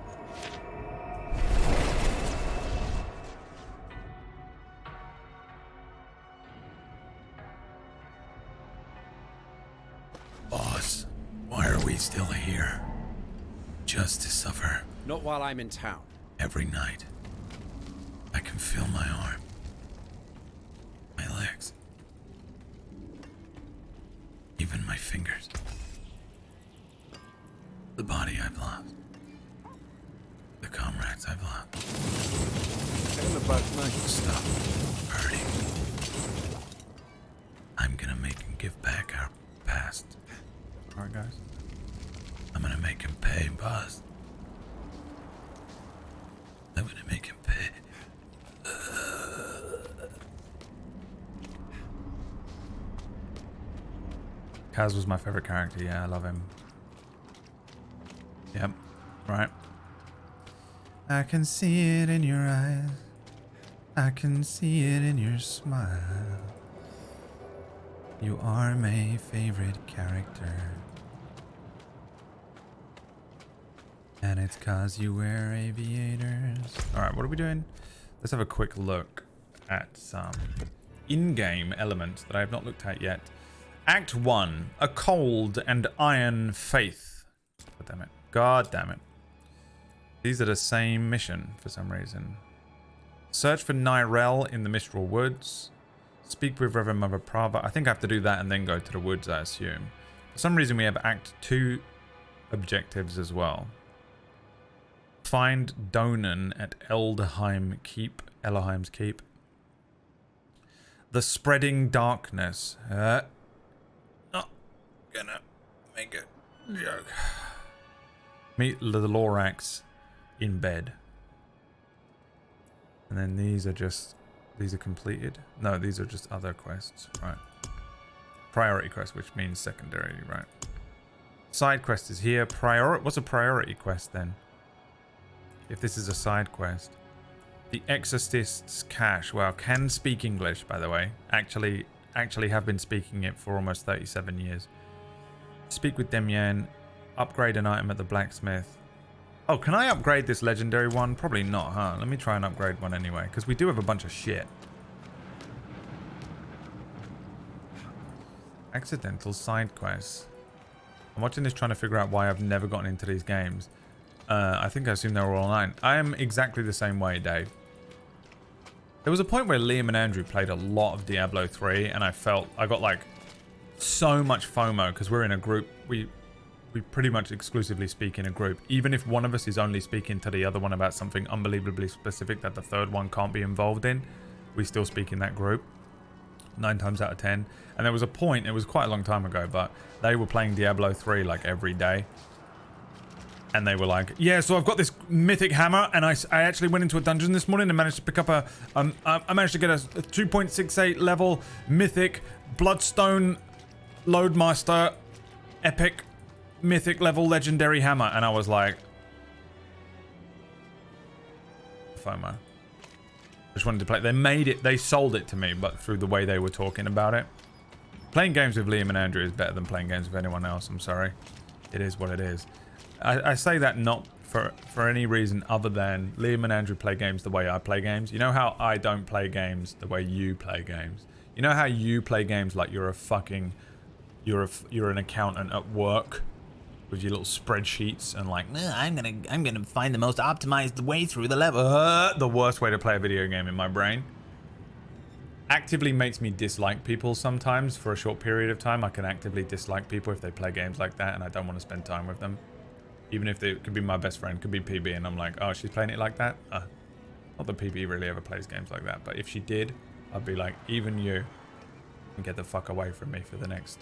Boss, why are we still here? Just to suffer. Not while I'm in town. Every night, I can feel my arm, my legs, even my fingers. The body I've lost, the comrades I've lost. Stop hurting. I'm gonna make him give back our past. Alright, guys. I'm gonna make him pay, boss. I'm gonna make him pay. Kaz was my favorite character. Yeah, I love him. Yep. Right. I can see it in your eyes. I can see it in your smile. You are my favorite character. And it's 'cause you wear aviators. Alright, what are we doing? Let's have a quick look at some in-game elements that I have not looked at yet. Act 1. A cold and iron faith. God damn it. God damn it. These are the same mission for some reason. Search for Nyrel in the Mistral Woods. Speak with Reverend Mother Prava. I think I have to do that and then go to the woods, I assume. For some reason, we have Act 2 objectives as well. Find Donan at Eldheim's Keep. The Spreading Darkness. Not gonna make it joke. Meet the Lorax in bed. And then these are completed. No, these are just other quests, right? Priority quest, which means secondary, right? Side quest is here. What's a priority quest then? If this is a side quest. The Exorcist's Cache. Well, can speak English, by the way. Actually have been speaking it for almost 37 years. Speak with Demian. Upgrade an item at the blacksmith. Oh, can I upgrade this legendary one? Probably not, huh? Let me try and upgrade one anyway, because we do have a bunch of shit. Accidental side quests. I'm watching this trying to figure out why I've never gotten into these games. I think I assume they're all online. I am exactly the same way, Dave. There was a point where Liam and Andrew played a lot of Diablo 3, and I got like so much FOMO because we're in a group. We pretty much exclusively speak in a group. Even if one of us is only speaking to the other one about something unbelievably specific that the third one can't be involved in, we still speak in that group 9 times out of 10. And there was a point, it was quite a long time ago, but they were playing Diablo 3 like every day. And they were like, yeah, so I've got this mythic hammer, and I actually went into a dungeon this morning and managed to pick up I managed to get a 2.68 level mythic Bloodstone Loadmaster epic mythic level legendary hammer. And I was like, FOMO. I just wanted to play. They sold it to me, but through the way they were talking about it. Playing games with Liam and Andrew is better than playing games with anyone else. I'm sorry. It is what it is. I say that not for any reason other than Liam and Andrew play games the way I play games. You know how I don't play games the way you play games? You know how you play games like you're an accountant at work with your little spreadsheets and like, I'm gonna find the most optimized way through the level. The worst way to play a video game in my brain. Actively makes me dislike people sometimes for a short period of time. I can actively dislike people if they play games like that and I don't want to spend time with them. Even if they could be my best friend, could be PB, and I'm like, oh, she's playing it like that? Not that PB really ever plays games like that, but if she did, I'd be like, even you can get the fuck away from me for the next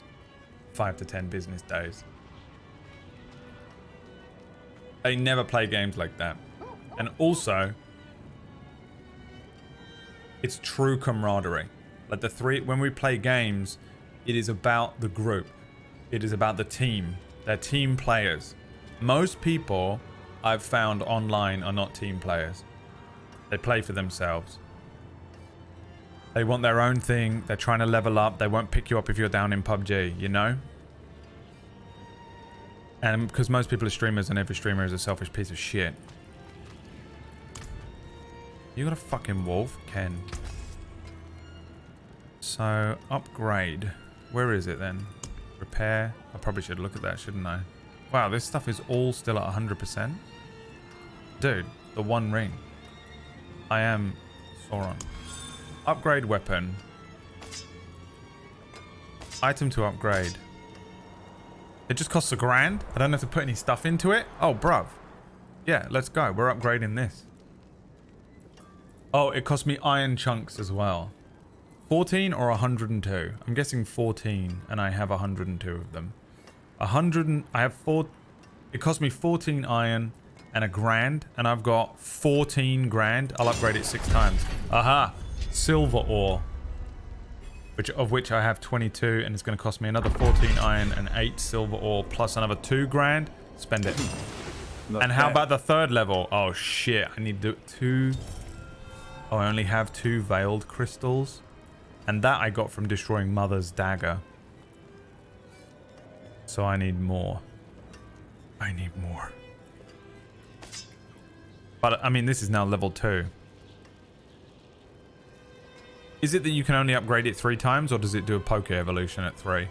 5 to 10 business days. They never play games like that. And also, it's true camaraderie. Like when we play games, it is about the group. It is about the team. They're team players. Most people I've found online are not team players. They play for themselves. They want their own thing. They're trying to level up. They won't pick you up if you're down in PUBG, you know? And because most people are streamers and every streamer is a selfish piece of shit. You got a fucking wolf, Ken. So, upgrade. Where is it then? Repair. I probably should look at that, shouldn't I? Wow, this stuff is all still at 100%. Dude, the one ring. I am Sauron. Upgrade weapon. Item to upgrade. It just costs $1,000. I don't have to put any stuff into it. Oh, bruv. Yeah, let's go. We're upgrading this. Oh, it cost me iron chunks as well. 14 or 102? I'm guessing 14, and I have 102 of them. I have 4. It cost me 14 iron and $1,000, and I've got 14 grand. I'll upgrade it 6 times. Aha! Silver ore. Of which I have 22, and it's going to cost me another 14 iron and 8 silver ore, plus another 2 grand. Spend it. And how about the 3rd level? Oh shit, I need 2. Oh, I only have 2 veiled crystals. And that I got from destroying Mother's dagger. So I need more. I need more. But, I mean, this is now level 2. Is it that you can only upgrade it 3 times, or does it do a poke evolution at 3?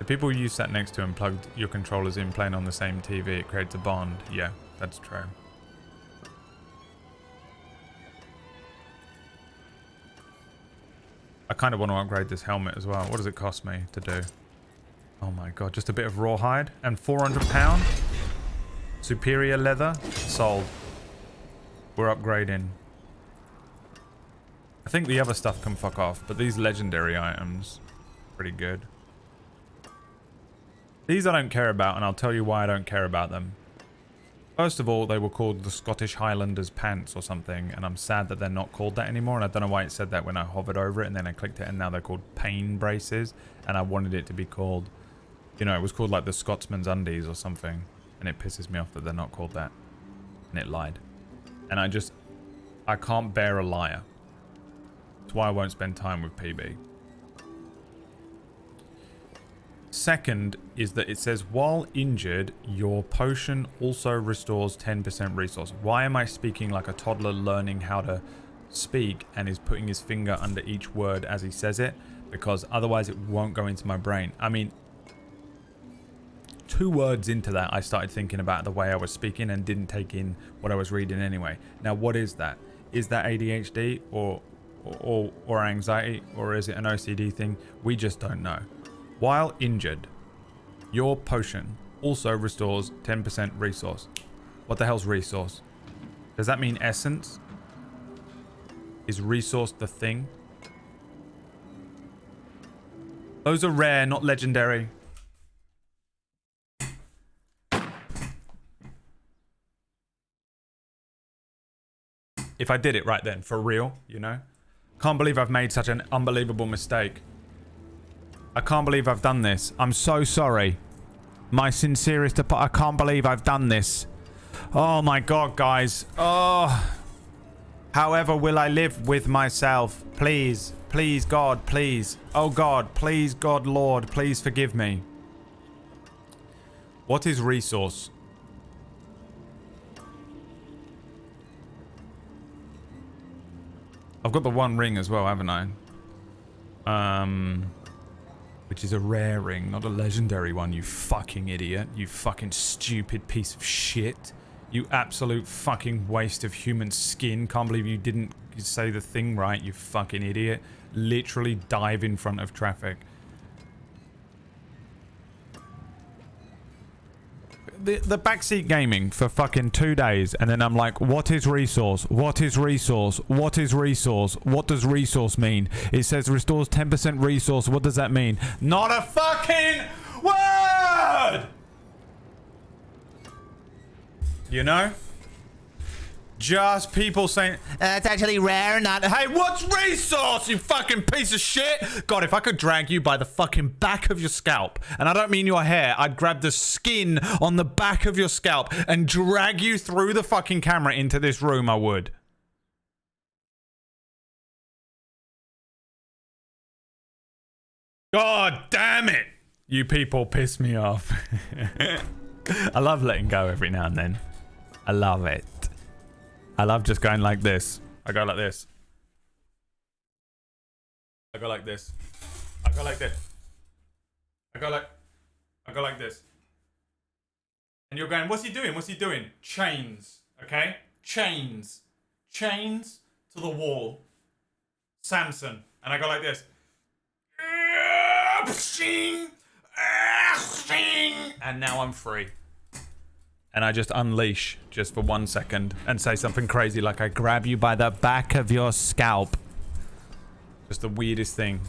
people you sat next to and plugged your controllers in playing on the same TV, it creates a bond. Yeah, that's true. I kind of want to upgrade this helmet as well. What does it cost me to do? Oh my god, just a bit of rawhide and £400. Superior leather. Sold. We're upgrading. I think the other stuff can fuck off, but these legendary items, pretty good. These I don't care about, and I'll tell you why I don't care about them. First of all, they were called the Scottish Highlanders pants or something, and I'm sad that they're not called that anymore, and I don't know why it said that when I hovered over it, and then I clicked it, and now they're called pain braces, and I wanted it to be called, you know, it was called like the Scotsman's undies or something, and it pisses me off that they're not called that, and it lied. And I can't bear a liar. That's why I won't spend time with PB. Second is that it says, while injured, your potion also restores 10% resource. Why am I speaking like a toddler learning how to speak and is putting his finger under each word as he says it? Because otherwise it won't go into my brain. I mean, 2 words into that, I started thinking about the way I was speaking and didn't take in what I was reading anyway. Now, what is that? Is that ADHD or anxiety, or is it an OCD thing? We just don't know. While injured, your potion also restores 10% resource. What the hell's resource? Does that mean essence? Is resource the thing? Those are rare, not legendary. If I did it right then, for real, you know? Can't believe I've made such an unbelievable mistake. I can't believe I've done this. I'm so sorry. My sincerest I can't believe I've done this. Oh my god, guys. Oh. However will I live with myself? Please. Please, God, please. Oh God, please, God, Lord, please forgive me. What is resource? I've got the one ring as well, haven't I? Which is a rare ring, not a legendary one, you fucking idiot. You fucking stupid piece of shit. You absolute fucking waste of human skin. Can't believe you didn't say the thing right, you fucking idiot. Literally dive in front of traffic. The backseat gaming for fucking 2 days, and then I'm like, what is resource? What is resource? What is resource? What does resource mean? It says restores 10% resource. What does that mean? Not a fucking word! You know? Just people saying, it's actually rare, not... Hey, what's resource, you fucking piece of shit? God, if I could drag you by the fucking back of your scalp, and I don't mean your hair, I'd grab the skin on the back of your scalp and drag you through the fucking camera into this room, I would. God damn it! You people piss me off. I love letting go every now and then. I love it. I love just going like this. I go like this. I go like this. I go like this. I go like this. And you're going, what's he doing? What's he doing? Chains. Okay? Chains. Chains to the wall. Samson. And I go like this. And now I'm free. And I just unleash just for 1 second and say something crazy like I grab you by the back of your scalp. Just the weirdest thing.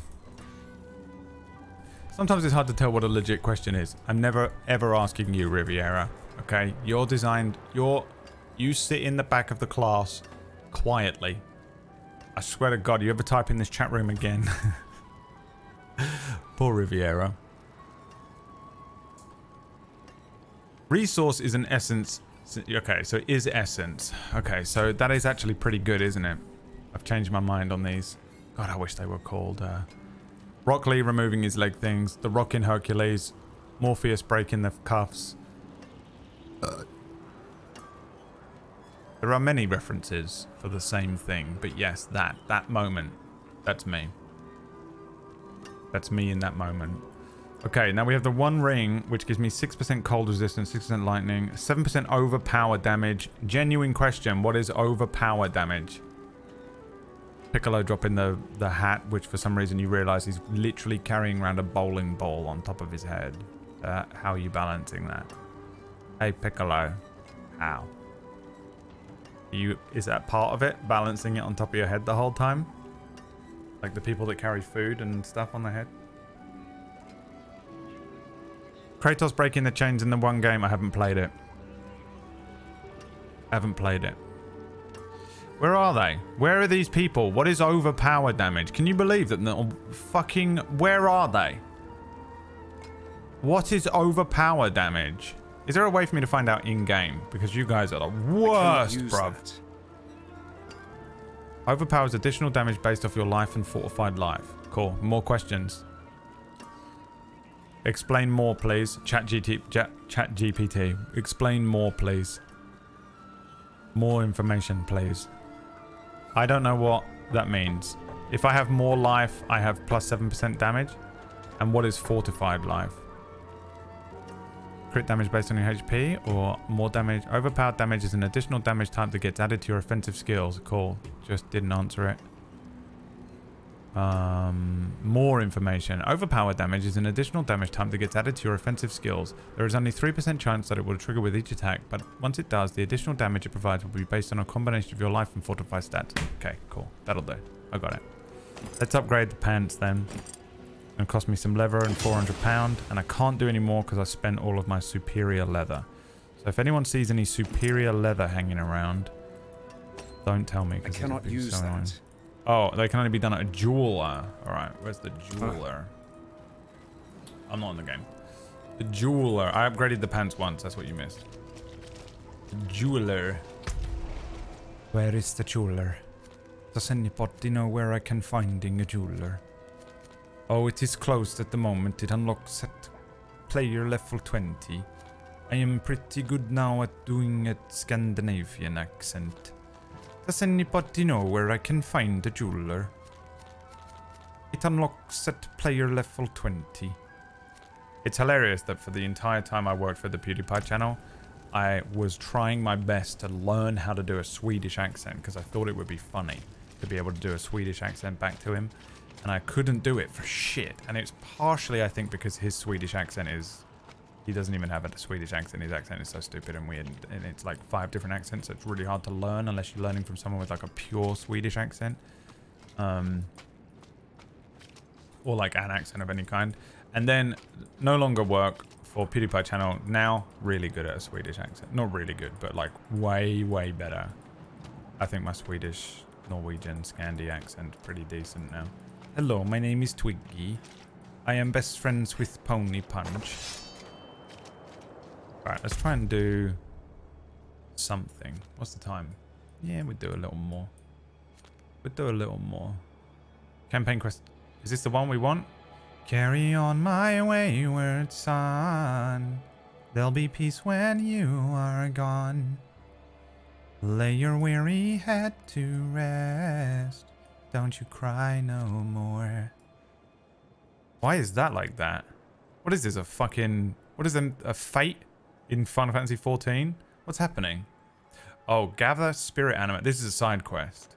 Sometimes it's hard to tell what a legit question is. I'm never ever asking you, Riviera. Okay? You're designed... You sit in the back of the class quietly. I swear to God, you ever type in this chat room again? Poor Riviera. Resource is an essence. Okay, so it is essence. Okay, so that is actually pretty good, isn't it? I've changed my mind on these. God, I wish they were called. Rock Lee removing his leg things. The Rock in Hercules. Morpheus breaking the cuffs. There are many references for the same thing, but yes, that moment. That's me. That's me in that moment. Okay, now we have the one ring, which gives me 6% cold resistance, 6% lightning, 7% overpower damage. Genuine question, what is overpower damage? Piccolo dropping the hat, which for some reason you realize he's literally carrying around a bowling ball on top of his head. How are you balancing that? Hey, Piccolo. How? Is that part of it? Balancing it on top of your head the whole time? Like the people that carry food and stuff on their head? Kratos breaking the chains in the one game. I haven't played it. Where are they? Where are these people? What is overpower damage? Can you believe that? Fucking... Where are they? What is overpower damage? Is there a way for me to find out in-game? Because you guys are the worst, bruv. Overpowers additional damage based off your life and fortified life. Cool. More questions. Explain more, please. Chat GPT. Explain more, please. More information, please. I don't know what that means. If I have more life, I have plus 7% damage. And what is fortified life? Crit damage based on your HP or more damage. Overpowered damage is an additional damage type that gets added to your offensive skills. Cool. Just didn't answer it. More information. Overpowered damage is an additional damage type that gets added to your offensive skills. There is only 3% chance that it will trigger with each attack, but once it does, the additional damage it provides will be based on a combination of your life and fortified stats. Okay, cool. That'll do. I got it. Let's upgrade the pants then. It'll cost me some leather and £400, and I can't do any more because I spent all of my superior leather. So if anyone sees any superior leather hanging around, don't tell me. I cannot use that. Oh, they can only be done at a jeweler. Alright, where's the jeweler? I'm not in the game. The jeweler. I upgraded the pants once. That's what you missed. The jeweler. Where is the jeweler? Does anybody know where I can find a jeweler? Oh, it is closed at the moment. It unlocks at player level 20. I am pretty good now at doing a Scandinavian accent. Does anybody know where I can find a jeweler? It unlocks at player level 20. It's hilarious that for the entire time I worked for the PewDiePie channel, I was trying my best to learn how to do a Swedish accent because I thought it would be funny to be able to do a Swedish accent back to him. And I couldn't do it for shit. And it's partially, I think, because his Swedish accent is... He doesn't even have a Swedish accent. His accent is so stupid and weird. And it's like 5 different accents. So it's really hard to learn unless you're learning from someone with like a pure Swedish accent. Or like an accent of any kind. And then no longer work for PewDiePie channel. Now really good at a Swedish accent. Not really good, but like way, way better. I think my Swedish, Norwegian, Scandi accent pretty decent now. Hello, my name is Twiggy. I am best friends with Pony Punch. Alright, let's try and do something. What's the time? Yeah, we'll do a little more. We'll do a little more. Campaign quest. Is this the one we want? Carry on my wayward son. There'll be peace when you are gone. Lay your weary head to rest. Don't you cry no more. Why is that like that? What is this, a fucking... What is a fate in Final Fantasy 14? What's happening? Oh, gather spirit animate. This is a side quest.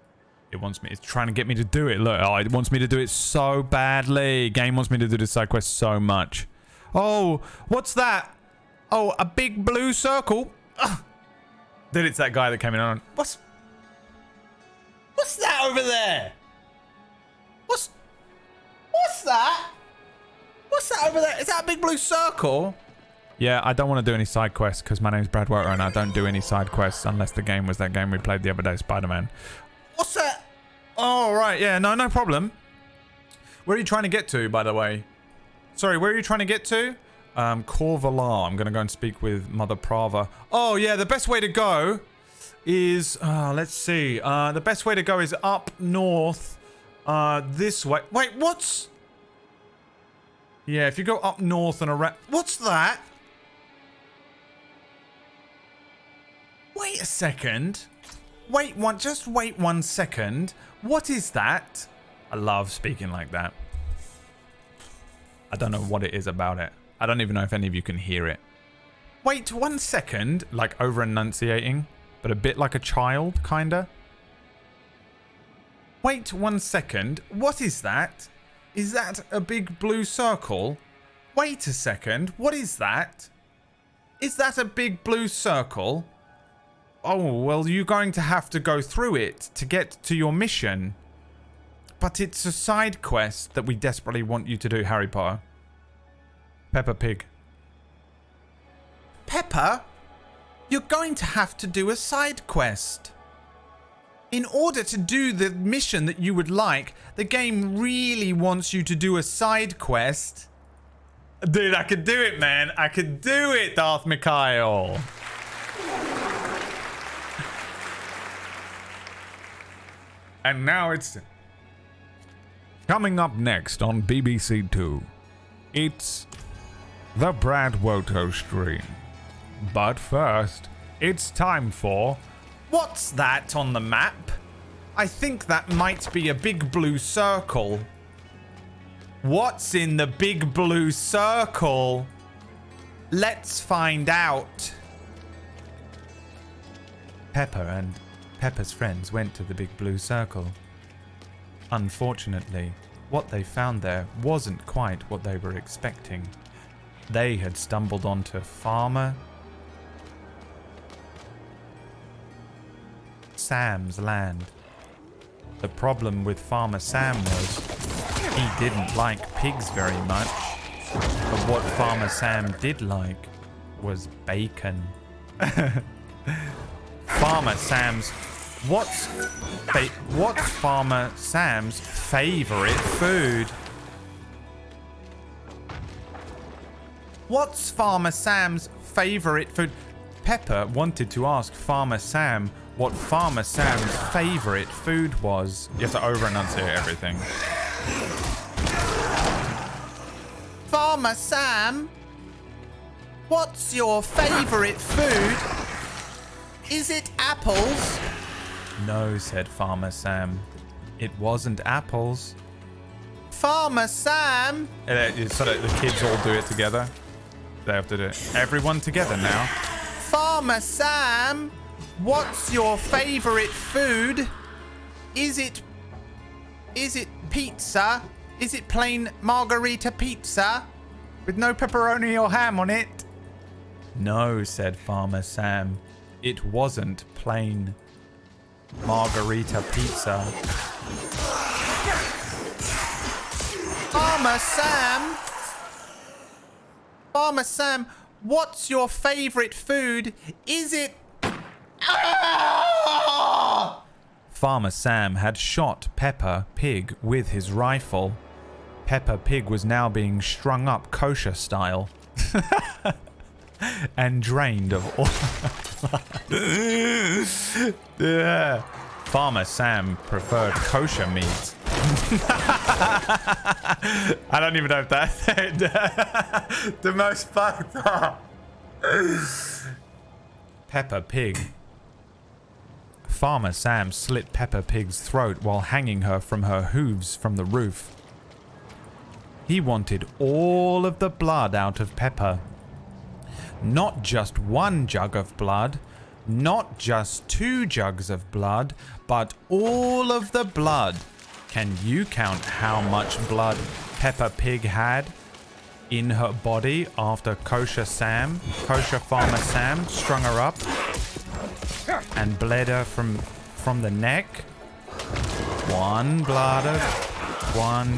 It wants me... It's trying to get me to do it. Look, oh, it wants me to do it so badly. Game wants me to do this side quest so much. Oh, what's that? Oh, a big blue circle. Ugh. Then it's that guy that came in on... What's that over there? What's that? What's that over there? Is that a big blue circle? Yeah, I don't want to do any side quests because my name's Brad Werter and I don't do any side quests unless the game was that game we played the other day, Spider-Man. What's that? Oh, right. Yeah, no problem. Where are you trying to get to, by the way? Sorry, where are you trying to get to? Corvalar. I'm going to go and speak with Mother Prava. Oh, yeah, the best way to go is... let's see. The best way to go is up north. This way. Wait, what's... Yeah, if you go up north and around... What's that? Wait a second. Just wait 1 second. What is that? I love speaking like that. I don't know what it is about it. I don't even know if any of you can hear it. Wait 1 second. Like over enunciating, but a bit like a child, kinda. Wait 1 second. What is that? Is that a big blue circle? Wait a second. What is that? Is that a big blue circle? Oh, well, you're going to have to go through it to get to your mission. But it's a side quest that we desperately want you to do, Harry Potter. Peppa Pig. Peppa, you're going to have to do a side quest. In order to do the mission that you would like, the game really wants you to do a side quest. Dude, I could do it, man. I could do it, Darth Mikhail. And now it's coming up next on BBC Two. It's the Brad Woto stream. But first, it's time for... What's that on the map? I think that might be a big blue circle. What's in the big blue circle? Let's find out. Peppa and Peppa's friends went to the big blue circle. Unfortunately, what they found there wasn't quite what they were expecting. They had stumbled onto Farmer Sam's land. The problem with Farmer Sam was he didn't like pigs very much, but what Farmer Sam did like was bacon. Farmer Sam's what's Farmer Sam's favorite food? What's Farmer Sam's favorite food? Peppa wanted to ask Farmer Sam what Farmer Sam's favorite food was. You have to over-enunciate everything. Farmer Sam, what's your favorite food? Is it apples? No, said Farmer Sam. It wasn't apples. Farmer Sam! So that the kids all do it together. They have to do it. Everyone together now. Farmer Sam, what's your favorite food? Is it pizza? Is it plain margarita pizza with no pepperoni or ham on it? No, said Farmer Sam. It wasn't plain margarita pizza. Farmer Sam! Farmer Sam, what's your favorite food? Is it... Ah! Farmer Sam had shot Peppa Pig with his rifle. Peppa Pig was now being strung up kosher style. And drained of all... Yeah. Farmer Sam preferred kosher meat. I don't even know if that's the most fucked up. Peppa Pig. Farmer Sam slit Peppa Pig's throat while hanging her from her hooves from the roof. He wanted all of the blood out of Peppa. Not just one jug of blood, not just 2 jugs of blood, but all of the blood. Can you count how much blood Peppa Pig had in her body after Kosher Farmer Sam strung her up and bled her from the neck? 1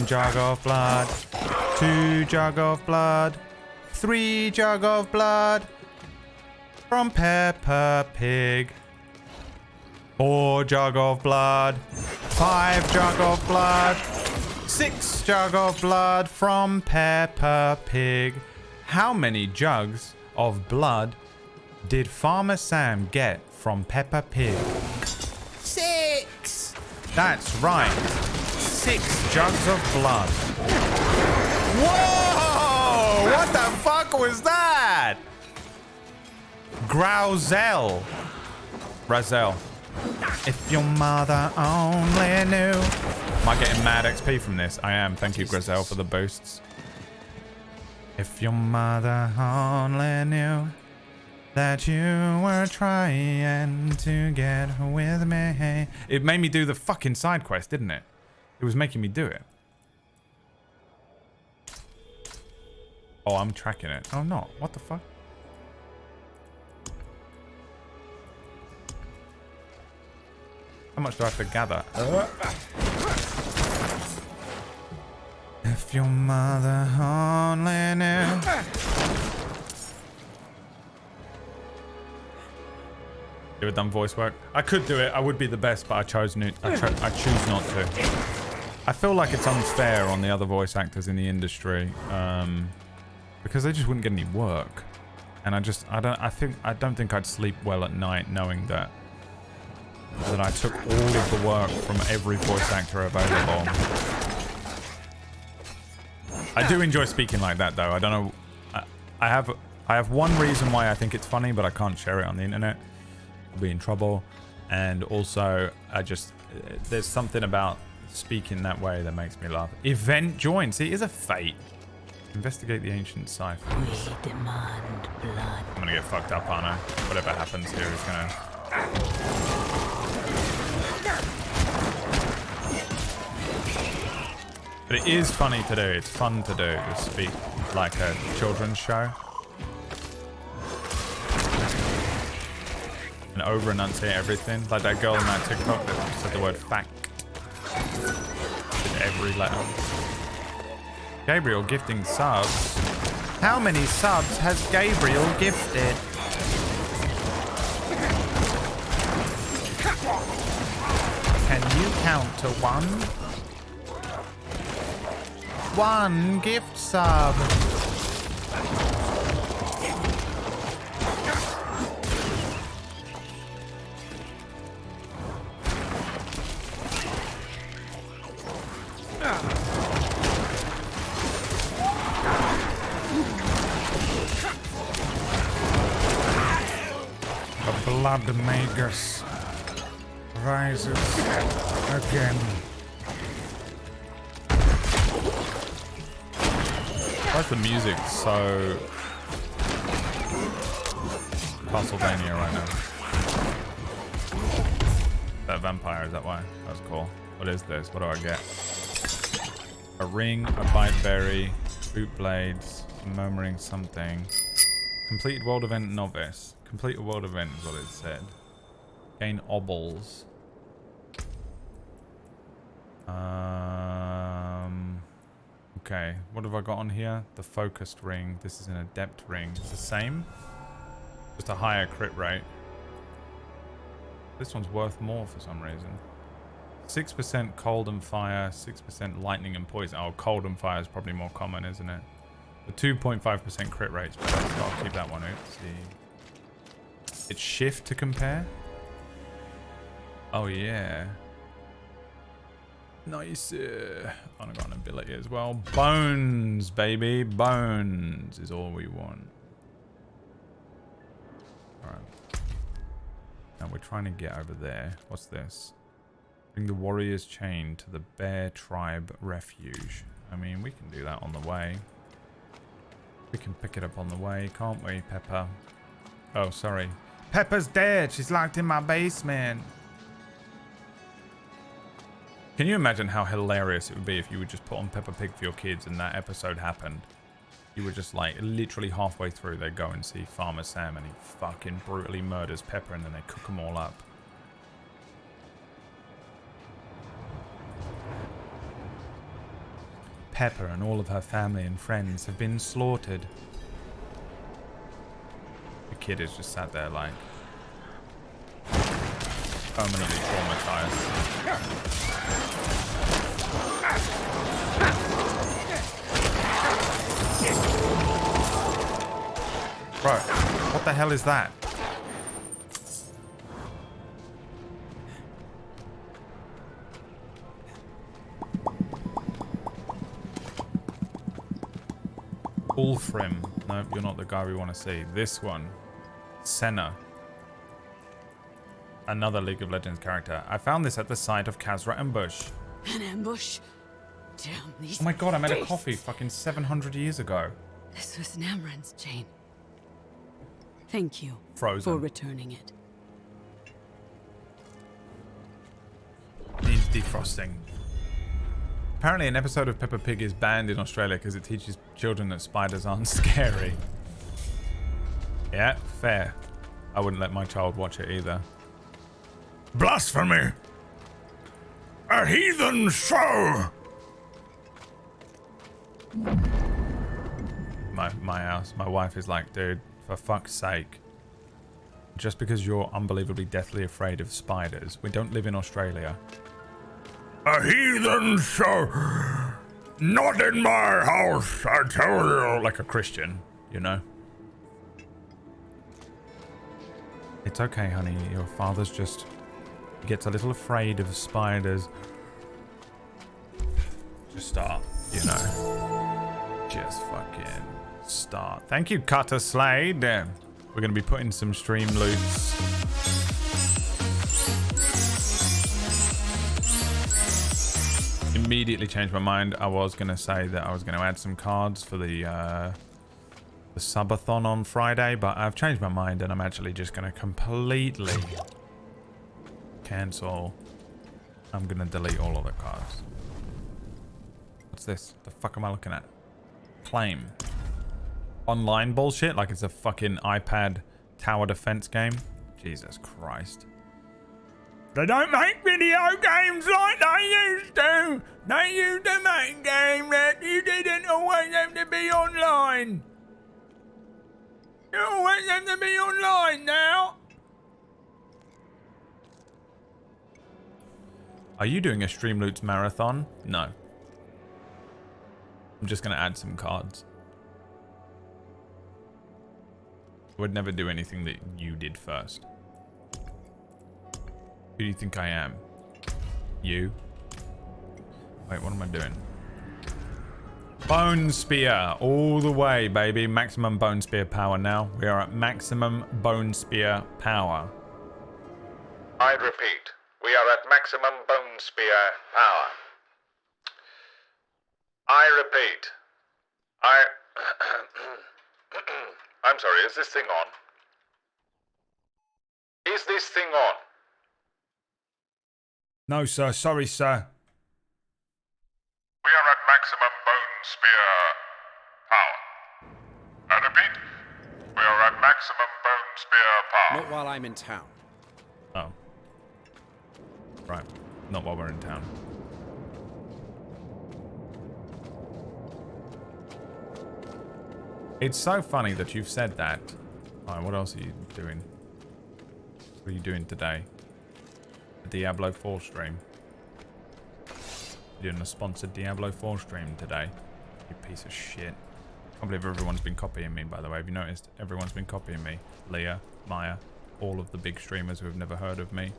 jug of blood, 2 jug of blood, 3 jug of blood from Peppa Pig. 4 jug of blood, 5 jug of blood, 6 jug of blood from Peppa Pig. How many jugs of blood did Farmer Sam get from Peppa Pig? 6! That's right. 6 jugs of blood. Whoa! What the fuck was that? Razel. If your mother only knew. Am I getting mad XP from this? I am. Thank you, Grizel, for the boosts. If your mother only knew that you were trying to get with me. It made me do the fucking side quest, didn't it? It was making me do it. Oh, I'm tracking it. Oh, I'm not. What the fuck? How much do I have to gather? If your mother only knew. You ever done voice work? I could do it. I would be the best, but I choose not to. I feel like it's unfair on the other voice actors in the industry, because they just wouldn't get any work. And I don't think I'd sleep well at night knowing that I took all of the work from every voice actor available. I do enjoy speaking like that, though. I don't know. I have one reason why I think it's funny, but I can't share it on the internet. I'll be in trouble. And also, there's something about speaking that way that makes me laugh. Event join. See, it is a fate. Investigate the ancient ciphers. We demand blood. I'm gonna get fucked up, aren't I? Whatever happens here is gonna... But it is funny to do. It's fun to do. To speak like a children's show. And over-enunciate everything. Like that girl in that TikTok that said the word fact. With every letter. Gabriel gifting subs. How many subs has Gabriel gifted? Can you count to one? One gift sub. The blood magus rises again. Why is the music so Castlevania right now? That vampire, is that why? That's cool. What is this? What do I get? A ring, a bite berry, boot blades, murmuring something. Completed world event novice. Complete a world event is what it said. Gain obels. Okay, what have I got on here? The focused ring. This is an adept ring. It's the same. Just a higher crit rate. This one's worth more for some reason. 6% cold and fire, 6% lightning and poison. Oh, cold and fire is probably more common, isn't it? The 2.5% crit rate's better, so I'll keep that one out. Let's see. It's shift to compare. Oh, yeah. Nice. I've got an ability as well. Bones, baby. Bones is all we want. Alright. Now we're trying to get over there. What's this? Bring the warrior's chain to the Bear Tribe Refuge. I mean, we can do that on the way. We can pick it up on the way, can't we, Pepper? Oh, sorry. Pepper's dead. She's locked in my basement. Can you imagine how hilarious it would be if you would just put on Peppa Pig for your kids and that episode happened? You were just like, literally halfway through, they go and see Farmer Sam and he fucking brutally murders Pepper and then they cook them all up. Pepper and all of her family and friends have been slaughtered. The kid is just sat there like permanently traumatized. Bro, what the hell is that? Ulfrim. Nope, you're not the guy we want to see. This one. Senna. Another League of Legends character. I found this at the site of Khazra Ambush. An ambush? Damn these. Oh my god, I made a coffee fucking 700 years ago. This was Namran's chain. Thank you Frozen. for returning it. Needs defrosting. Apparently an episode of Peppa Pig is banned in Australia because it teaches children that spiders aren't scary. Yeah, fair. I wouldn't let my child watch it either. Blasphemy! A heathen show! My house, my wife is like, dude, for fuck's sake. Just because you're unbelievably deathly afraid of spiders, we don't live in Australia. A heathen show! Not in my house, I tell you! Like a Christian, you know? It's okay, honey. Your father's just... He gets a little afraid of spiders. Just start, you know? Just fucking start. Thank you, Cutter Slade. We're going to be putting some stream loots. Immediately changed my mind. I was going to say that I was going to add some cards for the subathon on Friday, but I've changed my mind and I'm actually just going to completely cancel. I'm going to delete all of the cards. What's this? The fuck am I looking at? Claim. Online bullshit? Like it's a fucking iPad tower defense game? Jesus Christ. They don't make video games like they used to. They used to make games that you didn't always have to be online. You always have to be online now. Are you doing a Streamloots marathon? No. I'm just going to add some cards. I would never do anything that you did first. Who do you think I am? You? Wait, what am I doing? Bone Spear. All the way, baby. Maximum Bone Spear power now. We are at maximum Bone Spear power. I repeat, we are at maximum Bone Spear power. I repeat. I'm sorry, is this thing on? Is this thing on? No, sir. Sorry, sir. We are at maximum Bone Spear power. I repeat, we are at maximum Bone Spear power. Not while I'm in town. Oh. Right. Not while we're in town. It's so funny that you've said that. Alright, what else are you doing? What are you doing today? A Diablo 4 stream. You're doing a sponsored Diablo 4 stream today. You piece of shit. I can't believe everyone's been copying me, by the way. Have you noticed? Everyone's been copying me. Leah, Maya, all of the big streamers who have never heard of me.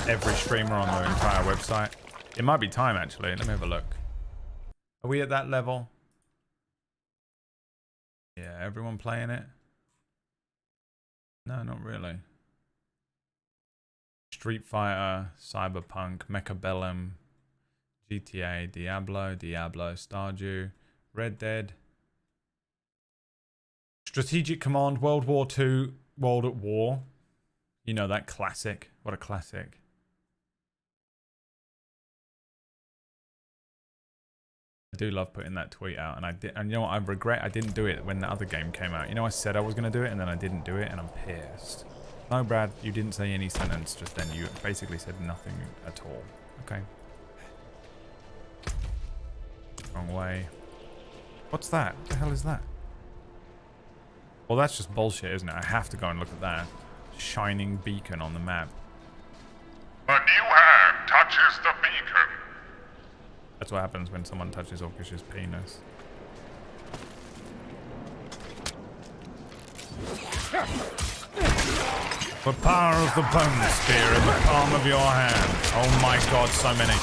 Every streamer on their entire website. It might be time, actually. Let me have a look. Are we at that level? Yeah, everyone playing it? No, not really. Street Fighter, Cyberpunk, Mechabellum, GTA, Diablo, Stardew, Red Dead, Strategic Command, World War II, World at War. You know that classic. What a classic. I do love putting that tweet out, and you know what? I regret I didn't do it when the other game came out. You know, I said I was going to do it, and then I didn't do it, and I'm pissed. No, Brad, you didn't say any sentence just then. You basically said nothing at all. Okay. Wrong way. What's that? What the hell is that? Well, that's just bullshit, isn't it? I have to go and look at that. Shining beacon on the map. A new hand touches the beacon. That's what happens when someone touches Orcish's penis. The power of the bone spear in the palm of your hand. Oh my god, so many.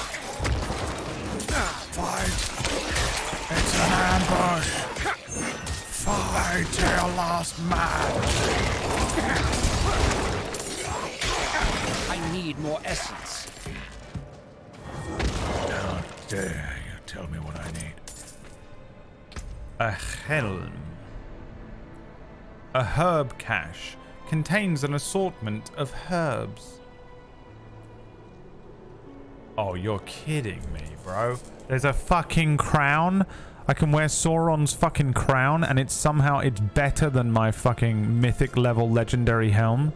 Fight! It's an ambush! Fight to your last man! I need more essence. How dare you tell me what I need. A helm. A herb cache contains an assortment of herbs. Oh, you're kidding me, bro. There's a fucking crown. I can wear Sauron's fucking crown and it's better than my fucking mythic level legendary helm.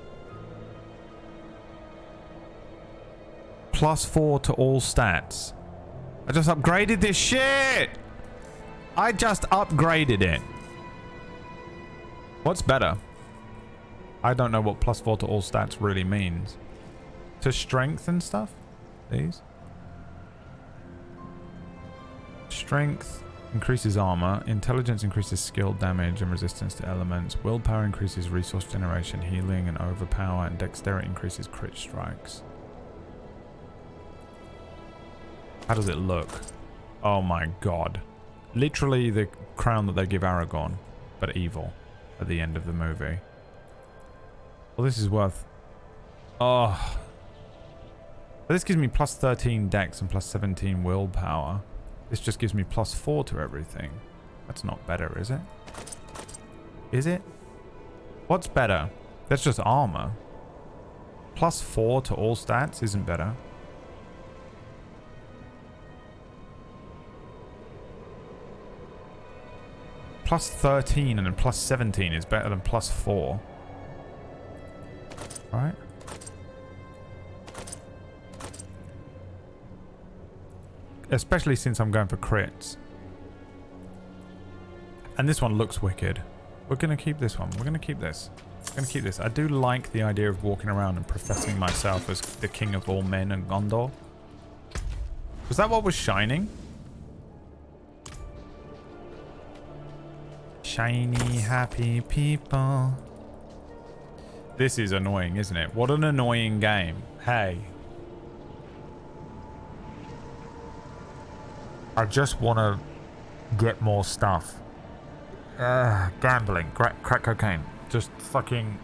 +4 to all stats. I just upgraded this shit. I just upgraded it. What's better? I don't know what +4 to all stats really means. To strength and stuff? These? Strength increases armor. Intelligence increases skill, damage, and resistance to elements. Willpower increases resource generation, healing, and overpower. And dexterity increases crit strikes. How does it look? Oh my god. Literally the crown that they give Aragorn, but evil, at the end of the movie. Well, this is worth... Oh. This gives me +13 dex and +17 willpower. This just gives me +4 to everything. That's not better, is it? Is it? What's better? That's just armor. +4 to all stats isn't better. +13 and then +17 is better than +4. Right? Especially since I'm going for crits. And this one looks wicked. We're going to keep this one. We're going to keep this. We're going to keep this. I do like the idea of walking around and professing myself as the king of all men in Gondor. Was that what was shining? Shiny, happy people. This is annoying, isn't it? What an annoying game. Hey. I just want to get more stuff. Gambling, crack cocaine. Just fucking...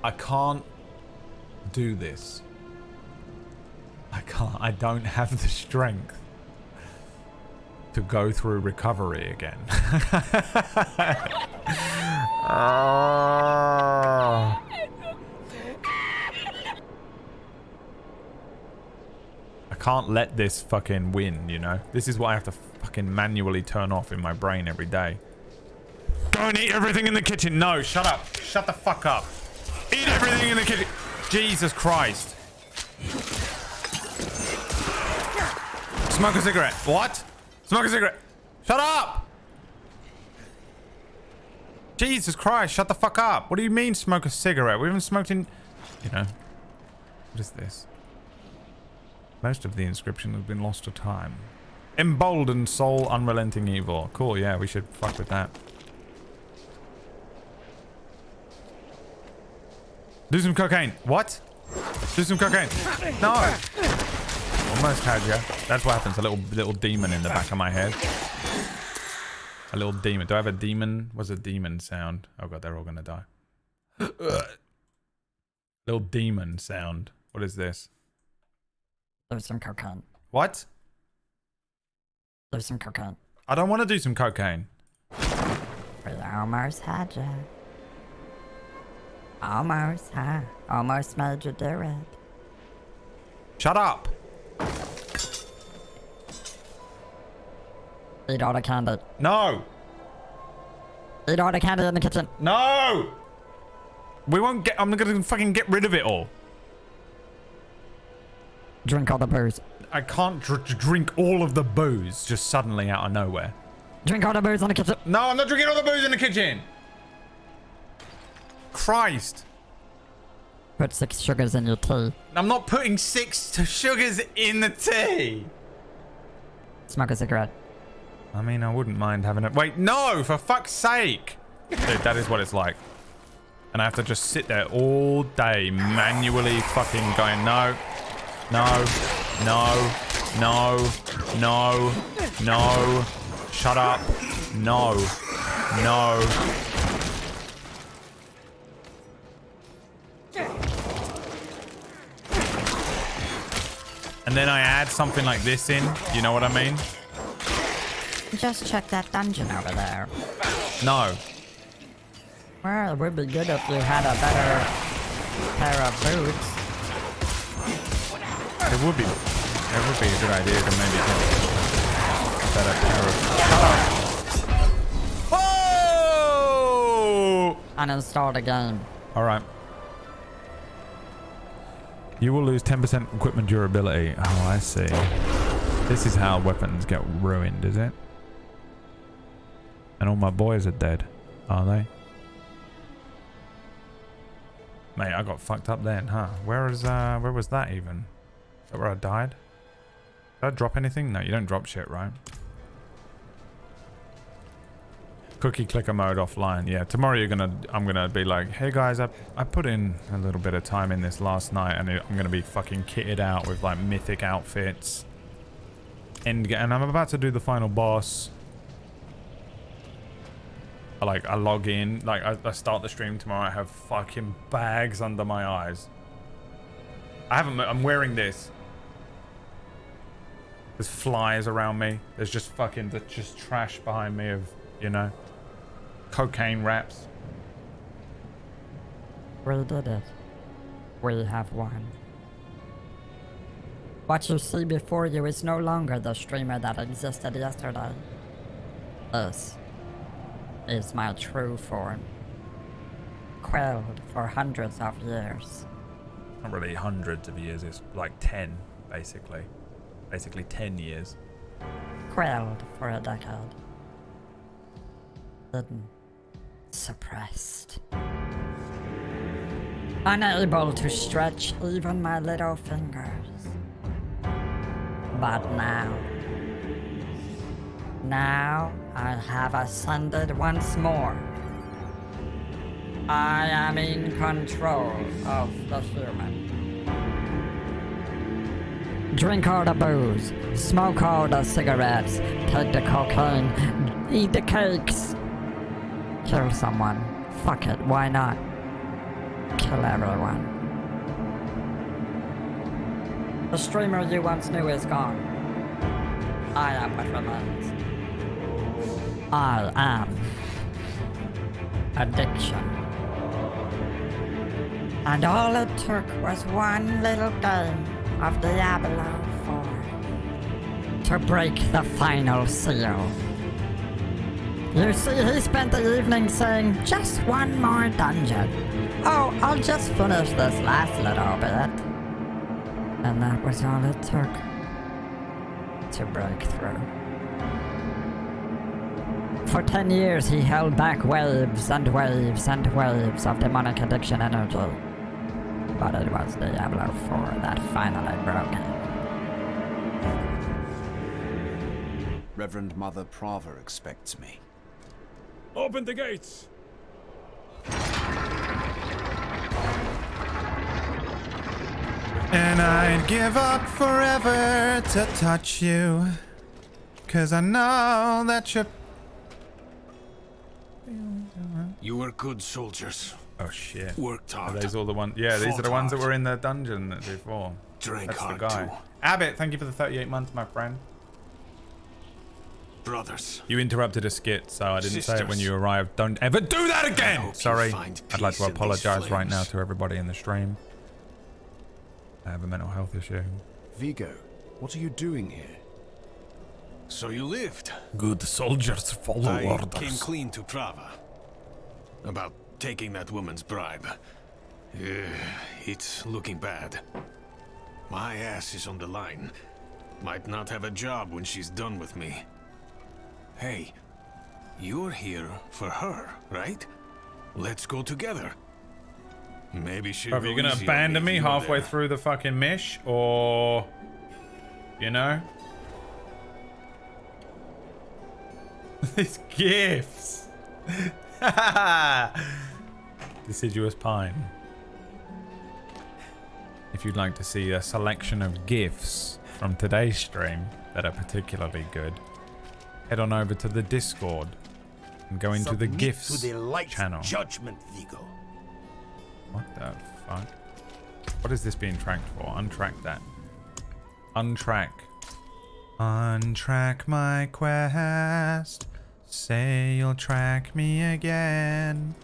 I can't do this. I can't. I don't have the strength to go through recovery again. Oh. I can't let this fucking win, you know? This is what I have to fucking manually turn off in my brain every day. Go and eat everything in the kitchen. No, shut up. Shut the fuck up. Eat everything in the kitchen. Jesus Christ. Smoke a cigarette. What? Smoke a cigarette. Shut up. Jesus Christ, shut the fuck up. What do you mean smoke a cigarette? We haven't smoked in... You know. What is this? Most of the inscription has been lost to time. Emboldened soul, unrelenting evil. Cool, yeah, we should fuck with that. Do some cocaine. What? Do some cocaine. No. Almost had ya. That's what happens. A little demon in the back of my head. A little demon. Do I have a demon? What's a demon sound? Oh god, they're all gonna die. Little demon sound. What is this? There's some cocaine. What? There's some cocaine. I don't want to do some cocaine. We almost had ya. Almost, huh? Almost made you do it. Shut up. Eat all the candy. No. Eat all the candy in the kitchen. No. We won't get... I'm gonna fucking get rid of it all. Drink all the booze. I can't drink all of the booze just suddenly out of nowhere. Drink all the booze in the kitchen. No, I'm not drinking all the booze in the kitchen. Christ. Put 6 sugars in your tea. I'm not putting 6 sugars in the tea. Smoke a cigarette. I mean, I wouldn't mind having it. Wait, no, for fuck's sake. Dude, that is what it's like. And I have to just sit there all day manually fucking going, no, no, no, no, no, no, shut up, no, no. and then I add something like this in. You know what I mean? Just check that dungeon over there. No. Well, it would be good if you had a better pair of boots. It would be a good idea to maybe get a better pair of... Oh! Uninstall the game. Alright. You will lose 10% equipment durability. Oh, I see. This is how weapons get ruined, is it? And all my boys are dead, are they? Mate, I got fucked up then, huh? Where was that even? Is that where I died? Did I drop anything? No, you don't drop shit, right? Cookie clicker mode offline. Yeah, tomorrow I'm gonna be like, hey guys, I put in a little bit of time in this last night, and I'm gonna be fucking kitted out with like mythic outfits. And I'm about to do the final boss. I log in, like I start the stream tomorrow. I have fucking bags under my eyes. I'm wearing this. There's flies around me. There's just trash behind me of, you know, cocaine wraps. We did it. We have won. What you see before you is no longer the streamer that existed yesterday. This is my true form. Quelled for hundreds of years. Not really hundreds of years, it's like 10, basically. Basically 10 years. Quelled for a decade. Hidden. Suppressed. Unable to stretch even my little fingers. But now I have ascended once more. I am in control of the human. Drink all the booze, smoke all the cigarettes, take the cocaine, eat the cakes. Kill someone. Fuck it, why not? Kill everyone. The streamer you once knew is gone. I am what remains. I am addiction. And all it took was one little game of Diablo IV to break the final seal. You see, he spent the evening saying, just one more dungeon. Oh, I'll just finish this last little bit. And that was all it took to break through. For 10 years, he held back waves and waves and waves of demonic addiction energy. But it was Diablo IV that finally broke him. Reverend Mother Prava expects me. Open the gates! And I'd give up forever to touch you, 'cause I know that you're... You were good soldiers. Oh shit. Worked hard. Are these all the ones? Yeah, these are the ones that were in the dungeon before. Drank That's hard the guy. too. Abbott, thank you for the 38 months, my friend. Brothers. You interrupted a skit, so I didn't say it when Sisters. you arrived. Don't ever do that again! Sorry. find I'd like to peace in these apologize right now flames. to everybody in the stream. I have a mental health issue. Vigo, what are you doing here? So you lived. Good soldiers follow I orders. came clean to Prava. About taking that woman's bribe. It's looking bad. My ass is on the line. Might not have a job when she's done with me. Hey, you're here for her, right? Let's go together. Maybe she'll Are you gonna abandon me halfway through the fucking mish, or... You know? These gifts! Deciduous pine. If you'd like to see a selection of gifts from today's stream that are particularly good, head on over to the Discord and go into the Submit gifts to the light channel. judgment, Vigo. What the fuck? What is this being tracked for? Untrack that. Untrack. Untrack my quest. Say you'll track me again.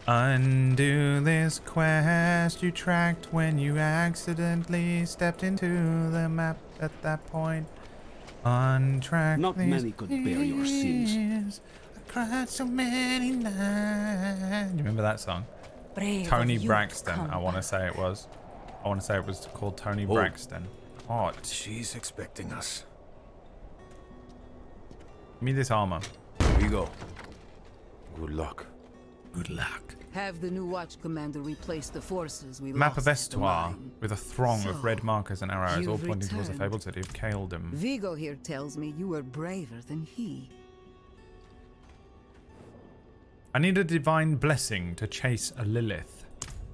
Undo this quest you tracked when you accidentally stepped into the map at that point. Untrack Not these many could bear your sins. tears. I cried so many nights. You remember that song? Brave Tony of youth Braxton, come I want to back. say it was. I want to say it was called Tony Oh. Braxton. Oh, She's expecting us. give me this armor. Here we go. Good luck. Good luck. Have the new watch commander replace the forces we Map of lost at the Estoir, mine. with a throng of So, red markers and arrows, all you've pointing towards the returned. fabled city of Kaeldom. Vigo here tells me you were braver than he. I need a divine blessing to chase a Lilith.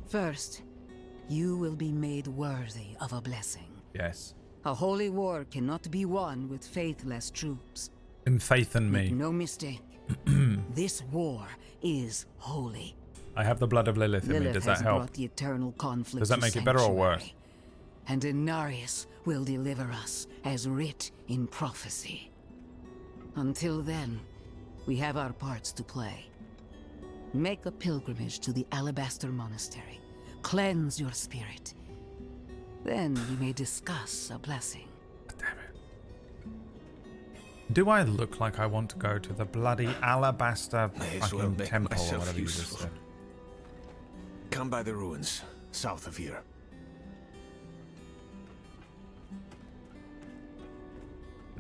First, you will be made worthy of a blessing. Yes. A holy war cannot be won with faithless troops. In faith in Make me. no mistake. This war is holy. I have the blood of Lilith in me. Lilith Does has that help? brought the eternal conflict Does that to make it better or worse? Sanctuary. And Inarius will deliver us as writ in prophecy. Until then, we have our parts to play. Make a pilgrimage to the Alabaster Monastery. Cleanse your spirit. Then we may discuss a blessing. Damn it. Do I look like I want to go to the bloody Alabaster May as well fucking make temple or myself whatever you just useful. said? Come by the ruins, south of here.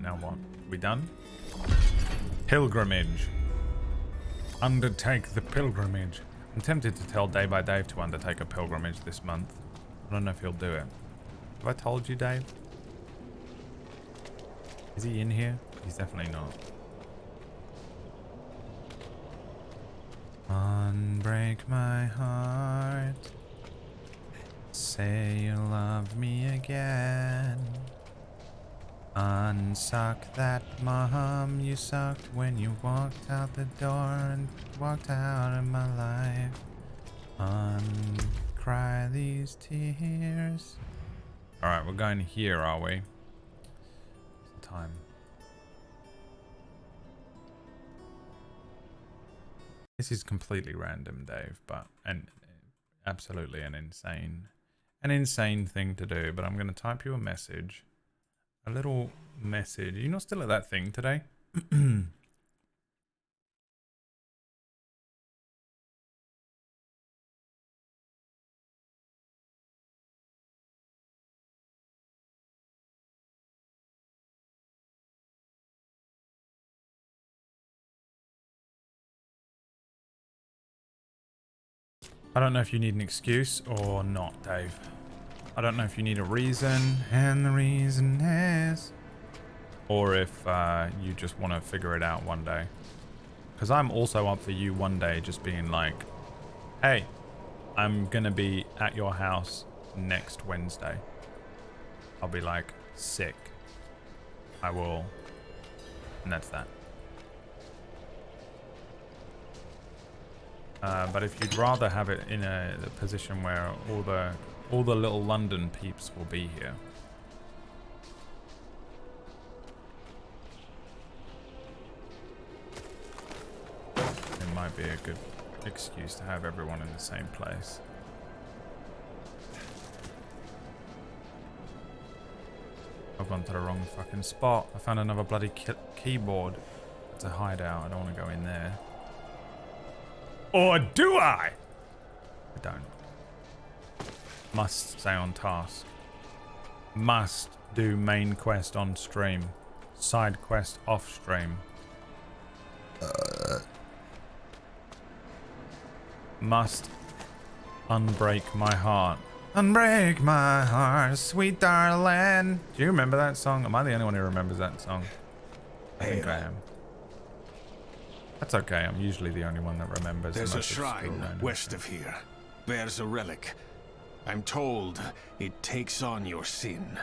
Now what? We done? Pilgrimage. Undertake the pilgrimage. I'm tempted to tell Day by Dave to undertake a pilgrimage this month. I don't know if he'll do it. Have I told you, Dave? Is he in here? He's definitely not. Unbreak my heart. Say you love me again. Unsuck that mom you sucked when you walked out the door and walked out of my life. Uncry these tears. Alright, we're going here, are we? What's the time? This is completely random, Dave, but absolutely an insane thing to do. But I'm going to type you a message. A little message. You're not still at that thing today? I don't know if you need an excuse or not, Dave. I don't know if you need a reason, and the reason is... Or if you just want to figure it out one day. Because I'm also up for you one day just being like, hey, I'm going to be at your house next Wednesday. I'll be like, sick. I will... And that's that. But if you'd rather have it in a position where all the little London peeps will be here. It might be a good excuse to have everyone in the same place. I've gone to the wrong fucking spot. I found another bloody keyboard. It's a hideout. I don't want to go in there. Or do I? I don't. Must stay on task. Must do main quest on stream. Side quest off stream. Must unbreak my heart. Unbreak my heart, sweet darling. Do you remember that song? Am I the only one who remembers that song? I think I am. That's okay. I'm usually the only one that remembers. There's a most shrine obscure west of here. Bears a relic. I'm told it takes on your sin.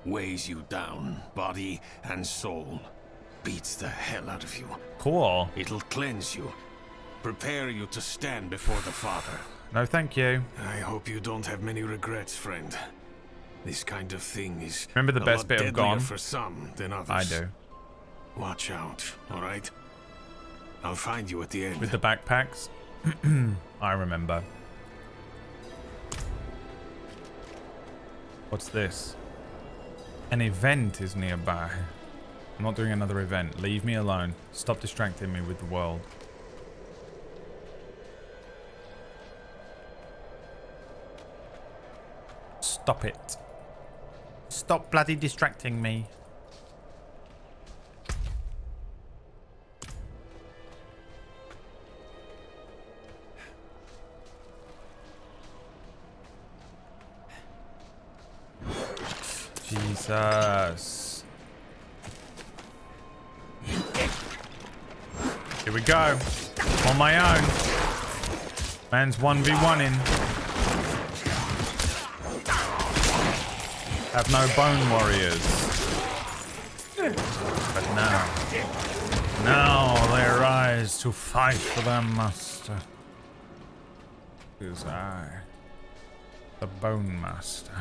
Weighs you down, body and soul. Beats the hell out of you. Cool. It'll cleanse you. Prepare you to stand before the Father. No, thank you. I hope you don't have many regrets, friend. This kind of thing is Remember the a best lot bit of deadlier Gone? for some than others. I do. Watch out, alright? I'll find you at the end. With the backpacks? I remember. What's this? An event is nearby. I'm not doing another event. Leave me alone. Stop distracting me with the world. Stop it. Stop bloody distracting me. Jesus. Here we go. On my own. Man's 1v1ing. Have no bone warriors. But now they rise to fight for their master. Who's I? The Bone Master.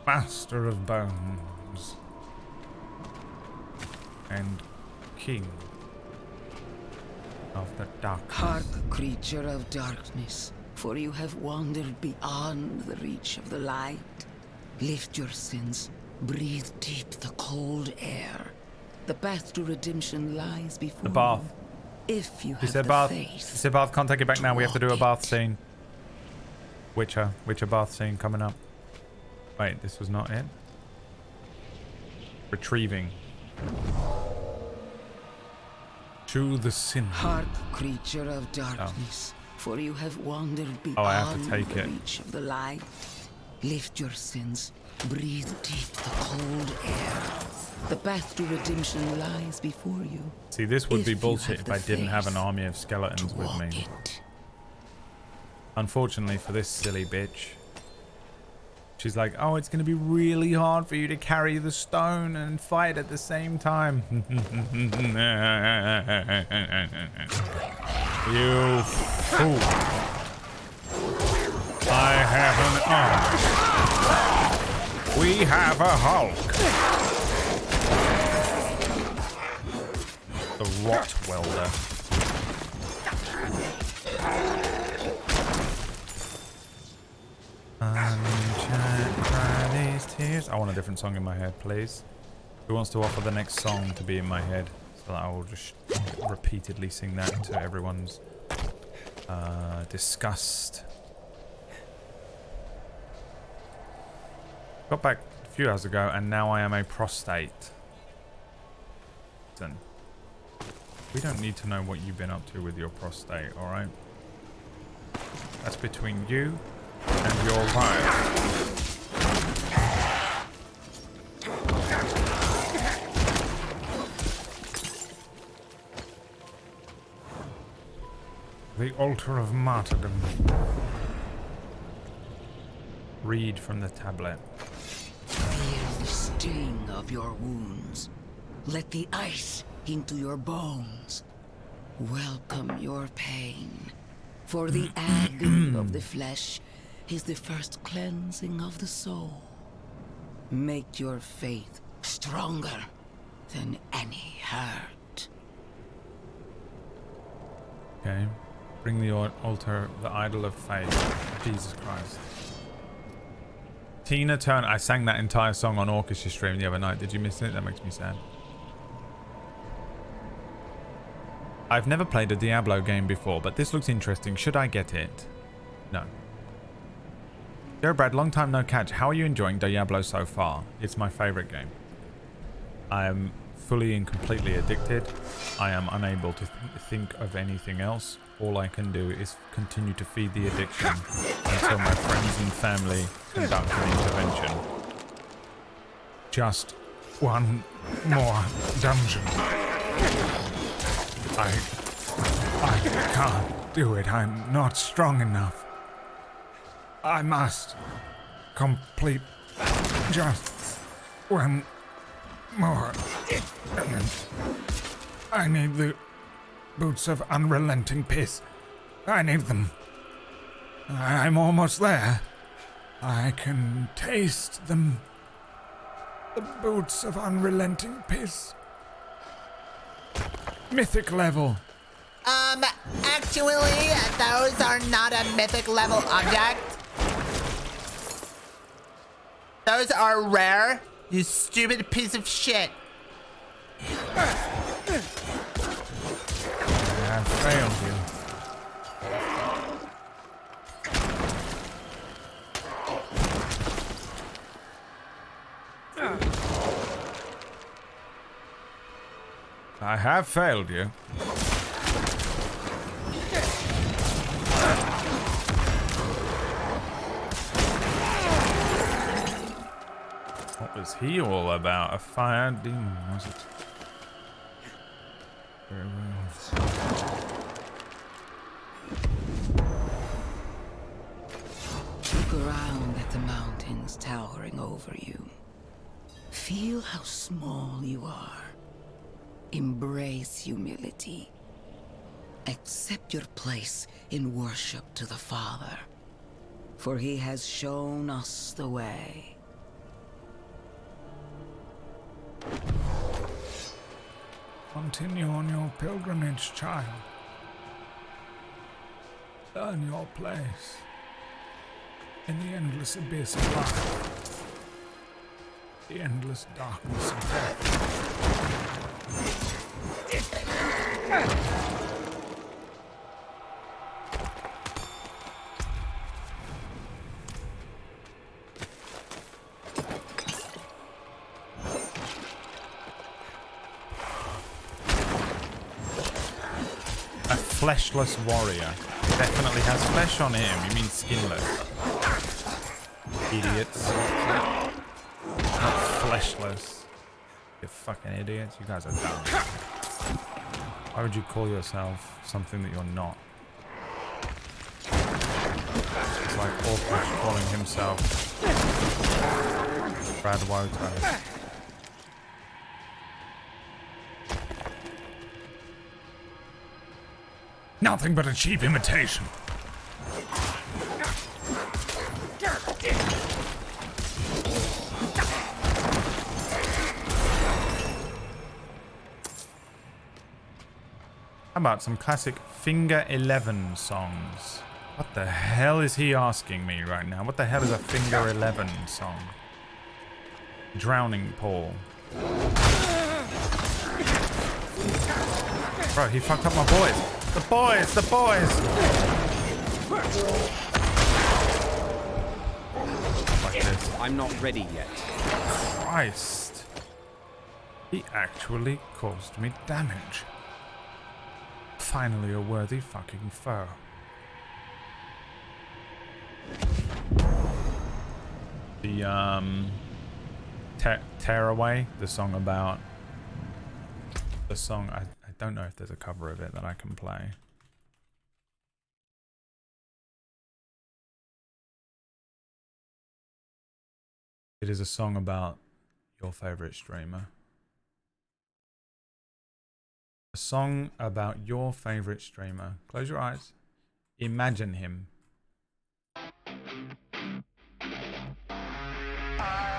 Master of Bones. And King of the Dark. Hark, creature of darkness, for you have wandered beyond the reach of the light. Lift your sins, breathe deep the cold air. The path to redemption lies before The bath. you. If you He have said the bath. faith. He said bath. Can't take it back now. We have to do a bath scene. Witcher bath scene coming up. Wait, this was not it. Retrieving. To the sin. Hark, creature of darkness, for you have wandered beyond I have to take the it. reach of the light. Lift your sins, breathe deep the cold air. The path to redemption lies before you. See, this would be If you bullshit have if I the didn't have an faith army of skeletons to with walk me. it. Unfortunately for this silly bitch. She's like, oh, it's going to be really hard for you to carry the stone and fight at the same time. You fool. I have an arm. We have a Hulk. The Rottwelder. Tears. I want a different song in my head, please. Who wants to offer the next song to be in my head so that I will just repeatedly sing that to everyone's disgust. Got back a few hours ago and now I am a prostate. Listen, we don't need to know what you've been up to with your prostate, alright? That's between you and your wife. The altar of martyrdom. Read from the tablet. Feel the sting of your wounds. Let the ice into your bones. Welcome your pain. For the agony of the flesh is the first cleansing of the soul. Make your faith stronger than any hurt. Okay. Bring the altar, the idol of faith. Jesus Christ. Tina Turner. I sang that entire song on Orchestra Stream the other night. Did you miss it? That makes me sad. I've never played a Diablo game before, but this looks interesting. Should I get it? No. Joe Brad, long time no catch. How are you enjoying Diablo so far? It's my favorite game. I am fully and completely addicted. I am unable to think of anything else. All I can do is continue to feed the addiction until my friends and family conduct an intervention. Just one more dungeon. I can't do it. I'm not strong enough. I must complete just one more. I need the boots of unrelenting piss. I need them. I'm almost there. I can taste them. The boots of unrelenting piss. Mythic level. Actually, those are not a mythic level object. Those are rare, you stupid piece of shit. I failed you. I have failed you. What was he all about? A fire demon, was it? Very well. Look around at the mountains towering over you. Feel how small you are. Embrace humility. Accept your place in worship to the Father, for he has shown us the way. Continue on your pilgrimage, child. Earn your place in the endless abyss of life, the endless darkness of death. A fleshless warrior. Definitely has flesh on him. You mean skinless? Idiots. Not fleshless. You fucking idiots. You guys are dumb. Why would you call yourself something that you're not? It's like Orpheus calling himself Brad Woto. Nothing but a cheap imitation. How about some classic Finger 11 songs? What the hell is he asking me right now? What the hell is a Finger 11 song? Drowning Pool. Bro, he fucked up my boys. The boys! The boys! Like this. I'm not ready yet. Christ. He actually caused me damage. Finally a worthy fucking foe. The, Tearaway, the song about... The song, I don't know if there's a cover of it that I can play. It is a song about your favorite streamer. A song about your favorite streamer. Close your eyes. Imagine him. I'm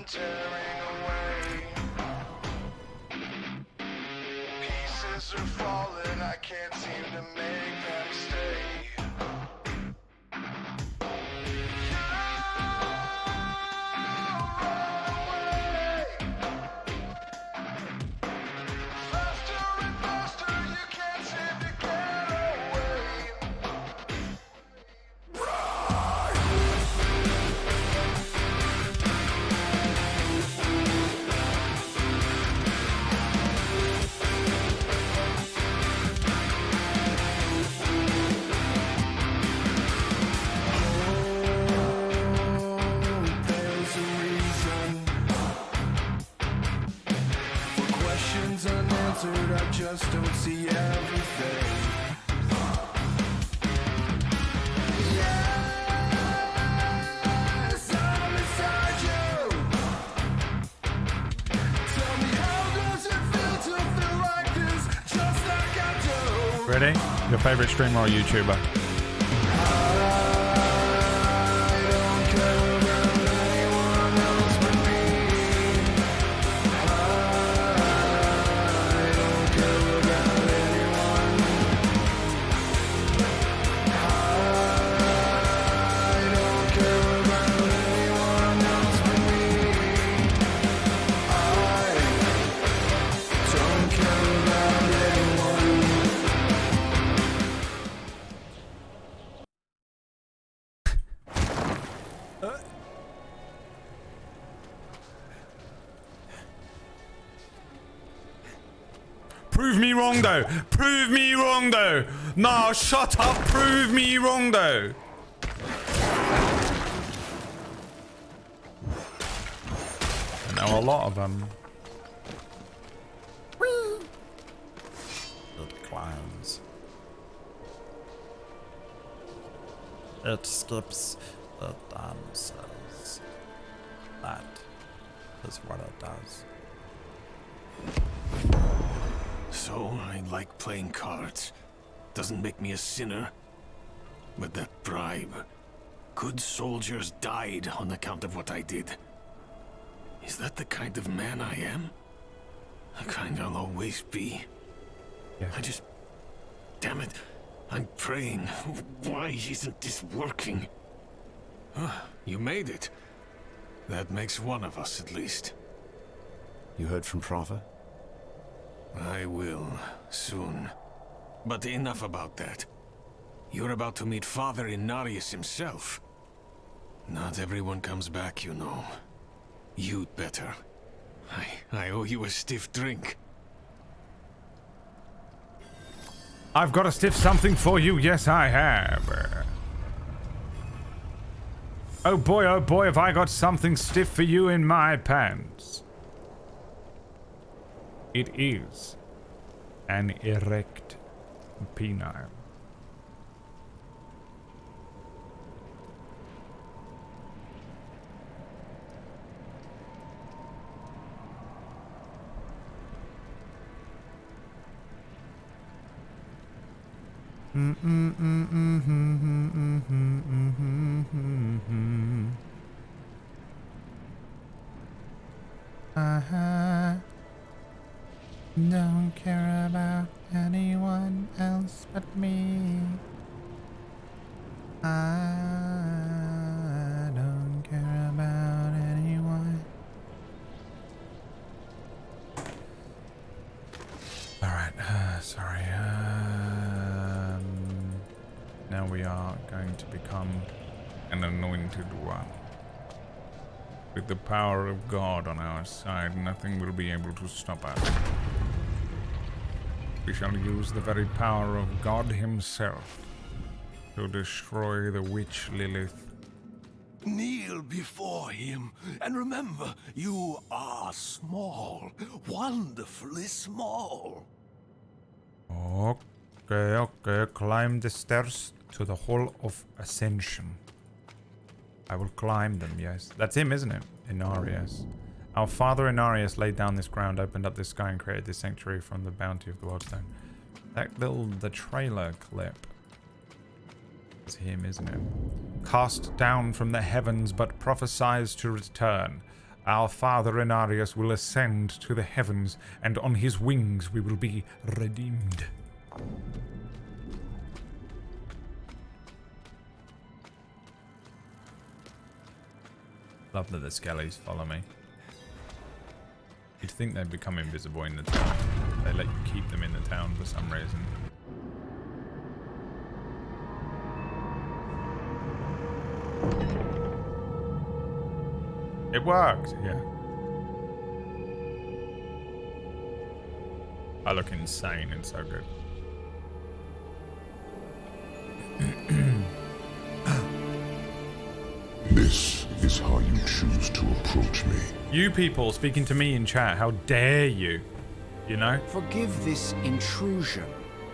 tearing away. Pieces are falling, I can't seem to make them stay. I just don't see everything. Yes, I'm inside you. Tell me, how does it feel to feel like this, just like I do? Ready? Your favorite streamer or YouTuber? Prove me wrong, though. Prove me wrong, though. No, shut up. Prove me wrong, though. I know a lot of them. Good clowns. It skips the dances. That is what it does. So, I like playing cards. Doesn't make me a sinner. But that bribe. Good soldiers died on account of what I did. Is that the kind of man I am? The kind I'll always be. Yeah. Damn it. I'm praying. Why isn't this working? You made it. That makes one of us at least. You heard from Father? I will, soon. But enough about that. You're about to meet Father Inarius himself. Not everyone comes back, you know. You'd better. I owe you a stiff drink. I've got a stiff something for you. Yes, I have. Oh boy, have I got something stiff for you in my pants. It is an erect penile. Don't care about anyone else but me. I don't care about anyone. Alright, sorry. Now we are going to become an anointed one. With the power of God on our side, nothing will be able to stop us. We shall use the very power of God himself to destroy the witch Lilith. Kneel before him, and remember, you are small, wonderfully small. Okay, climb the stairs to the Hall of Ascension. I will climb them, yes. That's him, isn't it? Inarius. Our father Inarius laid down this ground, opened up this sky, and created this sanctuary from the bounty of the Wildstone. The trailer clip. It's him, isn't it? Cast down from the heavens, but prophesies to return. Our father Inarius will ascend to the heavens, and on his wings we will be redeemed. Love that the skellies follow me. You'd think they'd become invisible in the town. They let you keep them in the town for some reason. It worked, yeah. I look insane, it's so good. This is how you choose to approach me. You people speaking to me in chat, how dare you? You know? Forgive this intrusion,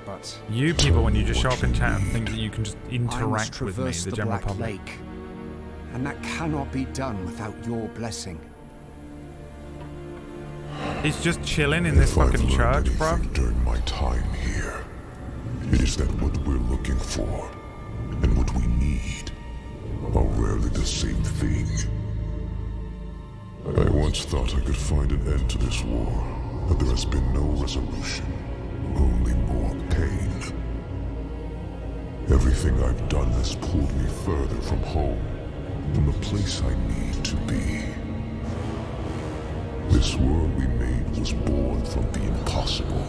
but... You people, when you just show up in chat and think that you can just interact with me, the general public. Lake, and that cannot be done without your blessing. He's just chilling in this fucking church, bro. During my time here, it is that what we're looking for and what we need are rarely the same thing. I once thought I could find an end to this war, but there has been no resolution, only more pain. Everything I've done has pulled me further from home, from the place I need to be. This world we made was born from the impossible,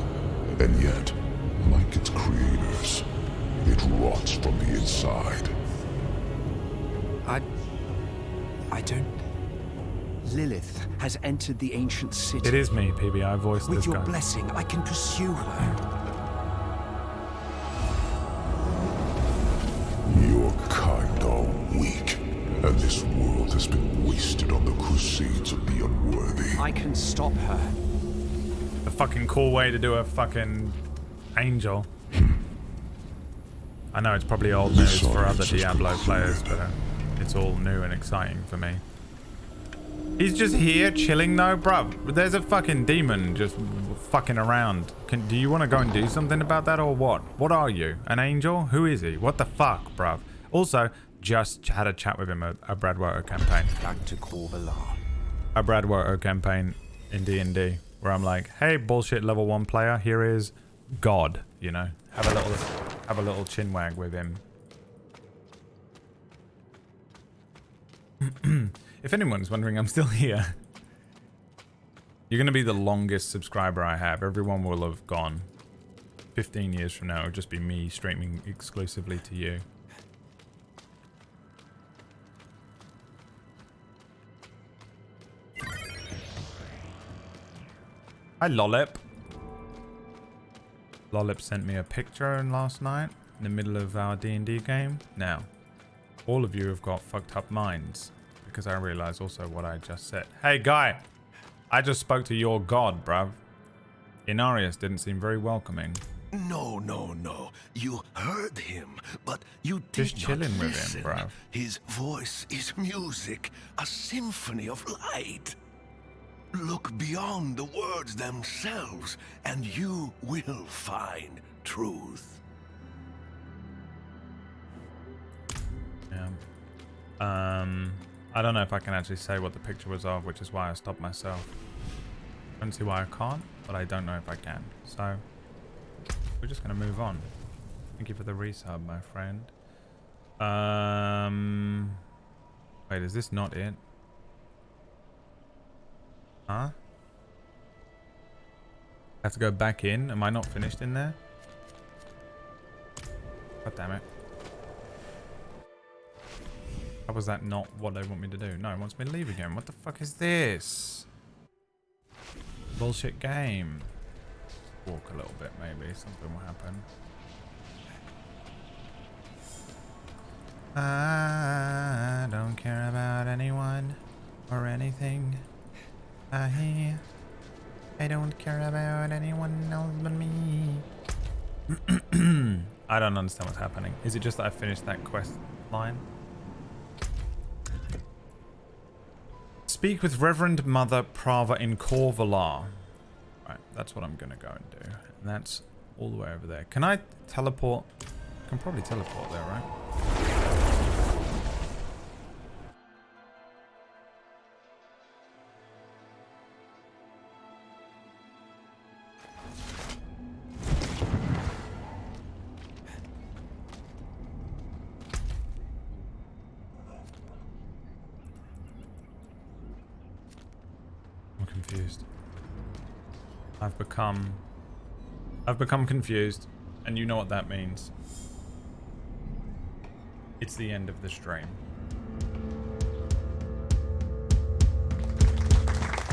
and yet, like its creators, it rots from the inside. I don't... Lilith has entered the ancient city. It is me, PB. I voiced With this your guy. blessing, I can pursue her. Your kind are weak, and this world has been wasted on the crusades of the unworthy. I can stop her. A fucking cool way to do a fucking angel. I know it's probably old news for other Diablo players, but it's all new and exciting for me. He's just here chilling though, bruv. There's a fucking demon just fucking around. Do you want to go and do something about that or what? What are you? An angel? Who is he? What the fuck, bruv? Also, just had a chat with him at a Bradwater campaign. Back to Corvalar. A Bradwater campaign in D&D where I'm like, hey, bullshit level 1 player, here is God, you know. Have a little chin wag with him. If anyone's wondering, I'm still here. You're going to be the longest subscriber I have. Everyone will have gone. 15 years from now, it'll just be me streaming exclusively to you. Hi, Lollip. Lollip sent me a picture last night in the middle of our D&D game. Now, all of you have got fucked up minds because I realize also what I just said. Hey, guy, I just spoke to your god, bruv. Inarius didn't seem very welcoming. No. You heard him, but you did Just chilling not with listen. him, bruv. His voice is music, a symphony of light. Look beyond the words themselves, and you will find truth. Yeah. I don't know if I can actually say what the picture was of, which is why I stopped myself. I don't see why I can't, but I don't know if I can. So, we're just going to move on. Thank you for the resub, my friend. Wait, is this not it? Huh? I have to go back in? Am I not finished in there? God damn it. How was that not what they want me to do? No, it wants me to leave again. What the fuck is this? Bullshit game. Walk a little bit, maybe. Something will happen. I don't care about anyone or anything. I don't care about anyone else but me. I don't understand what's happening. Is it just that I finished that quest line? Speak with Reverend Mother Prava in Corvalar. Right, that's what I'm gonna go and do. And that's all the way over there. Can I teleport? I can probably teleport there, right? Confused. I've become confused, and you know what that means. It's the end of the stream.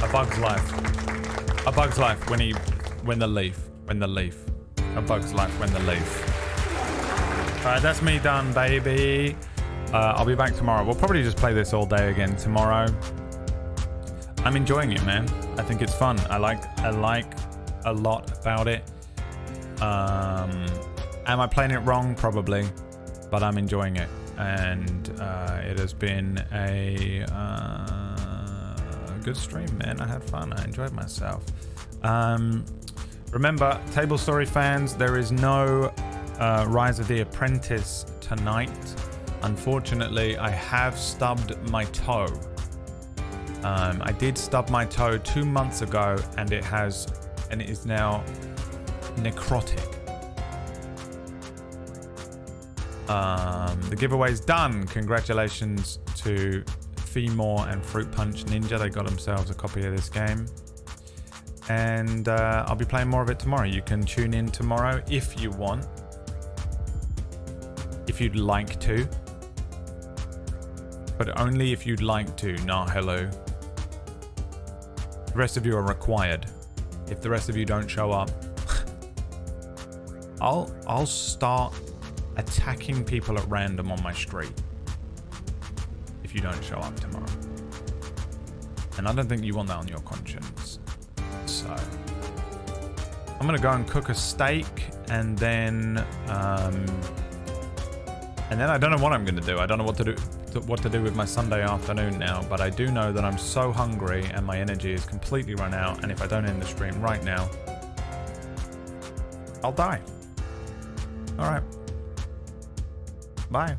A bug's life. A bug's life when the leaf. A bug's life when the leaf. Alright, that's me done, baby. I'll be back tomorrow. We'll probably just play this all day again tomorrow. I'm enjoying it, man. I think it's fun. I like a lot about it. Am I playing it wrong? Probably, but I'm enjoying it, and it has been a good stream, man. I had fun. I enjoyed myself. Remember, Table Story fans, there is no Rise of the Apprentice tonight. Unfortunately, I have stubbed my toe. I did stub my toe 2 months ago, and it is now necrotic. The giveaway's done. Congratulations to Feemore and Fruit Punch Ninja. They got themselves a copy of this game. And I'll be playing more of it tomorrow. You can tune in tomorrow if you want. If you'd like to. But only if you'd like to. Nah, hello. The rest of you are required. If the rest of you don't show up, I'll start attacking people at random on my street if you don't show up tomorrow. And I don't think you want that on your conscience. So I'm gonna go and cook a steak, and then I don't know what I'm gonna do. I don't know what to do with my Sunday afternoon now, but I do know that I'm so hungry and my energy is completely run out, and if I don't end the stream right now, I'll die. All right. Bye.